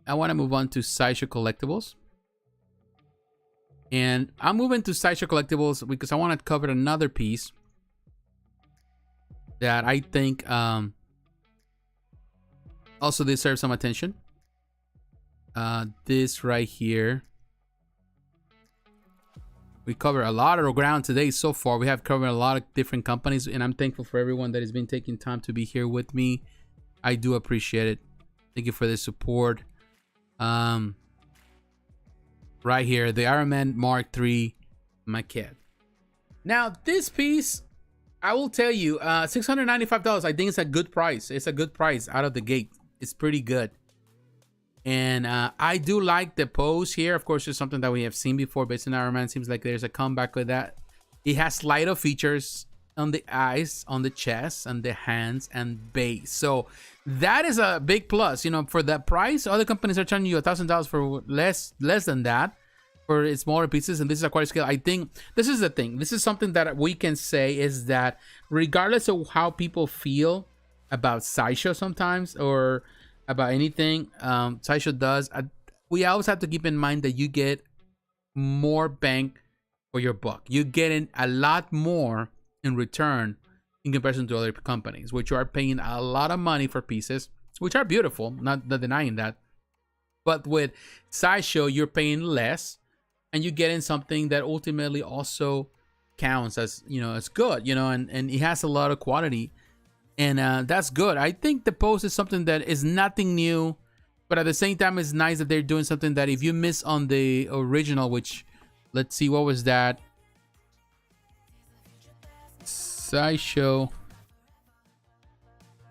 Speaker 1: Sideshow Collectibles, and I'm moving to Sideshow Collectibles because I want to cover another piece that I think also deserves some attention. This right here. We covered a lot of ground today so far. We have covered a lot of different companies, and I'm thankful for everyone that has been taking time to be here with me. I do appreciate it. Thank you for the support. Right here, the Iron Man Mark III Maquette. Now, this piece, I will tell you, $695. I think it's a good price. It's a good price out of the gate. It's pretty good. And I do like the pose here. Of course, it's something that we have seen before based on Iron Man. Seems like there's a comeback with that. It has lighter features on the eyes, on the chest, and the hands and base. So that is a big plus. You know, for that price, other companies are charging you $1,000 for less than that for its smaller pieces, and this is a quality scale. I think this is the thing. This is something that we can say is that regardless of how people feel about Sideshow sometimes or about anything Sideshow does, we always have to keep in mind that you get more bang for your buck. You get in a lot more in return in comparison to other companies, which are paying a lot of money for pieces, which are beautiful, not denying that. But with Sideshow, you're paying less, and you get in something that ultimately also counts as, you know, as good, you know, and it has a lot of quality. And that's good. I think the pose is something that is nothing new, but at the same time, it's nice that they're doing something that if you miss on the original, which, let's see, what was that? Sideshow.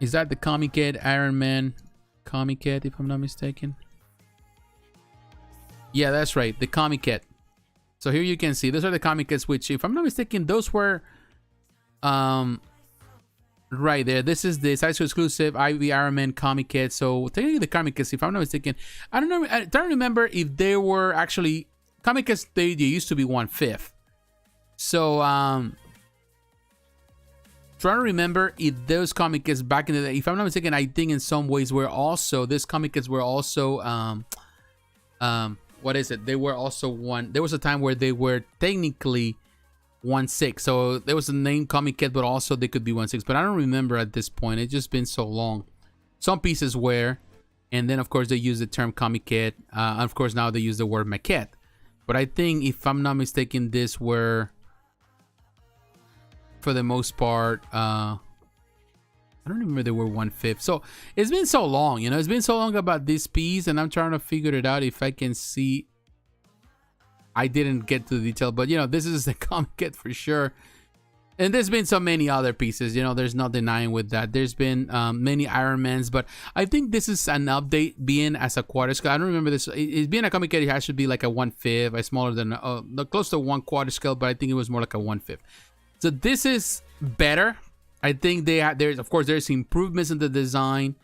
Speaker 1: Is that the Comiquette Iron Man Comiquette, if I'm not mistaken? Yeah, that's right, the Comiquette. So here you can see, those are the Comiquettes, which, if I'm not mistaken, those were Right there. This is the Sideshow exclusive Ivy Iron Man comic kit. So technically the comic kits, if I'm not mistaken, I don't know. I don't remember if they were actually comic kits. They used to be 1/5. So trying to remember if those comic kits back in the day, if I'm not mistaken, I think in some ways were also this comic kits were also what is it? They were also one. There was a time where they were technically 1/6. So there was a name comic kit, but also they could be 1/6. But I don't remember at this point. It's just been so long. Some pieces were, and then of course they use the term comic kit. Of course now they use the word maquette. But I think if I'm not mistaken, this were for the most part. I don't remember they were 1/5. So it's been so long, you know. It's been so long about this piece, and I'm trying to figure it out if I can see. I didn't get to the detail, but you know, this is the comic kit for sure. And there's been so many other pieces, you know, there's no denying with that. There's been many Iron Mans, but I think this is an update being as a quarter scale. I don't remember this. It being a comic kit, it has to be like a 1/5, a smaller than, close to 1/4 scale, but I think it was more like a 1/5. So this is better. I think there's, of course, there's improvements in the design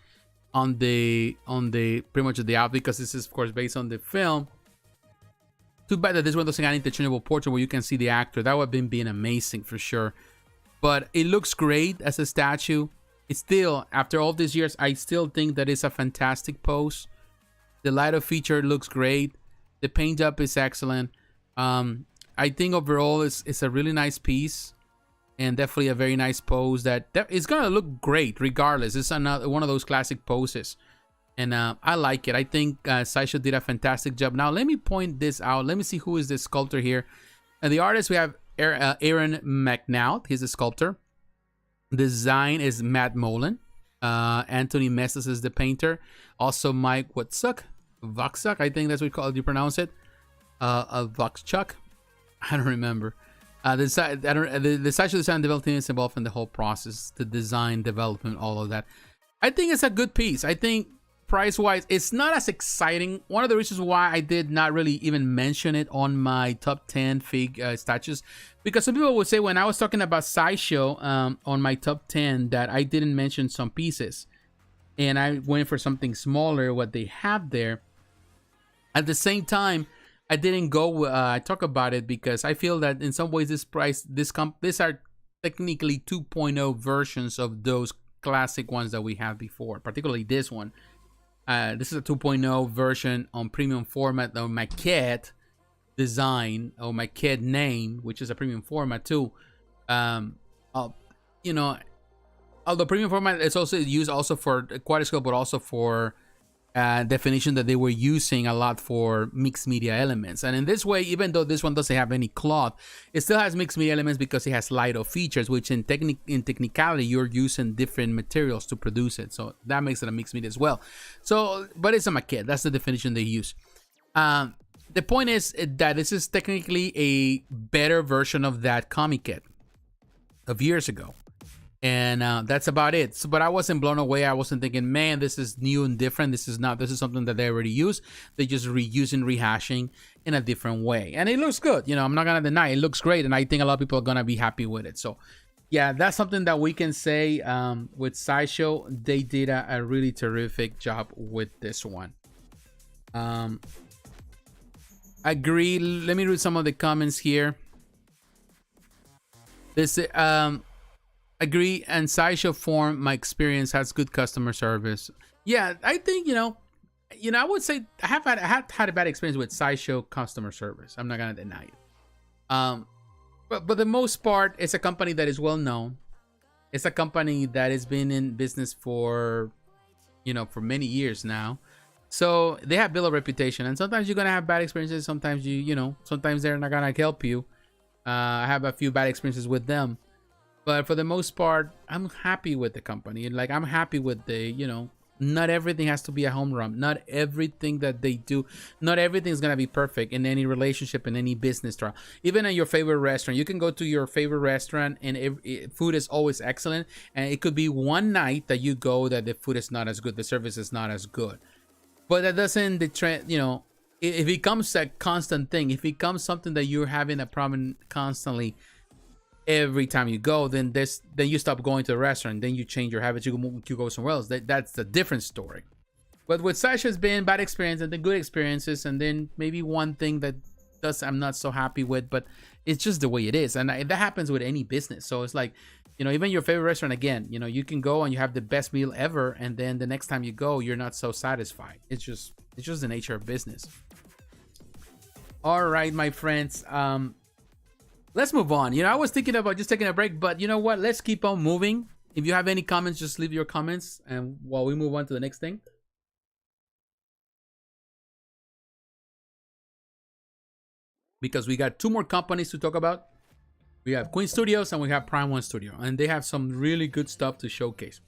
Speaker 1: on the pretty much the outfit, because this is, of course, based on the film. Too bad that this one doesn't have an interchangeable portrait where you can see the actor. That would have been amazing for sure. But it looks great as a statue. It's still, after all these years, I still think that it's a fantastic pose. The light of feature looks great. The paint up is excellent. I think overall it's a really nice piece. And definitely a very nice pose that it's going to look great regardless. It's another one of those classic poses. And I like it. I think Sideshow did a fantastic job. Now, let me point this out. Let me see who is the sculptor here. And the artist, we have Aaron McNaught. He's a sculptor. Design is Matt Mullen. Anthony Messes is the painter. Also, Mike Voxuk, I think that's what you pronounce it. Voxuk. I don't remember. The Sideshow design development team is involved in the whole process. The design, development, all of that. I think it's a good piece. I think price-wise, it's not as exciting. One of the reasons why I did not really even mention it on my top 10 fig statues, because some people would say when I was talking about Sideshow on my top 10 that I didn't mention some pieces, and I went for something smaller, what they have there. At the same time, I didn't go talk about it because I feel that in some ways these are technically 2.0 versions of those classic ones that we had before, particularly this one. This is a 2.0 version on premium format of Maquette design or Maquette name, which is a premium format too. You know, although premium format is also used also for quarter scale, but also for definition that they were using a lot for mixed media elements. And in this way, even though this one doesn't have any cloth, it still has mixed media elements because it has light-up features, which in technicality, you're using different materials to produce it. So that makes it a mixed media as well. So, but it's a maquette. That's the definition they use. The point is that this is technically a better version of that comic kit of years ago. And that's about it. So, but I wasn't blown away. I wasn't thinking, man, this is new and different. This is something that they already use. They just reusing, rehashing in a different way. And it looks good. You know, I'm not going to deny it looks great. And I think a lot of people are going to be happy with it. So yeah, that's something that we can say with Sideshow. They did a really terrific job with this one. Agree. Let me read some of the comments here. This agree, and Sideshow form my experience has good customer service. Yeah, I think you know, I would say I have had a bad experience with Sideshow customer service. I'm not gonna deny it. But the most part, it's a company that is well known. It's a company that has been in business for, you know, for many years now. So they have built a reputation, and sometimes you're gonna have bad experiences. Sometimes sometimes they're not gonna help you. I have a few bad experiences with them. But for the most part, I'm happy with the company. Like, I'm happy with the, you know, not everything has to be a home run. Not everything that they do, not everything is going to be perfect in any relationship, in any business trial. Even at your favorite restaurant, you can go to your favorite restaurant and food is always excellent. And it could be one night that you go that the food is not as good, the service is not as good. But that doesn't detract, you know, if it becomes a constant thing, if it becomes something that you're having a problem constantly, every time you go, then you stop going to the restaurant, then you change your habits, you go somewhere else. That's a different story. But with Sideshow, has been bad experience and then good experiences, and then maybe one thing that I'm not so happy with, but it's just the way it is, and that happens with any business. So it's like, you know, even your favorite restaurant, again, you know, you can go and you have the best meal ever, and then the next time you go, you're not so satisfied. It's just the nature of business. All right, my friends, let's move on. You know, I was thinking about just taking a break, but you know what? Let's keep on moving. If you have any comments, just leave your comments, and while we move on to the next thing. Because we got two more companies to talk about. We have Queen Studios and we have Prime One Studio, and they have some really good stuff to showcase.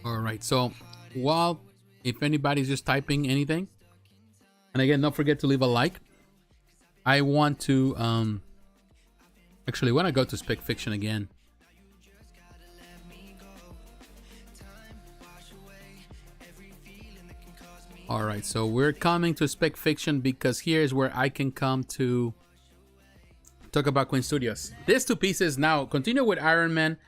Speaker 1: All right, so while if anybody's just typing anything, and again, don't forget to leave a like. I want to actually when I go to Spec Fiction again. All right, so we're coming to Spec Fiction because here's where I can come to talk about Queen Studios. These two pieces now continue with Iron Man.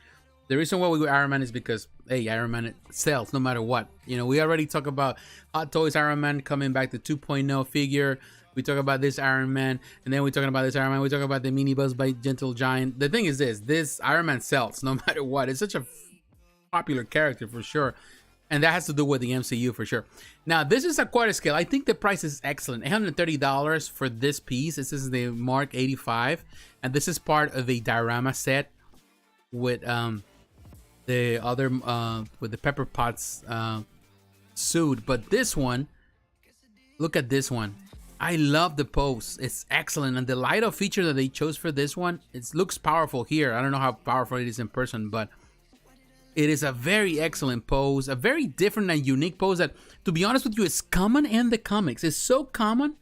Speaker 1: The reason why we go Iron Man is because, hey, Iron Man sells no matter what. You know, we already talk about Hot Toys Iron Man coming back to 2.0 figure. We talk about this Iron Man, and then we're talking about this Iron Man. We talk about the Mini Buzz by Gentle Giant. The thing is this Iron Man sells no matter what. It's such a popular character for sure. And that has to do with the MCU for sure. Now, this is a quarter scale. I think the price is excellent. $130 for this piece. This is the Mark 85. And this is part of a diorama set with the other with the Pepper Potts suit. But this one, look at this one. I love the pose. It's excellent. And the light up feature that they chose for this one, it looks powerful here. I don't know how powerful it is in person, but it is a very excellent pose, a very different and unique pose that, to be honest with you, is common in the comics. It's so common.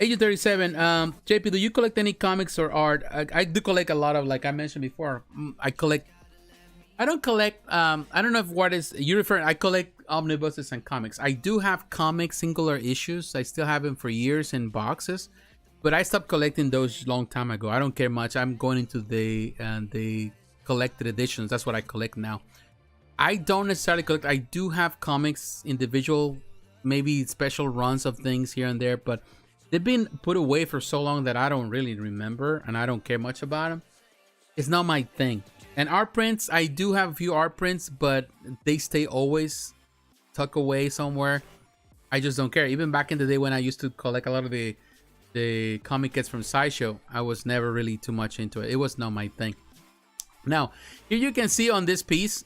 Speaker 1: Agent 37, JP, do you collect any comics or art? I do collect a lot of, like I mentioned before, I don't collect, I don't know if what is, you refer, I collect omnibuses and comics. I do have comic singular issues. I still have them for years in boxes. But I stopped collecting those long time ago. I don't care much. I'm going into the collected editions. That's what I collect now. I don't necessarily collect. I do have comics, individual, maybe special runs of things here and there, but they've been put away for so long that I don't really remember, and I don't care much about them. It's not my thing. And art prints, I do have a few art prints, but they stay always tucked away somewhere. I just don't care. Even back in the day when I used to collect a lot of the comic kits from Sideshow, I was never really too much into it. It was not my thing. Now, here you can see on this piece,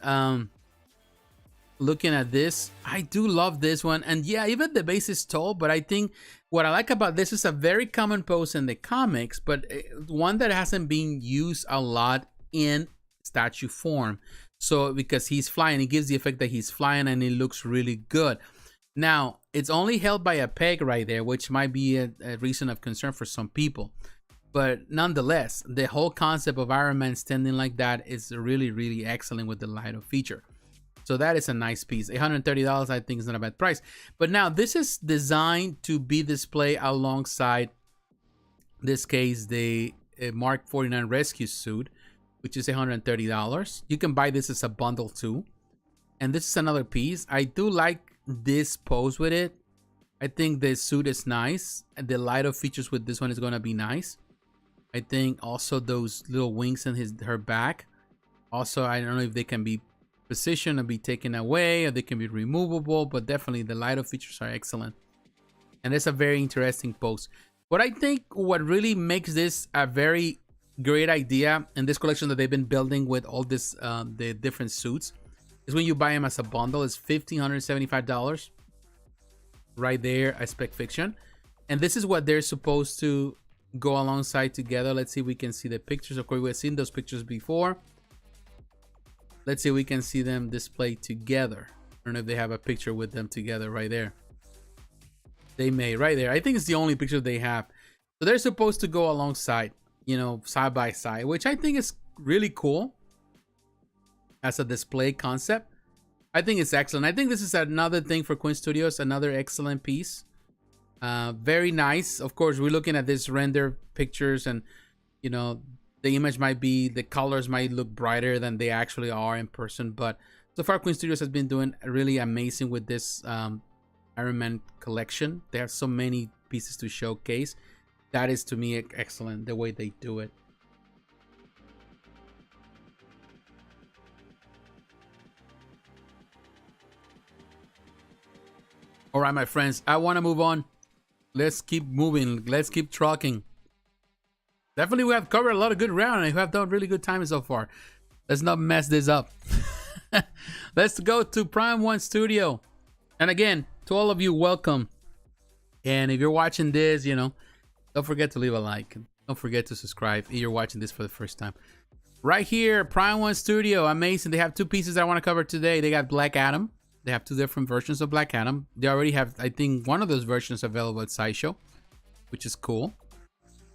Speaker 1: looking at this, I do love this one. And yeah, even the base is tall, but I think what I like about this is a very common pose in the comics, but one that hasn't been used a lot in statue form. So because he's flying, it gives the effect that he's flying and it looks really good. Now, it's only held by a peg right there, which might be a reason of concern for some people. But nonetheless, the whole concept of Iron Man standing like that is really, really excellent with the light up feature. So that is a nice piece. $130, I think, is not a bad price. But now, this is designed to be displayed alongside, this case, the Mark 49 Rescue Suit, which is $130. You can buy this as a bundle too. And this is another piece. I do like this pose with it. I think the suit is nice, and the light up features with this one is gonna be nice. I think also those little wings in her back. Also, I don't know if they can be positioned and be taken away, or they can be removable, but definitely the light up features are excellent. And it's a very interesting pose. But I think what really makes this a very great idea in this collection that they've been building with all this the different suits is when you buy them as a bundle. It's $1,575 right there at Spec Fiction, and this is what they're supposed to go alongside together. Let's see if we can see the pictures. Of course, we've seen those pictures before. Let's see if we can see them displayed together. I don't know if they have a picture with them together right there. They may, right there. I think it's the only picture they have. So they're supposed to go alongside, you know, side by side, which I think is really cool as a display concept. I think it's excellent. I think this is another thing for Queen Studios, another excellent piece. Very nice. Of course, we're looking at this render pictures, and you know, the image might be, the colors might look brighter than they actually are in person, but so far Queen Studios has been doing really amazing with this Iron Man collection. They have so many pieces to showcase. That is, to me, excellent, the way they do it. All right, my friends, I want to move on. Let's keep moving. Let's keep trucking. Definitely, we have covered a lot of good ground, and we have done really good time so far. Let's not mess this up. Let's go to Prime 1 Studio. And again, to all of you, welcome. And if you're watching this, you know, don't forget to leave a like. Don't forget to subscribe if you're watching this for the first time. Right here, Prime 1 Studio. Amazing. They have two pieces I want to cover today. They got Black Adam. They have two different versions of Black Adam. They already have, I think, one of those versions available at Sideshow, which is cool.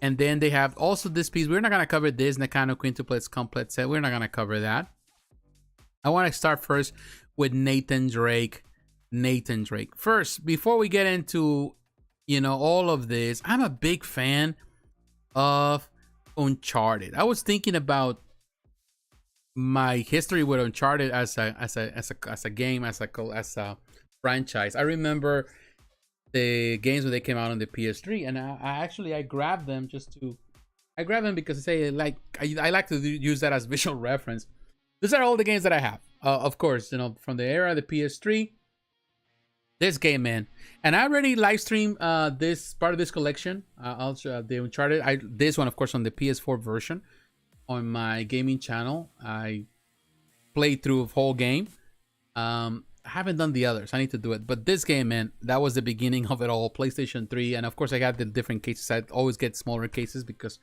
Speaker 1: And then they have also this piece. We're not going to cover this Nakano Quintuplets Complete Set. We're not going to cover that. I want to start first with Nathan Drake. Nathan Drake. First, before we get into, you know, all of this, I'm a big fan of Uncharted. I was thinking about my history with Uncharted as a game, as a franchise. I remember the games when they came out on the PS3, and I grabbed them because I say I like to use that as visual reference. These are all the games that I have. Of course, you know, from the era of the PS3. This game, man, and I already live streamed this part of this collection. Also, the Uncharted. This one, of course, on the PS4 version on my gaming channel. I played through the whole game. I haven't done the others. I need to do it. But this game, man, that was the beginning of it all. PlayStation 3, and of course, I got the different cases. I always get smaller cases because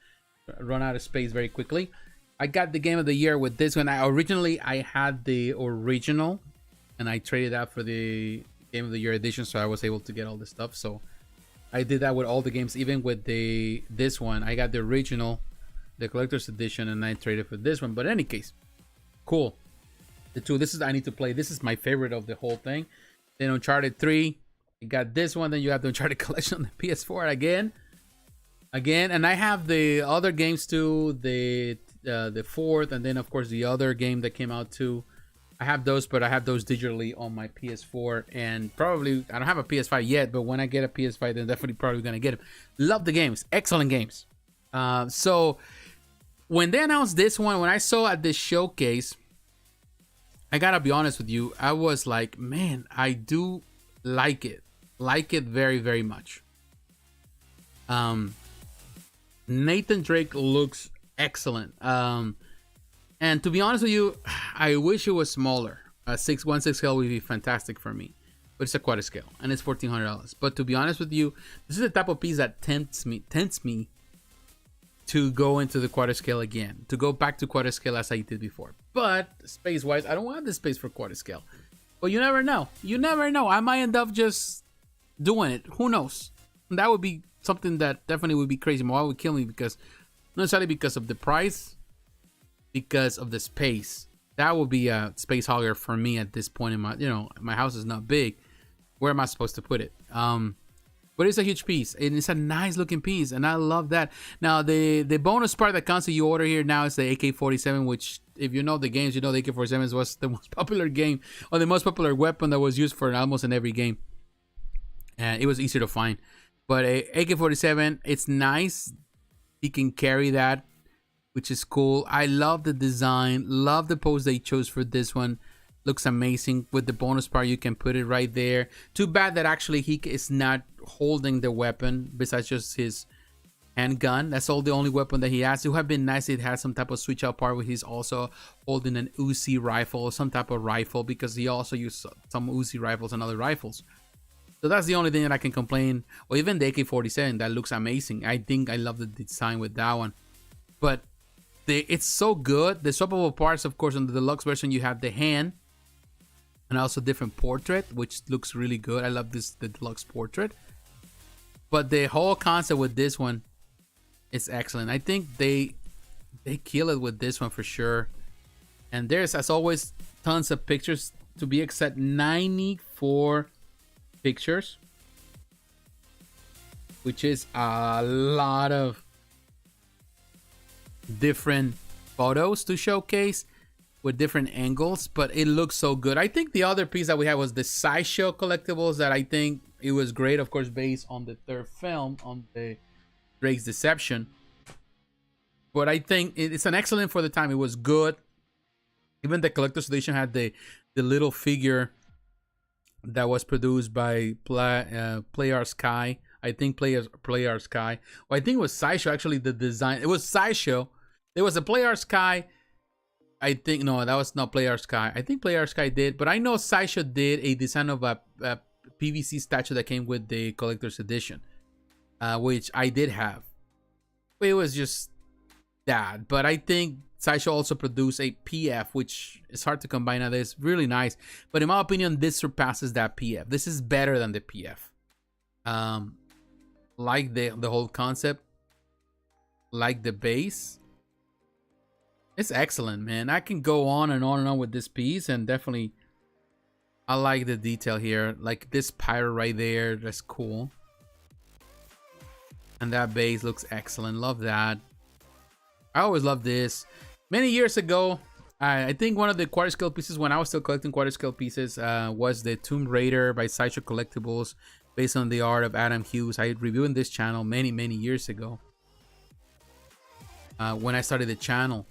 Speaker 1: I run out of space very quickly. I got the game of the year with this one. I had the original, and I traded out for the game of the year edition, so I was able to get all this stuff. So I did that with all the games, even with this one. I got the original, the collector's edition, and I traded for this one. But in any case, cool. The two, I need to play. This is my favorite of the whole thing. Then Uncharted 3, you got this one. Then you have the Uncharted collection on the PS4 again, and I have the other games too. The fourth, and then of course the other game that came out too. I have those, but I have those digitally on my PS4, and probably I don't have a PS5 yet, but when I get a PS5, then definitely probably gonna get them. Love the games, excellent games. So when they announced this one, when I saw at this showcase, I gotta be honest with you, I was like, man, I do like it very, very much. Nathan Drake looks excellent. And to be honest with you, I wish it was smaller. 1/6 scale would be fantastic for me, but it's a quarter scale and it's $1,400. But to be honest with you, this is the type of piece that tempts me to go into the quarter scale again, to go back to quarter scale as I did before. But space wise, I don't want the space for quarter scale. But you never know. You never know. I might end up just doing it. Who knows? And that would be something that definitely would be crazy. My wife would kill me because not necessarily because of the price, because of the space. That would be a space hogger for me at this point in my house is not big. Where am I supposed to put it? But it's a huge piece, and it's a nice looking piece, and I love that. Now the bonus part that comes to you order here now is the AK-47, which if you know the games, you know the AK-47 was the most popular game, or the most popular weapon that was used for almost in every game, and it was easier to find. But AK-47, it's nice. You can carry that, which is cool. I love the design, love the pose they chose for this one. Looks amazing. With the bonus part, you can put it right there. Too bad that actually he is not holding the weapon besides just his handgun. That's the only weapon that he has. It would have been nice if it had some type of switch out part where he's also holding an Uzi rifle or some type of rifle, because he also used some Uzi rifles and other rifles. So that's the only thing that I can complain. Or even the AK-47, that looks amazing. I think I love the design with that one. But it's so good. The swappable parts, of course, on the deluxe version, you have the hand and also different portrait, which looks really good. I love the deluxe portrait. But the whole concept with this one is excellent. I think they kill it with this one for sure. And there's, as always, tons of pictures to be exact, 94 pictures, which is a lot of different photos to showcase with different angles, but it looks so good. I think the other piece that we had was the Sideshow collectibles, that I think it was great, of course, based on the third film, on the Drake's Deception. But I think it's an excellent for the time. It was good. Even the collector's edition had the little figure that was produced by Player Sky. I think Player Sky. Well, I think it was Sideshow, actually, the design. It was Sideshow. There was a Player Sky. I think, no, that was not Player Sky. I think Player Sky did, but I know Sideshow did a design of a PVC statue that came with the collector's edition, which I did have. It was just that, but I think Sideshow also produced a PF, which is hard to combine nowadays. Really nice, but in my opinion, this surpasses that PF. This is better than the PF. Like the whole concept, like the base. It's excellent, man. I can go on and on and on with this piece, and definitely I like the detail here. Like this pirate right there, that's cool. And that base looks excellent. Love that. I always love this. Many years ago, I think one of the quarter scale pieces when I was still collecting quarter scale pieces was the Tomb Raider by Sideshow Collectibles, based on the art of Adam Hughes. I reviewed in this channel many years ago when I started the channel.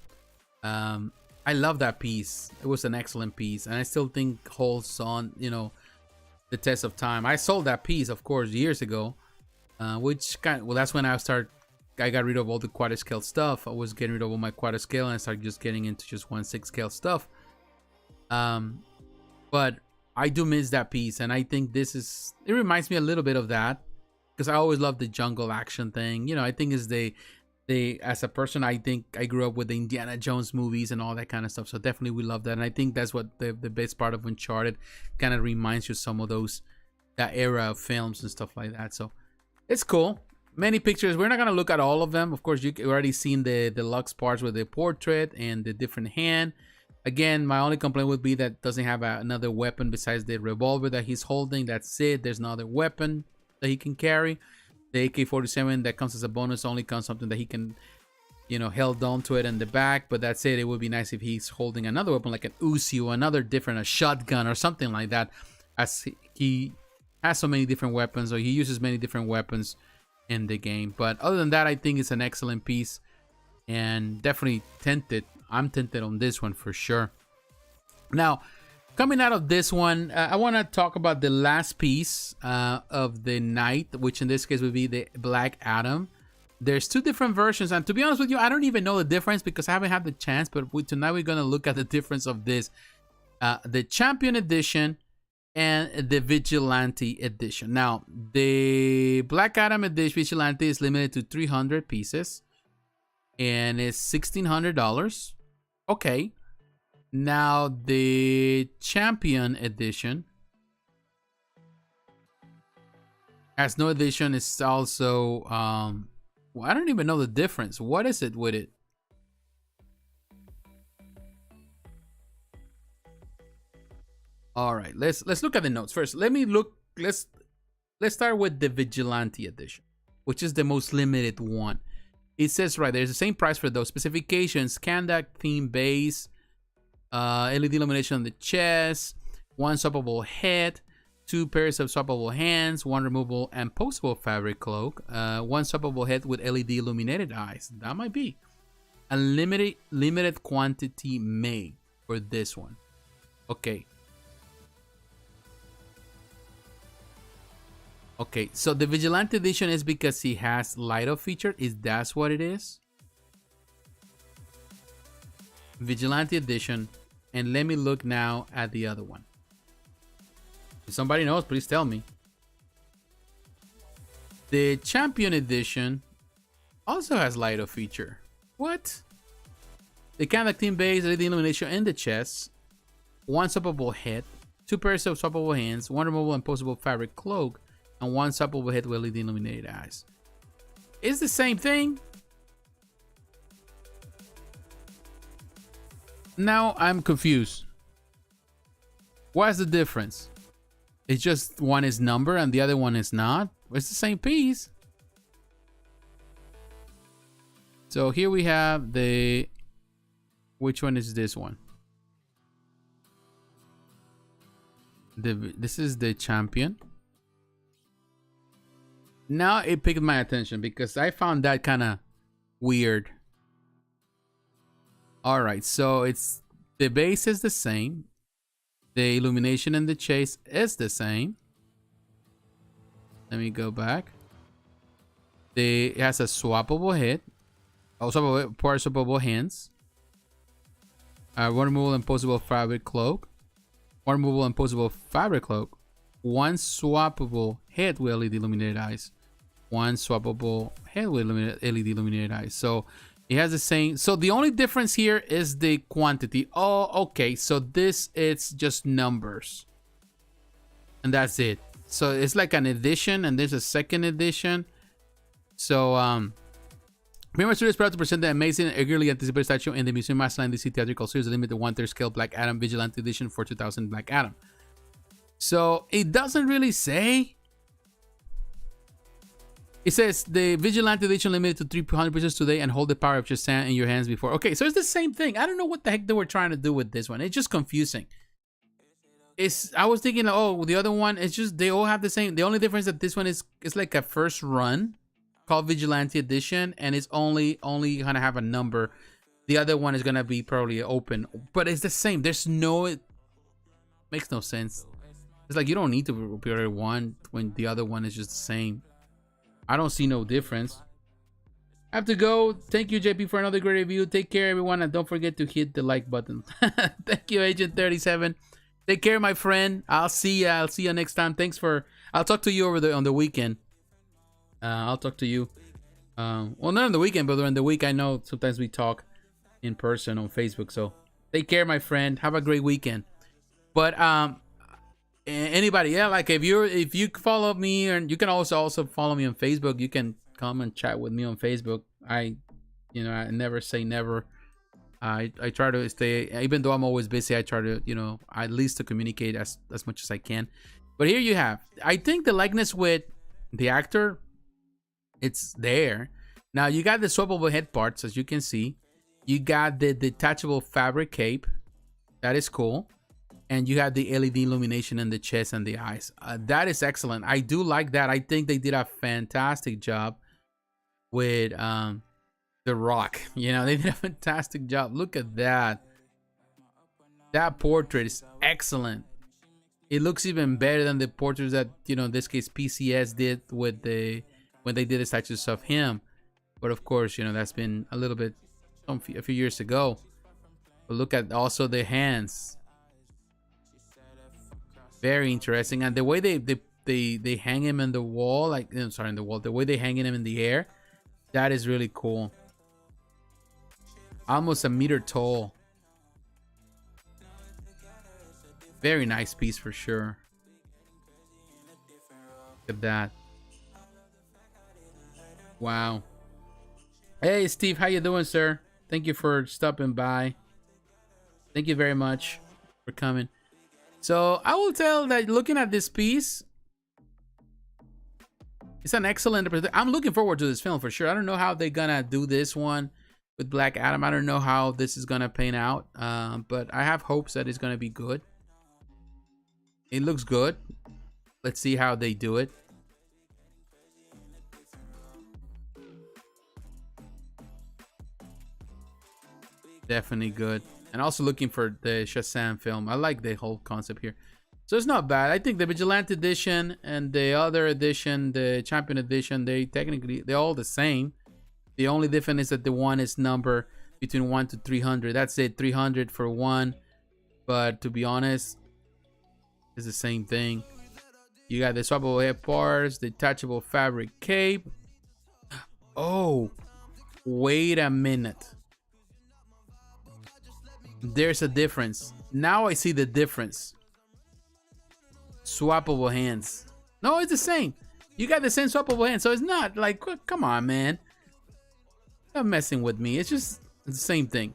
Speaker 1: I love that piece. It was an excellent piece, and I still think holds on, you know, the test of time. I sold that piece, of course, years ago, which kind of, well, that's when I got rid of all the quarter scale stuff. I was getting rid of all my quarter scale, and I started just getting into just 1/6 scale stuff. But I do miss that piece, and I think it reminds me a little bit of that, because I always loved the jungle action thing. You know, I think is as a person, I think I grew up with the Indiana Jones movies and all that kind of stuff. So definitely we love that. And I think that's what the best part of Uncharted kind of reminds you of some of that era of films and stuff like that. So it's cool. Many pictures. We're not going to look at all of them. Of course, you've already seen the deluxe parts with the portrait and the different hand. Again, my only complaint would be that it doesn't have another weapon besides the revolver that he's holding. That's it. There's no other weapon that he can carry. The AK-47 that comes as a bonus only comes something that he can, you know, held on to it in the back. But that's it. It would be nice if he's holding another weapon like an Uzi or another different, a shotgun or something like that. As he has so many different weapons, or he uses many different weapons in the game. But other than that, I think it's an excellent piece, and definitely tempted. I'm tempted on this one for sure. Now, coming out of this one, I want to talk about the last piece of the night, which in this case would be the Black Adam. There's two different versions, and to be honest with you, I don't even know the difference because I haven't had the chance. But tonight we're going to look at the difference of this, the Champion Edition and the Vigilante Edition. Now, the Black Adam Edition Vigilante is limited to 300 pieces, and it's $1,600. Okay. Now, the Champion Edition has no edition. It's also, well, I don't even know the difference. What is it with it? All right, let's look at the notes first. Let's start with the Vigilante Edition, which is the most limited one. It says right there's the same price for those specifications: Kandak theme base, LED illumination on the chest, one swappable head, 2 pairs of swappable hands, 1 removable and postable fabric cloak, 1 swappable head with LED illuminated eyes. That might be a limited quantity made for this one. Okay. Okay, so the Vigilante Edition is because he has light up feature. Is that what it is? Vigilante Edition. And let me look now at the other one. If somebody knows, please tell me. The Champion Edition also has light up feature. What? The Kandak theme base, LED illumination in the chest, 1 swappable head, 2 pairs of swappable hands, 1 removable and postable fabric cloak, and 1 swappable head with LED illuminated eyes. It's the same thing. Now I'm confused. What's the difference? It's just one is number and the other one is not. It's the same piece. So here we have the... Which one is this one? This is the champion. Now it picked my attention because I found that kind of weird. All right, so it's the base is the same. The illumination and the chase is the same. Let me go back. It has a swappable head. Also, four swappable hands. One removable and posable fabric cloak. One removable and posable fabric cloak. One swappable head with LED illuminated eyes. One swappable head with LED illuminated eyes. So it has the same. So the only difference here is the quantity. Oh, okay. So this is just numbers. And that's it. So it's like an edition and there's a second edition. So, Premium Studios is proud to present the amazing, eagerly anticipated statue in the Museum Masterline DC theatrical series, the limited 1/3 scale Black Adam Vigilante Edition for 2000 Black Adam. So it doesn't really say. It says the Vigilante Edition limited to 300 pieces today and hold the power of Shazam in your hands before. Okay, so it's the same thing. I don't know what the heck they were trying to do with this one. It's just confusing. I was thinking, oh, the other one, it's just they all have the same. The only difference that this one is it's like a first run called Vigilante Edition, and it's only gonna have a number. The other one is gonna be probably open, but it's the same. There's no, it makes no sense. It's like you don't need to repair one when the other one is just the same. I don't see no difference. I have to go. Thank you, JP, for another great review. Take care, everyone, and don't forget to hit the like button. Thank you, Agent 37. Take care, my friend. I'll see ya. I'll see you next time. Thanks for. I'll talk to you on the weekend. I'll talk to you. Well, not on the weekend, but during the week. I know sometimes we talk in person on Facebook. So take care, my friend. Have a great weekend. But anybody, yeah, like if you follow me, and you can also follow me on Facebook. You can come and chat with me on Facebook. I never say never. I try to stay, even though I'm always busy. I try to at least to communicate as much as I can. But here you have. I think the likeness with the actor, it's there. Now you got the swappable head parts, as you can see. You got the detachable fabric cape. That is cool. And you have the LED illumination in the chest and the eyes. That is excellent. I do like that. I think they did a fantastic job with The Rock. They did a fantastic job. Look at that. That portrait is excellent. It looks even better than the portraits that, in this case, PCS did with when they did the statues of him. But of course, that's been a little bit, a few years ago. But look at also the hands. Very interesting. And the way they hang him in the wall, in the wall, the way they hanging him in the air, that is really cool. Almost a meter tall. Very nice piece for sure. Look at that. Wow. Hey Steve, how you doing, sir? Thank you for stopping by. Thank you very much for coming. So I will tell that looking at this piece, it's an excellent. I'm looking forward to this film for sure. I don't know how they're gonna do this one with Black Adam. I don't know how this is gonna pan out, but I have hopes that it's gonna be good. It looks good. Let's see how they do it. Definitely good. And also looking for the Shazam film. I like the whole concept here. So it's not bad. I think the Vigilante edition and the other edition, the Champion edition, they're all the same. The only difference is that the one is number between 1 to 300. That's it, 300 for one. But to be honest, it's the same thing. You got the swappable head parts, the detachable fabric cape. Oh, wait a minute. There's a difference. Now I see the difference. Swappable hands. No, it's the same. You got the same swappable hands, so it's not like, come on, man. Stop messing with me. It's the same thing.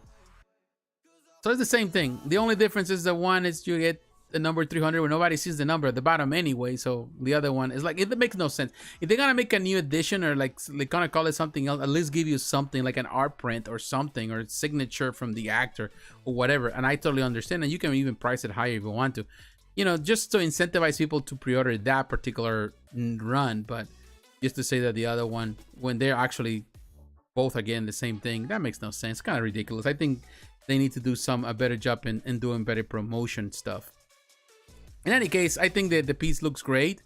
Speaker 1: So it's the same thing. The only difference is the one is you get the number 300 when nobody sees the number at the bottom anyway. So the other one is like, it makes no sense. If they're gonna make a new edition or like they're gonna call it something else, at least give you something like an art print or something, or a signature from the actor or whatever. And I totally understand, and you can even price it higher if you want to, you know, just to incentivize people to pre-order that particular run. But just to say that the other one, when they're actually both again the same thing, that makes no sense. Kind of ridiculous. I think they need to do a better job in doing better promotion stuff. In any case, I think that the piece looks great.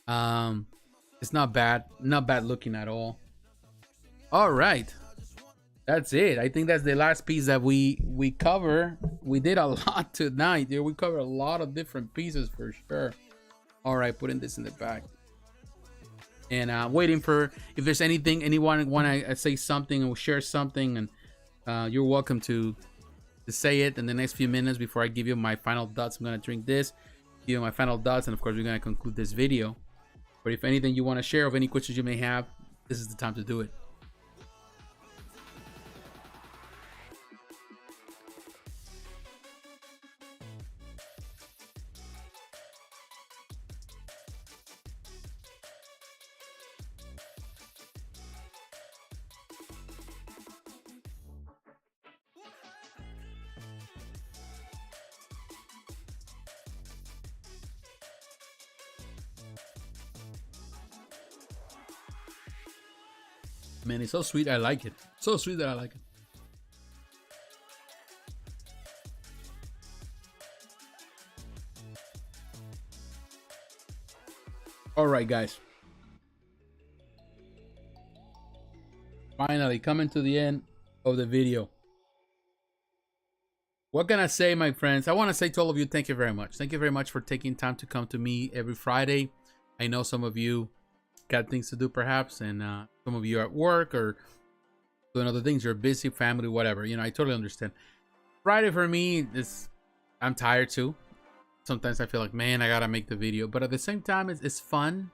Speaker 1: It's not bad looking at all. All right, that's it. I think that's the last piece that we cover. We did a lot tonight, dude. We covered a lot of different pieces for sure. All right, putting this in the back. And waiting for if there's anyone want to say something or share something, and you're welcome to say it in the next few minutes before I give you my final thoughts. I'm gonna drink this, give you my final thoughts, and of course we're gonna conclude this video. But if anything you want to share, of any questions you may have, this is the time to do it. Man, it's so sweet. I like it. So sweet that I like it. All right, guys. Finally, coming to the end of the video. What can I say, my friends? I want to say to all of you, thank you very much. Thank you very much for taking time to come to me every Friday. I know some of you got things to do perhaps, and some of you are at work or doing other things. You're busy, family, whatever. You know, I totally understand. Friday for me is, I'm tired too. Sometimes I feel like, man, I gotta make the video, but at the same time, it's fun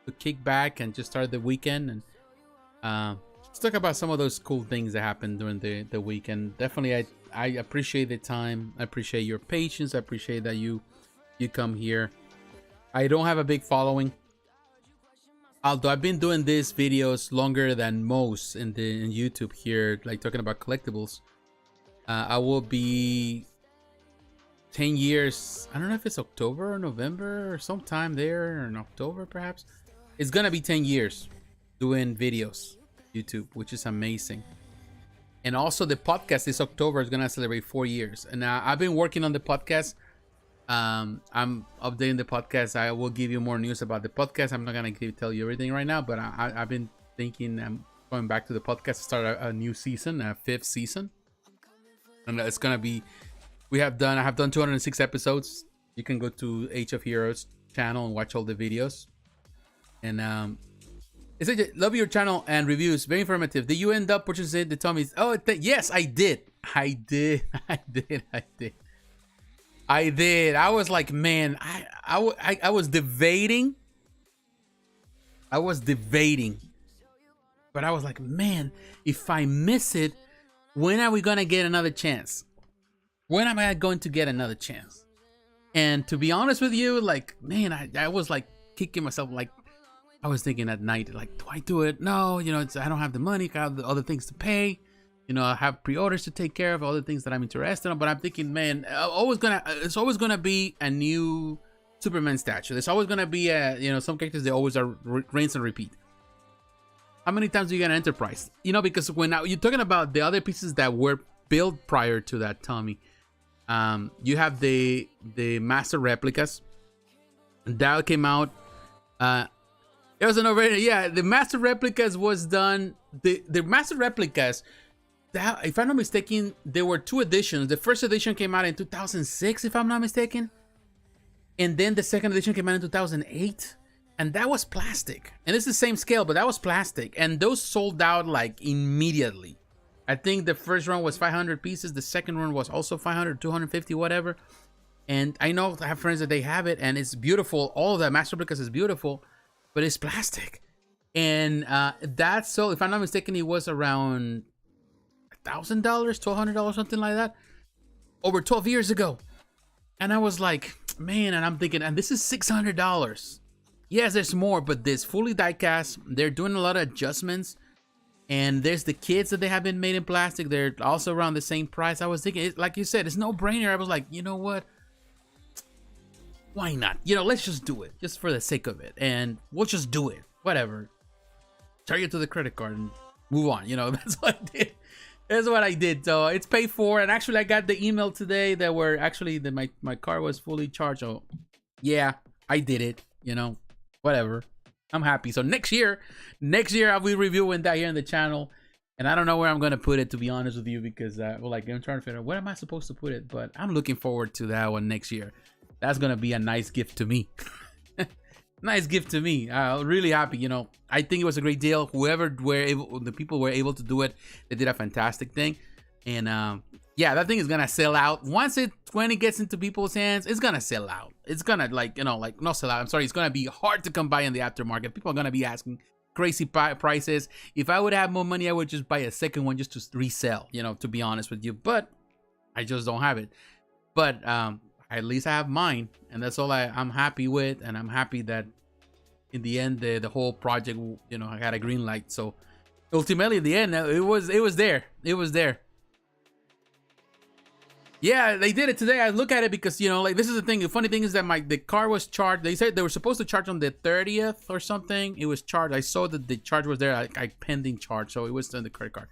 Speaker 1: to kick back and just start the weekend and let's talk about some of those cool things that happened during the weekend. Definitely, I appreciate the time. I appreciate your patience. I appreciate that you come here. I don't have a big following, although I've been doing these videos longer than most in YouTube here, like talking about collectibles. I will be 10 years. I don't know if it's October or November or sometime there, or in October perhaps. It's gonna be 10 years doing videos YouTube, which is amazing. And also the podcast this October is gonna celebrate 4 years. And I've been working on the podcast. I'm updating the podcast. I will give you more news about the podcast. I'm not gonna tell you everything right now, but I've been thinking I'm going back to the podcast to start a new season, a 5th season, and it's gonna be. I have done 206 episodes. You can go to Age of Heroes channel and watch all the videos. And love your channel and reviews. Very informative. Did you end up purchasing the Tommies? Oh, yes, I did. I did. I was like, man, I was debating. But I was like, man, if I miss it, when are we gonna get another chance? When am I going to get another chance? And to be honest with you, like, man, I was like kicking myself. Like, I was thinking at night, like, do I do it? No, you know, I don't have the money. I have the other things to pay. You know, I have pre-orders to take care of, all the things that I'm interested in. But I'm thinking, man, it's always gonna be a new Superman statue. There's always gonna be some characters, they always are rinse and repeat. How many times do you get an Enterprise? You know, because when you're talking about the other pieces that were built prior to that, Tommy, you have the master replicas that came out. It was an over. Yeah, the master replicas was done. The master replicas, that, if I'm not mistaken, there were 2 editions. The first edition came out in 2006, if I'm not mistaken, and then the second edition came out in 2008, and that was plastic. And it's the same scale, but that was plastic, and those sold out like immediately. I think the first run was 500 pieces. The second run was also 500, 250, whatever. And I know I have friends that they have it, and it's beautiful. All of that master replicas is beautiful, but it's plastic. And that's, so if I'm not mistaken, it was around $1,000, $1,200, something like that, over 12 years ago. And I was like, man, and I'm thinking, and this is $600. Yes, there's more, but this fully die-cast, they're doing a lot of adjustments. And there's the kits that they have been made in plastic. They're also around the same price. I was thinking, like you said, it's no brainer. I was like, you know what? Why not? You know, let's just do it, just for the sake of it, and we'll just do it. Whatever. Charge it to the credit card and move on. You know, that's what I did. That's what I did. So it's paid for, and actually, I got the email today that were actually that my car was fully charged. So yeah, I did it. You know, whatever. I'm happy. So next year I'll be reviewing that here in the channel, and I don't know where I'm gonna put it, to be honest with you, because like I'm trying to figure out where am I supposed to put it. But I'm looking forward to that one next year. That's gonna be a nice gift to me. Nice gift to me. Really happy. You know, I think it was a great deal. The people were able to do it. They did a fantastic thing, and yeah, that thing is gonna sell out when it gets into people's hands. It's gonna sell out. It's gonna not sell out. I'm sorry. It's gonna be hard to come by in the aftermarket. People are gonna be asking crazy prices. If I would have more money, I would just buy a second one just to resell. You know, to be honest with you, but I just don't have it. But at least I have mine, and that's all I'm happy with. And I'm happy that in the end, the whole project, you know, I got a green light. So ultimately, in the end, it was there. It was there. Yeah, they did it today. I look at it because, you know, like, this is the thing. The funny thing is that the car was charged. They said they were supposed to charge on the 30th or something. It was charged. I saw that the charge was there, like pending charge, so it was on the credit card.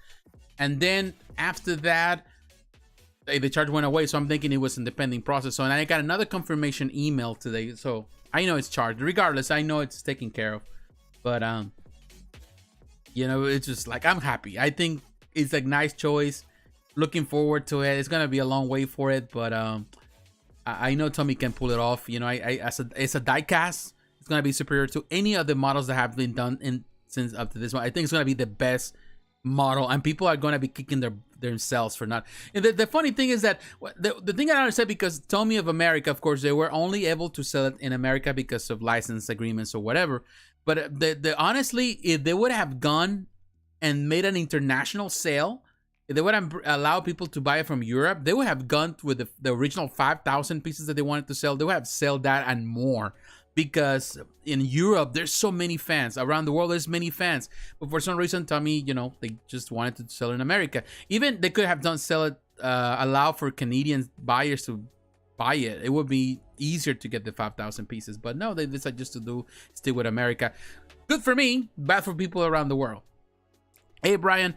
Speaker 1: And then after that, the charge went away, so I'm thinking it was in the pending process. So, and I got another confirmation email today, so I know it's charged. Regardless, I know it's taken care of. But you know, it's just like, I'm happy. I think it's a nice choice. Looking forward to it. It's gonna be a long wait for it, but I know Tommy can pull it off. You know, it's a die cast. It's gonna be superior to any of the models that have been done since up to this one. I think it's gonna be the best model, and people are gonna be kicking themselves for not. And the funny thing is that the thing I don't understand, because Tommy of America, of course, they were only able to sell it in America because of license agreements or whatever. But honestly, if they would have gone and made an international sale, if they would have allowed people to buy it from Europe, they would have gone with the original 5,000 pieces that they wanted to sell. They would have sold that and more, because in Europe, there's so many fans. Around the world, there's many fans. But for some reason, Tommy, you know, they just wanted to sell it in America. Even they could have allow for Canadian buyers to buy it. It would be easier to get the 5,000 pieces. But no, they decided just to stick with America. Good for me, bad for people around the world. Hey, Brian.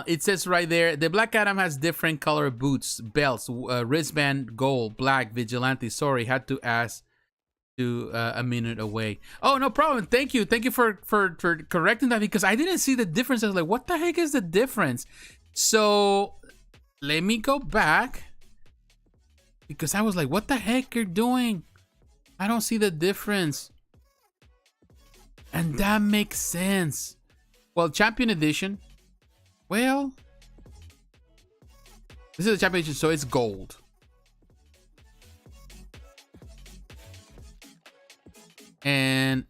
Speaker 1: It says right there, the Black Adam has different color boots, belts, wristband, gold, black, vigilante. Sorry, had to ask to a minute away. Oh, no problem. Thank you for correcting that, because I didn't see the difference. I was like, what the heck is the difference? So let me go back, because I was like, what the heck you're doing? I don't see the difference. And that makes sense. Well, Champion Edition. Well, this is the Champion Edition, so it's gold. And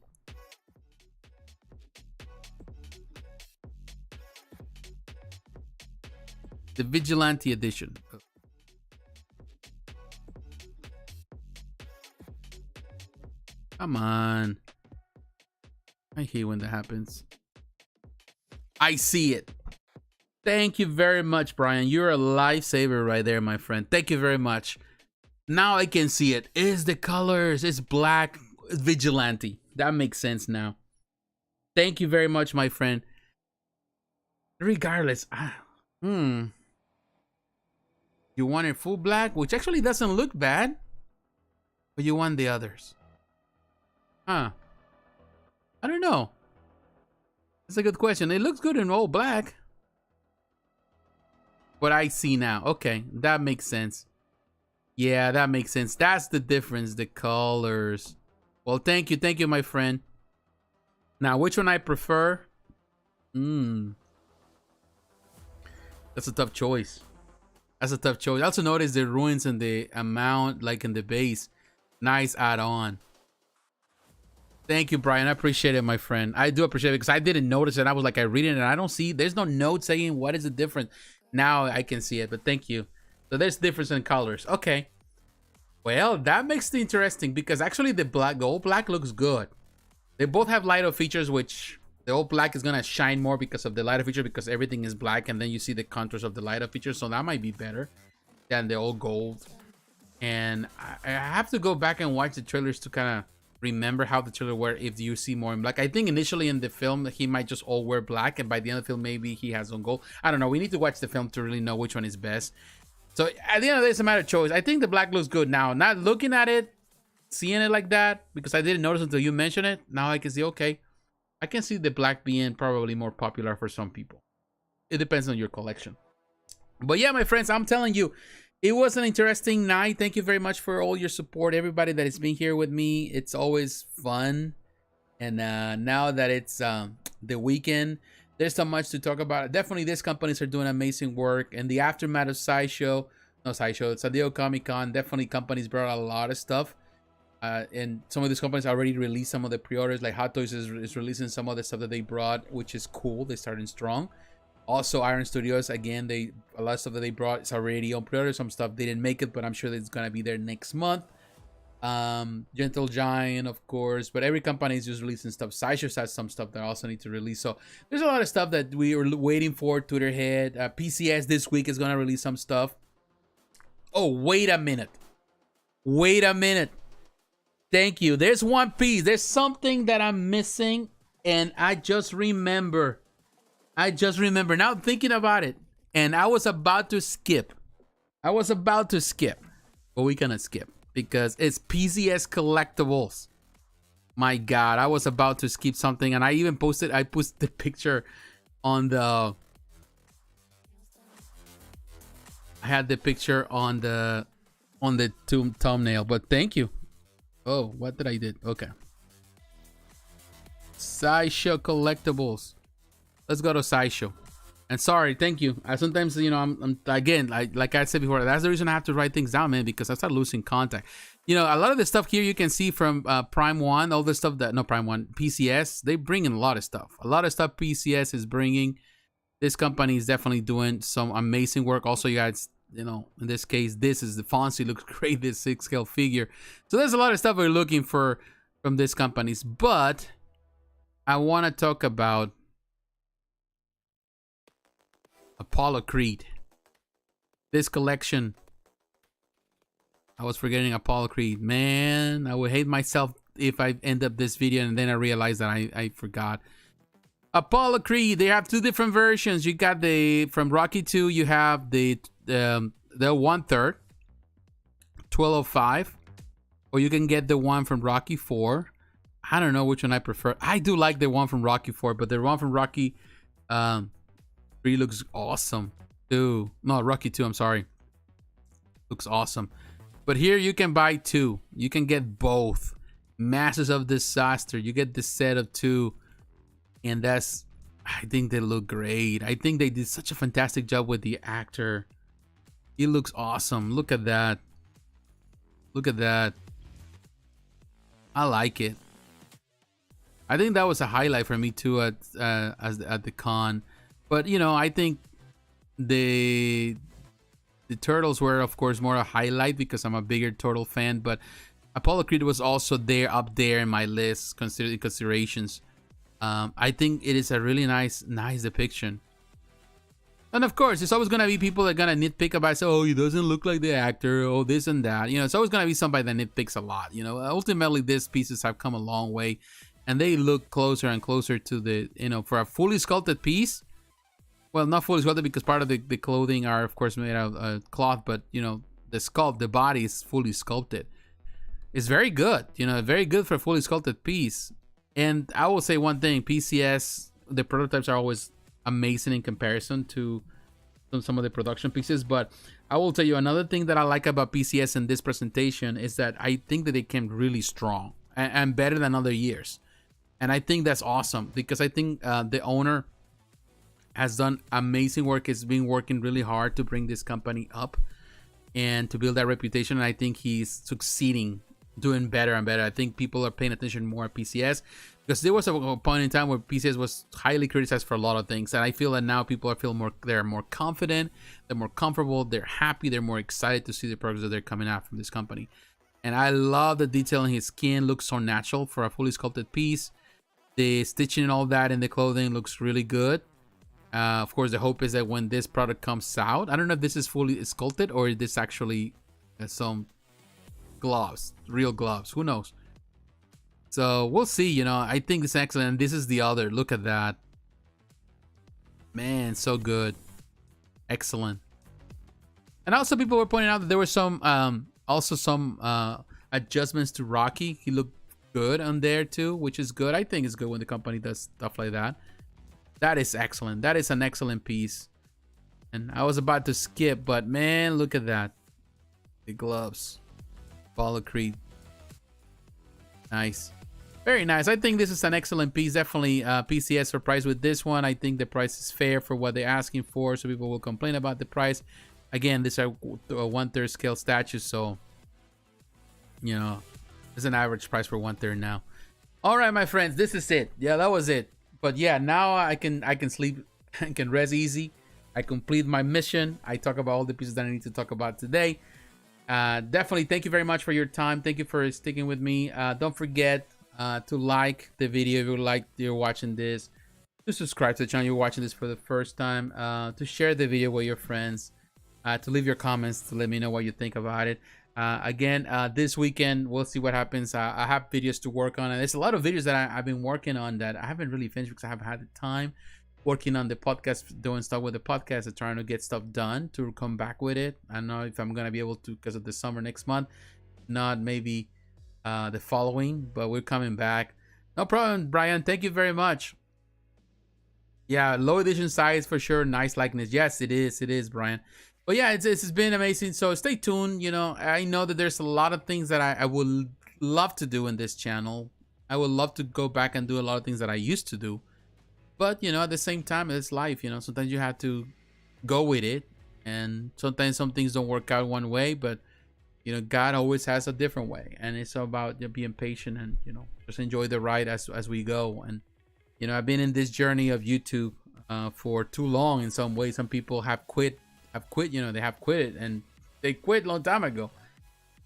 Speaker 1: the Vigilante Edition. Come on. I hate when that happens. I see it. Thank you very much, Brian. You're a lifesaver right there, my friend. Thank you very much. Now I can see it. It's the colors. It's black. Vigilante. That makes sense now. Thank you very much, my friend. Regardless. You want it full black, which actually doesn't look bad. But you want the others. Huh. I don't know. That's a good question. It looks good in all black. What I see now. Okay, that makes sense. Yeah, that makes sense. That's the difference, the colors. Well, thank you, my friend. Now, which one I prefer? That's a tough choice. That's a tough choice. I also noticed the ruins and the amount, like in the base. Nice add-on. Thank you, Brian. I appreciate it, my friend. I do appreciate it, because I didn't notice it. I was like, I read it and I don't see. There's no note saying what is the difference. Now I can see it, but thank you. So there's difference in colors. Okay. Well, that makes it interesting because actually the old black looks good. They both have lighter features, which the old black is gonna shine more because of the lighter feature, because everything is black, and then you see the contours of the lighter features. So that might be better than the old gold. And I have to go back and watch the trailers to kind of remember how the trailer were. If you see more in black, I think initially in the film he might just all wear black, and by the end of the film maybe he has on gold. I don't know. We need to watch the film to really know which one is best. So at the end of the day, it's a matter of choice. I think the black looks good now. Not looking at it, seeing it like that, because I didn't notice until you mentioned it. Now I can see, okay, I can see the black being probably more popular for some people. It depends on your collection. But yeah, my friends, I'm telling you, it was an interesting night. Thank you very much for all your support, everybody that has been here with me. It's always fun. And now that it's the weekend, there's so much to talk about. Definitely, these companies are doing amazing work. And the aftermath of Sideshow, it's San Diego Comic-Con, definitely companies brought a lot of stuff. And some of these companies already released some of the pre-orders. Like Hot Toys is releasing some of the stuff that they brought, which is cool. They're starting strong. Also, Iron Studios, again, a lot of stuff that they brought is already on pre-order. Some stuff they didn't make it, but I'm sure that it's gonna be there next month. Gentle Giant, of course, but every company is just releasing stuff. Sideshow has some stuff that also need to release. So there's a lot of stuff that we were waiting for. Twitterhead, PCS this week is gonna release some stuff. Oh, wait a minute. Thank you. There's one piece. There's something that I'm missing, and I just remember. Now I'm thinking about it, and I was about to skip. But we're gonna skip because it's PCS Collectibles. My God, I was about to skip something, and I posted the picture on the. I had the picture on the thumbnail, but thank you. Oh, what did I did? Okay. Sideshow Collectibles. Let's go to Sideshow. And sorry, thank you. Sometimes, I'm again, like I said before, that's the reason I have to write things down, man, because I start losing contact. A lot of the stuff here you can see from Prime One, all the stuff Prime One, PCS, they bring in a lot of stuff. PCS is bringing. This company is definitely doing some amazing work. Also, you guys, in this case, this is the Fonzie looks great, this 6-scale figure. So there's a lot of stuff we're looking for from these companies, but I want to talk about Apollo Creed. This collection. I was forgetting Apollo Creed. Man, I would hate myself if I end up this video and then I realize that I forgot. Apollo Creed, they have two different versions. You got from Rocky 2, you have the 1/3, 1205, or you can get the one from Rocky 4. I don't know which one I prefer. I do like the one from Rocky 4, but the one from Rocky 3 looks awesome too. No, Rocky 2, I'm sorry. Looks awesome. But here you can buy two. You can get both. Masters of Disaster. You get the set of two. And I think they look great. I think they did such a fantastic job with the actor. He looks awesome. Look at that. I like it. I think that was a highlight for me too at the con. But I think the Turtles were, of course, more a highlight because I'm a bigger Turtle fan. But Apollo Creed was also up there in my list, considerations. I think it is a really nice depiction. And of course, there's always gonna be people that are gonna nitpick about, say, oh, he doesn't look like the actor, oh, this and that. It's always gonna be somebody that nitpicks a lot. Ultimately, these pieces have come a long way, and they look closer and closer to the, for a fully sculpted piece. Well, not fully sculpted because part of the clothing are, of course, made out of cloth, but the body is fully sculpted. It's very good, very good for a fully sculpted piece. And I will say one thing: PCS, the prototypes are always amazing in comparison to some of the production pieces. But I will tell you another thing that I like about PCS in this presentation is that I think that they came really strong and better than other years. And I think that's awesome because I think the owner has done amazing work. He's been working really hard to bring this company up and to build that reputation. And I think he's succeeding, doing better and better. I think people are paying attention more at PCS because there was a point in time where PCS was highly criticized for a lot of things. And I feel that now people they're more confident, they're more comfortable, they're happy, they're more excited to see the progress that they're coming out from this company. And I love the detail in his skin. Looks so natural for a fully sculpted piece. The stitching and all that in the clothing looks really good. Of course, the hope is that when this product comes out, I don't know if this is fully sculpted or this actually some gloves, real gloves. Who knows? So we'll see. You know, I think it's excellent. This is the other. Look at that. Man, so good. Excellent. And also people were pointing out that there were some also some adjustments to Rocky. He looked good on there too, which is good. I think it's good when the company does stuff like that. That is excellent. That is an excellent piece. And I was about to skip, but man, look at that. The gloves. Apollo Creed. Nice. Very nice. I think this is an excellent piece. Definitely PCS surprised with this one. I think the price is fair for what they're asking for, so people will complain about the price. Again, these are 1/3 scale statues, so you know, it's an average price for 1/3 now. All right, my friends, this is it. Yeah, that was it. But yeah, now I can sleep. I can rest easy. I complete my mission. I talk about all the pieces that I need to talk about today. Definitely, thank you very much for your time. Thank you for sticking with me. Don't forget to like the video if you're watching this. To subscribe to the channel if you're watching this for the first time. To share the video with your friends. To leave your comments to let me know what you think about it. Again, this weekend we'll see what happens. I have videos to work on, and there's a lot of videos that I've been working on that I haven't really finished because I haven't had the time. Working on the podcast, doing stuff with the podcast, and trying to get stuff done to come back with it. I don't know if I'm gonna be able to because of the summer next month, not maybe the following, but we're coming back. No problem, Brian. Thank you very much. Yeah, low edition size for sure. Nice likeness. Yes, it is. It is, Brian. But yeah, it's been amazing. So stay tuned. You know, I know that there's a lot of things that I would love to do in this channel. I would love to go back and do a lot of things that I used to do. But, you know, at the same time, it's life. You know, sometimes you have to go with it. And sometimes some things don't work out one way. But, you know, God always has a different way. And it's about being patient and, you know, just enjoy the ride as we go. And, you know, I've been in this journey of YouTube for too long in some ways. Some people have quit, you know, they have quit and they quit a long time ago.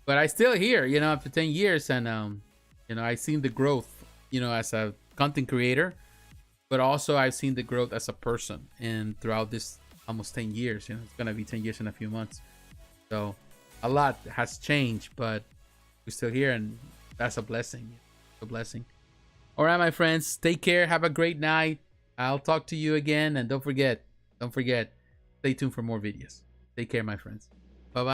Speaker 1: But I still here, you know, after 10 years. And, you know, I've seen the growth, you know, as a content creator. But also I've seen the growth as a person. And throughout this almost 10 years, you know, it's going to be 10 years in a few months. So a lot has changed, but we're still here. And that's a blessing. A blessing. All right, my friends, take care. Have a great night. I'll talk to you again. And don't forget, stay tuned for more videos. Take care, my friends.